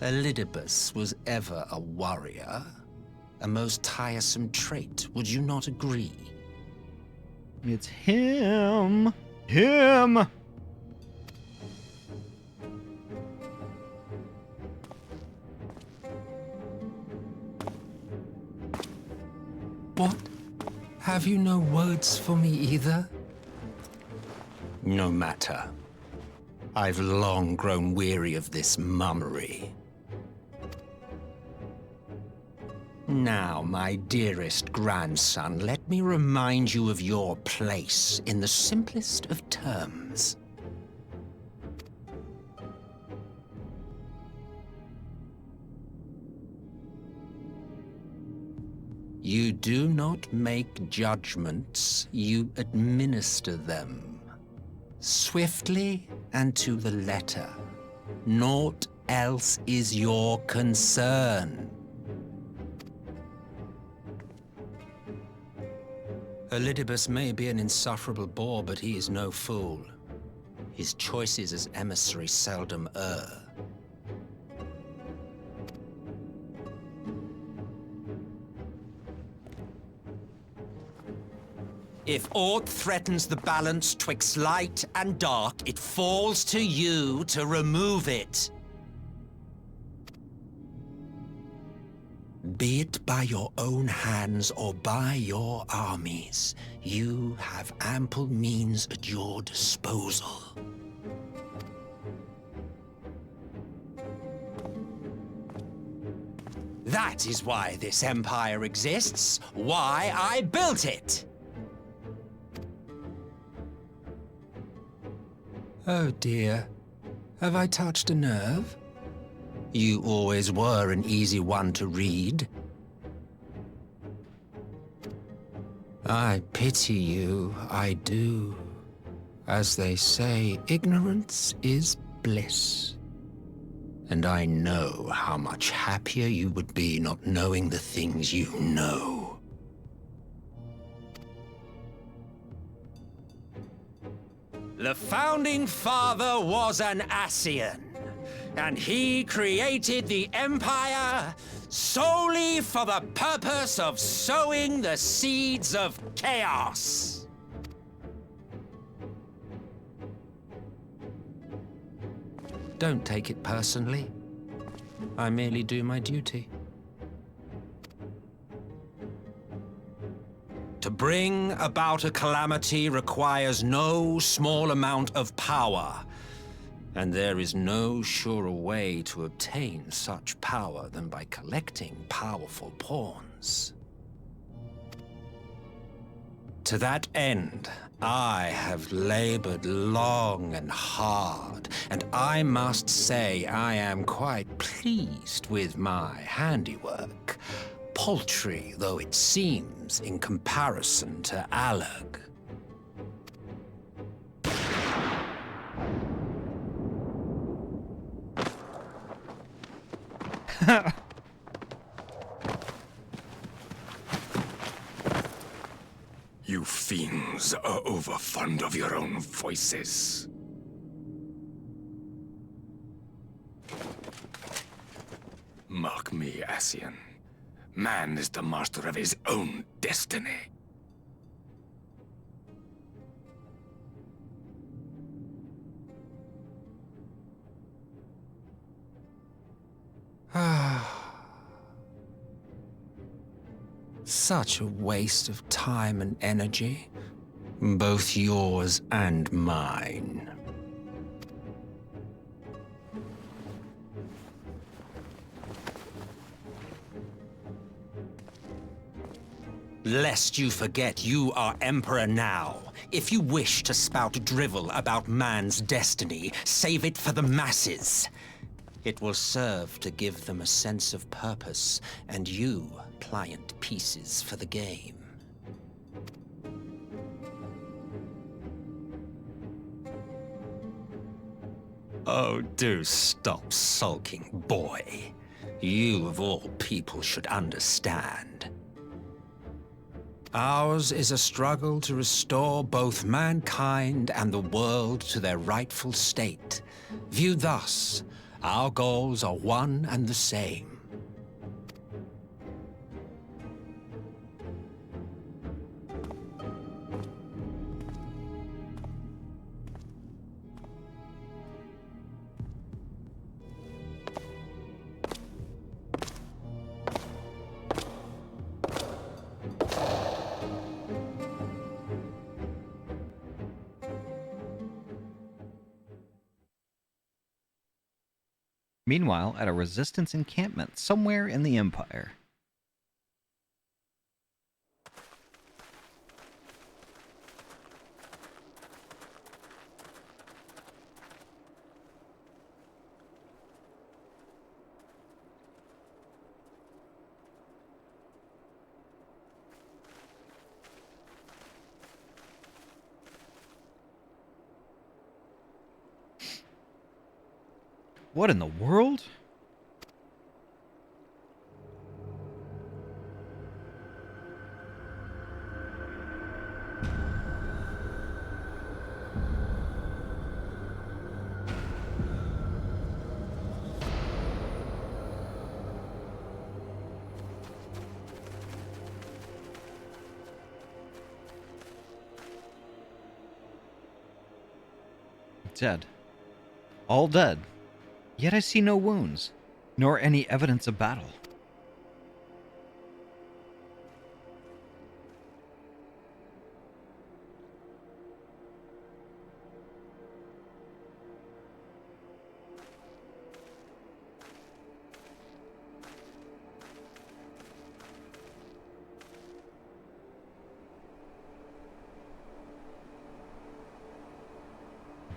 Elidibus was ever a warrior. A most tiresome trait, would you not agree? It's him! Him! What? Have you no words for me either? No matter. I've long grown weary of this mummery. Now, my dearest grandson, let me remind you of your place in the simplest of terms. You do not make judgments, you administer them. Swiftly and to the letter. Naught else is your concern. Elidibus may be an insufferable bore, but he is no fool. His choices as emissary seldom err. If aught threatens the balance twixt light and dark, it falls to you to remove it. Be it by your own hands or by your armies, you have ample means at your disposal. That is why this empire exists, why I built it. Oh dear, have I touched a nerve? You always were an easy one to read. I pity you, I do. As they say, ignorance is bliss. And I know how much happier you would be not knowing the things you know. The Founding Father was an Ascian. And he created the Empire solely for the purpose of sowing the seeds of chaos. Don't take it personally. I merely do my duty. To bring about a calamity requires no small amount of power. And there is no surer way to obtain such power than by collecting powerful pawns. To that end, I have labored long and hard, and I must say I am quite pleased with my handiwork, paltry though it seems in comparison to Alag. You fiends are overfond of your own voices. Mark me, Ascian. Man is the master of his own destiny. Such a waste of time and energy. Both yours and mine. Lest you forget, you are Emperor now. If you wish to spout drivel about man's destiny, save it for the masses. It will serve to give them a sense of purpose, and you, pliant pieces for the game. Oh, do stop sulking, boy. You, of all people, should understand. Ours is a struggle to restore both mankind and the world to their rightful state. Viewed thus, our goals are one and the same. Meanwhile, at a resistance encampment somewhere in the Empire. What in the world? Dead. All dead. Yet I see no wounds, nor any evidence of battle.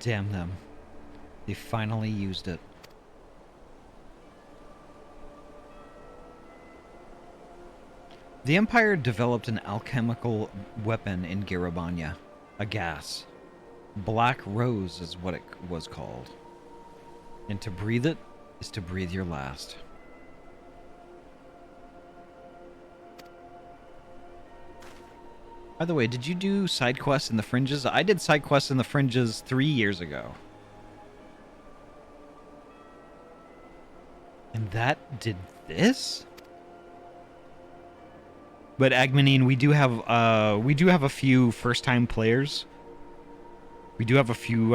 Damn them. They finally used it. The Empire developed an alchemical weapon in Garabanya, a gas. Black Rose is what it was called. And to breathe it is to breathe your last. By the way, did you do side quests in the Fringes? I did side quests in the Fringes 3 years ago. And that did this? But Agmanine, we do have a few first-time players. We do have a few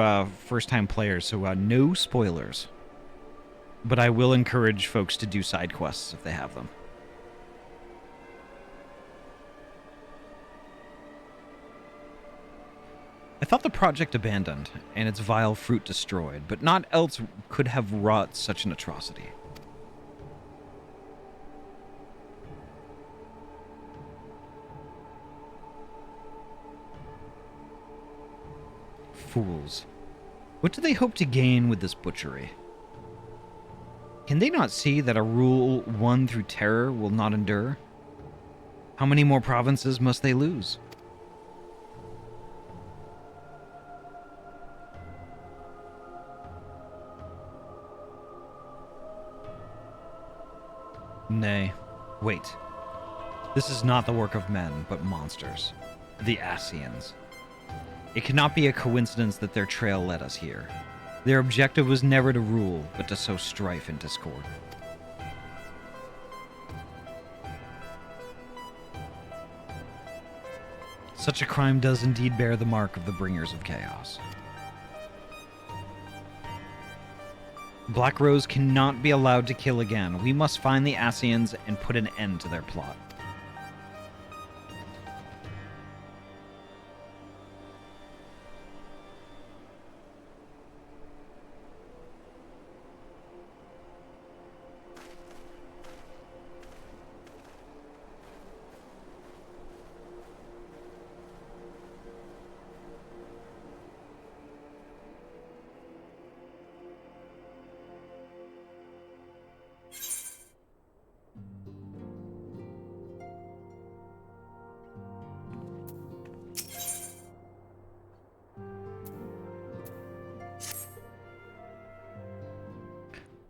first-time players, so no spoilers. But I will encourage folks to do side quests if they have them. I thought the project abandoned, and its vile fruit destroyed, but naught else could have wrought such an atrocity. Fools. What do they hope to gain with this butchery? Can they not see that a rule won through terror will not endure? How many more provinces must they lose? Nay, wait. This is not the work of men, but monsters. The Ascians. It cannot be a coincidence that their trail led us here. Their objective was never to rule, but to sow strife and discord. Such a crime does indeed bear the mark of the bringers of chaos. Black Rose cannot be allowed to kill again. We must find the Ascians and put an end to their plot.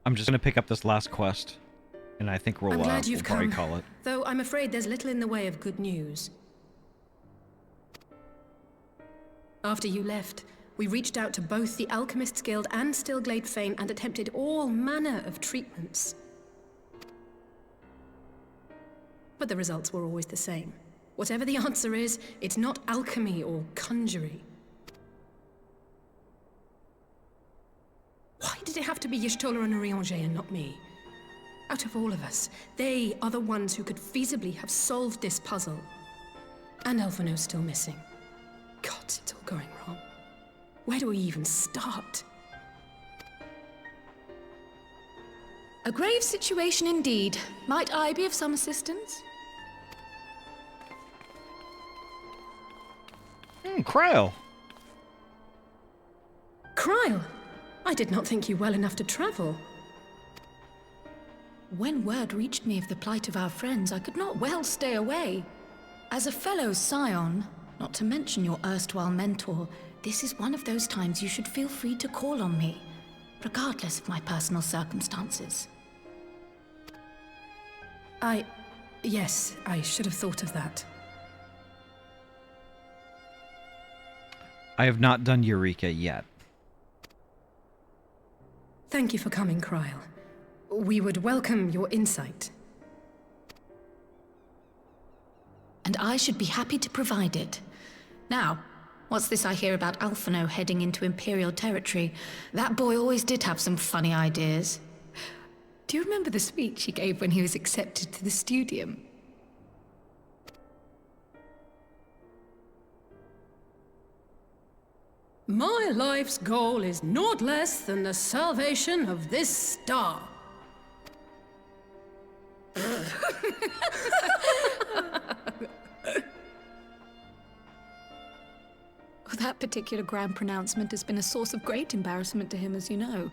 I'm just going to pick up this last quest, and I think I'm glad you've probably come, call it. though I'm afraid there's little in the way of good news. After you left, we reached out to both the Alchemists Guild and Stillglade Fane and attempted all manner of treatments. But the results were always the same. Whatever the answer is, it's not alchemy or conjury. Why did it have to be Y'shtola and Urianger and not me? Out of all of us, they are the ones who could feasibly have solved this puzzle. And Elfino's still missing. God, it's all going wrong. Where do we even start? A grave situation indeed. Might I be of some assistance? Cryle. Cryle! I did not think you well enough to travel. When word reached me of the plight of our friends, I could not well stay away. As a fellow scion, not to mention your erstwhile mentor, this is one of those times you should feel free to call on me, regardless of my personal circumstances. Yes, I should have thought of that. I have not done Eureka yet. Thank you for coming, Cryle. We would welcome your insight. And I should be happy to provide it. Now, what's this I hear about Alphino heading into Imperial territory? That boy always did have some funny ideas. Do you remember the speech he gave when he was accepted to the Studium? My life's goal is naught less than the salvation of this star. That particular grand pronouncement has been a source of great embarrassment to him, as you know.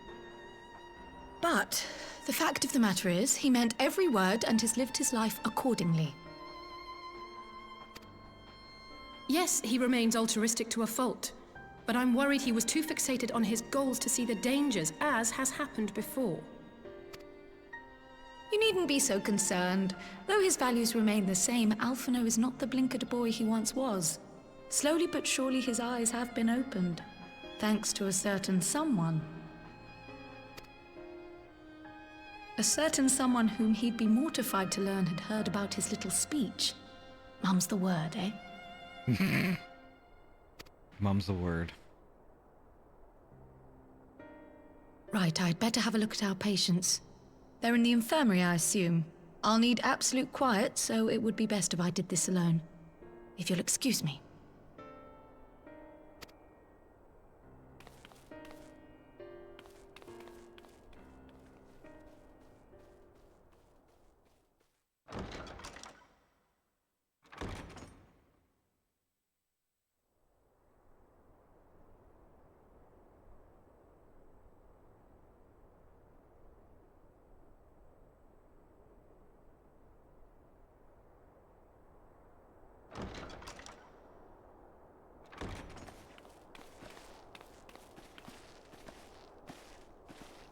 But the fact of the matter is, he meant every word and has lived his life accordingly. Yes, he remains altruistic to a fault. But I'm worried he was too fixated on his goals to see the dangers, as has happened before. You needn't be so concerned. Though his values remain the same, Alphino is not the blinkered boy he once was. Slowly but surely his eyes have been opened, thanks to a certain someone. A certain someone whom he'd be mortified to learn had heard about his little speech. Mum's the word, eh? Mum's the word. Right, I'd better have a look at our patients. They're in the infirmary, I assume. I'll need absolute quiet, so it would be best if I did this alone. If you'll excuse me.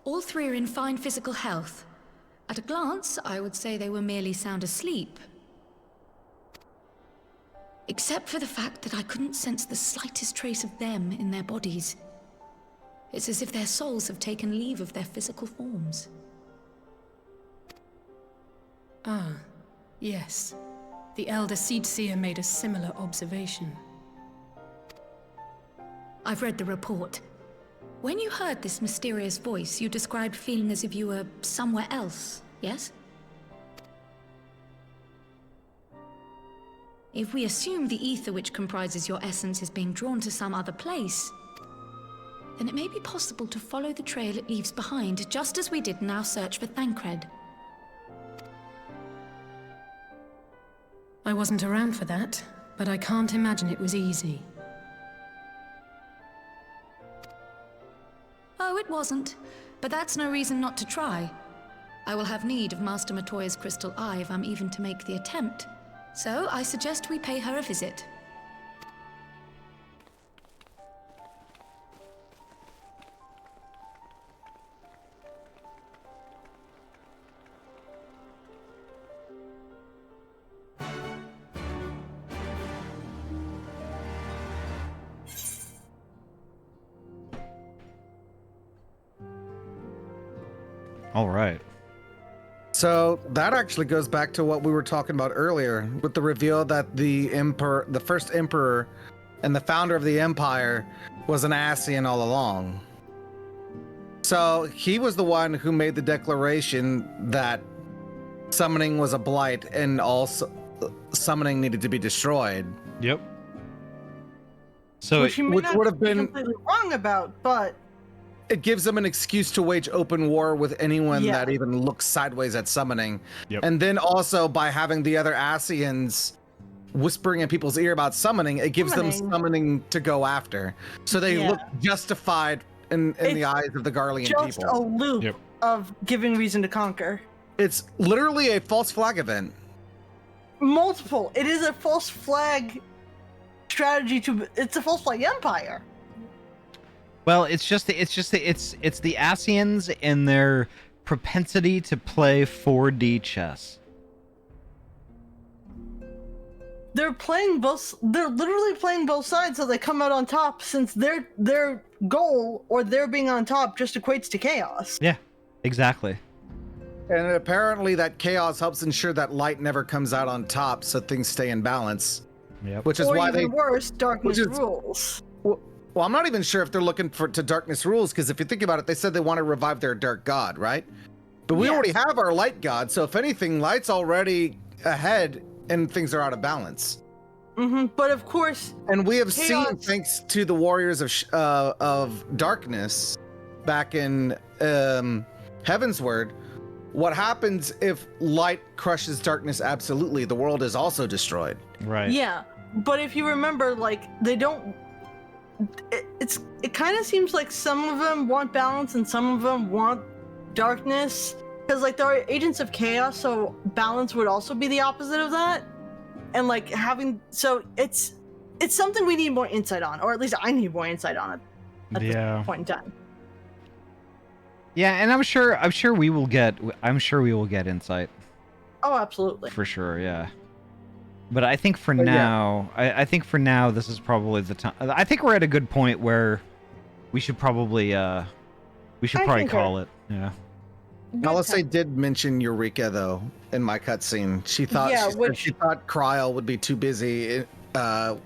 All three are in fine physical health. At a glance, I would say they were merely sound asleep. except for the fact that I couldn't sense the slightest trace of them in their bodies. It's as if their souls have taken leave of their physical forms. Ah, yes. The Elder Seedseer made a similar observation. I've read the report. When you heard this mysterious voice, you described feeling as if you were somewhere else, yes? If we assume the ether which comprises your essence is being drawn to some other place, then it may be possible to follow the trail it leaves behind, just as we did in our search for Thancred. I wasn't around for that, but I can't imagine it was easy. Oh, it wasn't. But that's no reason not to try. I will have need of Master Matoya's crystal eye if I'm even to make the attempt. So I suggest we pay her a visit. All right. So that actually goes back to what we were talking about earlier with the reveal that the first emperor and the founder of the empire was an Ascian all along. So he was the one who made the declaration that summoning was a blight and all summoning needed to be destroyed. Yep. So which which would have been completely wrong about, but it gives them an excuse to wage open war with anyone that even looks sideways at summoning. Yep. And then also by having the other Ascians whispering in people's ear about summoning, it gives them summoning to go after. So they look justified in the eyes of the Garlean people. Just a loop of giving reason to conquer. It's literally a false flag event. Multiple. It is a false flag strategy it's a false flag empire. Well, it's the Ascians and their propensity to play 4D chess. They're literally playing both sides so they come out on top, since their goal or their being on top just equates to chaos. Yeah, exactly. And apparently that chaos helps ensure that light never comes out on top so things stay in balance. Yep. Which is or why even worse, darkness rules. Well, I'm not even sure if they're looking to darkness rules, because if you think about it, they said they want to revive their dark god, right? But we already have our light god, so if anything, light's already ahead and things are out of balance. But of course, and we have seen, thanks to the warriors of darkness back in Heavensward, what happens if light crushes darkness absolutely? The world is also destroyed. Right. Yeah, but if you remember, like, they don't. It kind of seems like some of them want balance and some of them want darkness, because like they're agents of chaos, so balance would also be the opposite of that. And like it's something we need more insight on, or at least I need more insight on it at this point in time. Yeah, and I'm sure we will get insight. Oh, absolutely. For sure, yeah. But I think for now, I think for now this is probably the time. I think we're at a good point where we should probably call it. Yeah. Alisay did mention Eureka though in my cutscene. She thought she thought Kryl would be too busy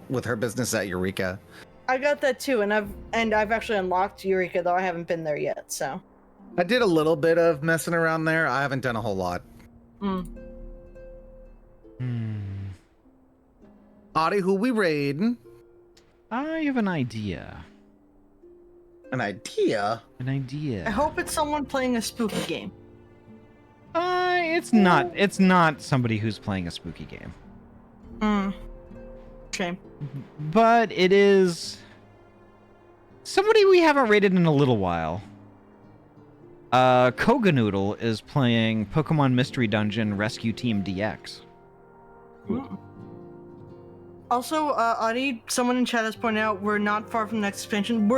with her business at Eureka. I got that too, and I've actually unlocked Eureka, though I haven't been there yet. So I did a little bit of messing around there. I haven't done a whole lot. Adi, who we raid? I have an idea. An idea? An idea. I hope it's someone playing a spooky game. It's not. It's not somebody who's playing a spooky game. Shame. But it is somebody we haven't raided in a little while. Koganoodle is playing Pokemon Mystery Dungeon Rescue Team DX. Also, Adi, someone in chat has pointed out we're not far from the next expansion.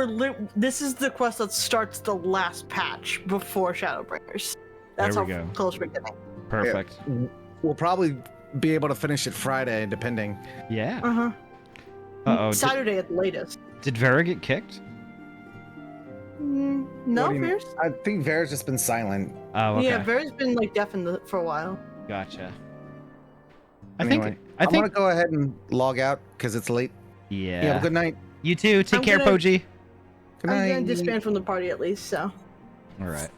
This is the quest that starts the last patch before Shadowbringers. That's there we how go. close we're getting. Perfect. Yeah. We'll probably be able to finish it Friday, depending. Yeah. Uh-huh. Uh-oh. Saturday at the latest. Did Vera get kicked? No, Vera's? I think Vera's just been silent. Oh, okay. Yeah, Vera's been like deafened for a while. Gotcha. Anyway, I'm gonna go ahead and log out because it's late. Yeah. Have a good night. You too. Take care, gonna- Poji. Good I'm night. gonna disband from the party at least, so. All right.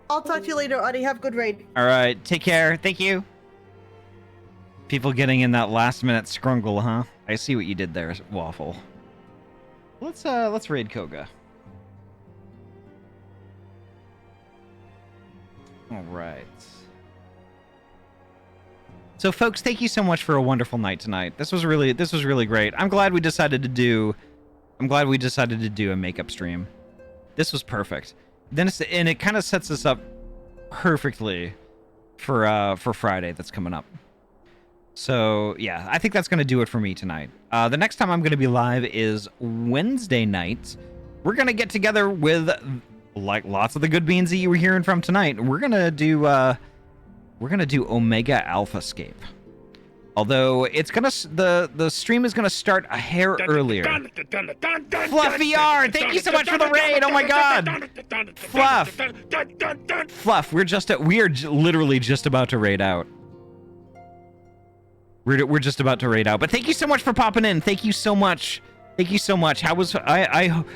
I'll talk to you later, Audie. Have a good raid. All right. Take care. Thank you. People getting in that last minute scrungle, huh? I see what you did there, Waffle. Let's raid Koga. All right. So, folks, thank you so much for a wonderful night tonight. This was really great. I'm glad we decided to do a makeup stream. This was perfect. And it kind of sets us up perfectly for Friday that's coming up. So yeah, I think that's gonna do it for me tonight. The next time I'm gonna be live is Wednesday night. We're gonna get together with like lots of the good beans that you were hearing from tonight. We're gonna do Omega Alphascape. Although it's gonna the stream is gonna start a hair earlier. Fluffy R, thank you so much for the raid. Oh my God, Fluff, we are literally just about to raid out. We're just about to raid out. But thank you so much for popping in. Thank you so much. Thank you so much. How was I hope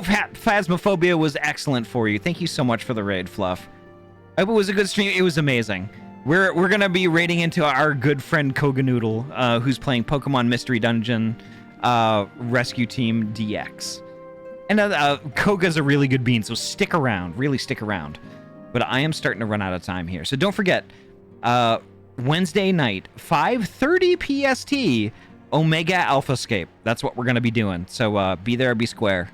Phasmophobia was excellent for you. Thank you so much for the raid, Fluff. I hope it was a good stream. It was amazing. We're gonna be raiding into our good friend Koganoodle, who's playing Pokemon Mystery Dungeon Rescue Team DX. And Koga's a really good bean, so stick around, really stick around. But I am starting to run out of time here, so don't forget, Wednesday night, 5:30 PST, Omega Alphascape. That's what we're gonna be doing. So be there, be square.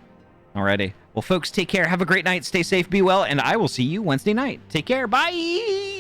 Alrighty. Well, folks, take care. Have a great night. Stay safe, be well, and I will see you Wednesday night. Take care. Bye.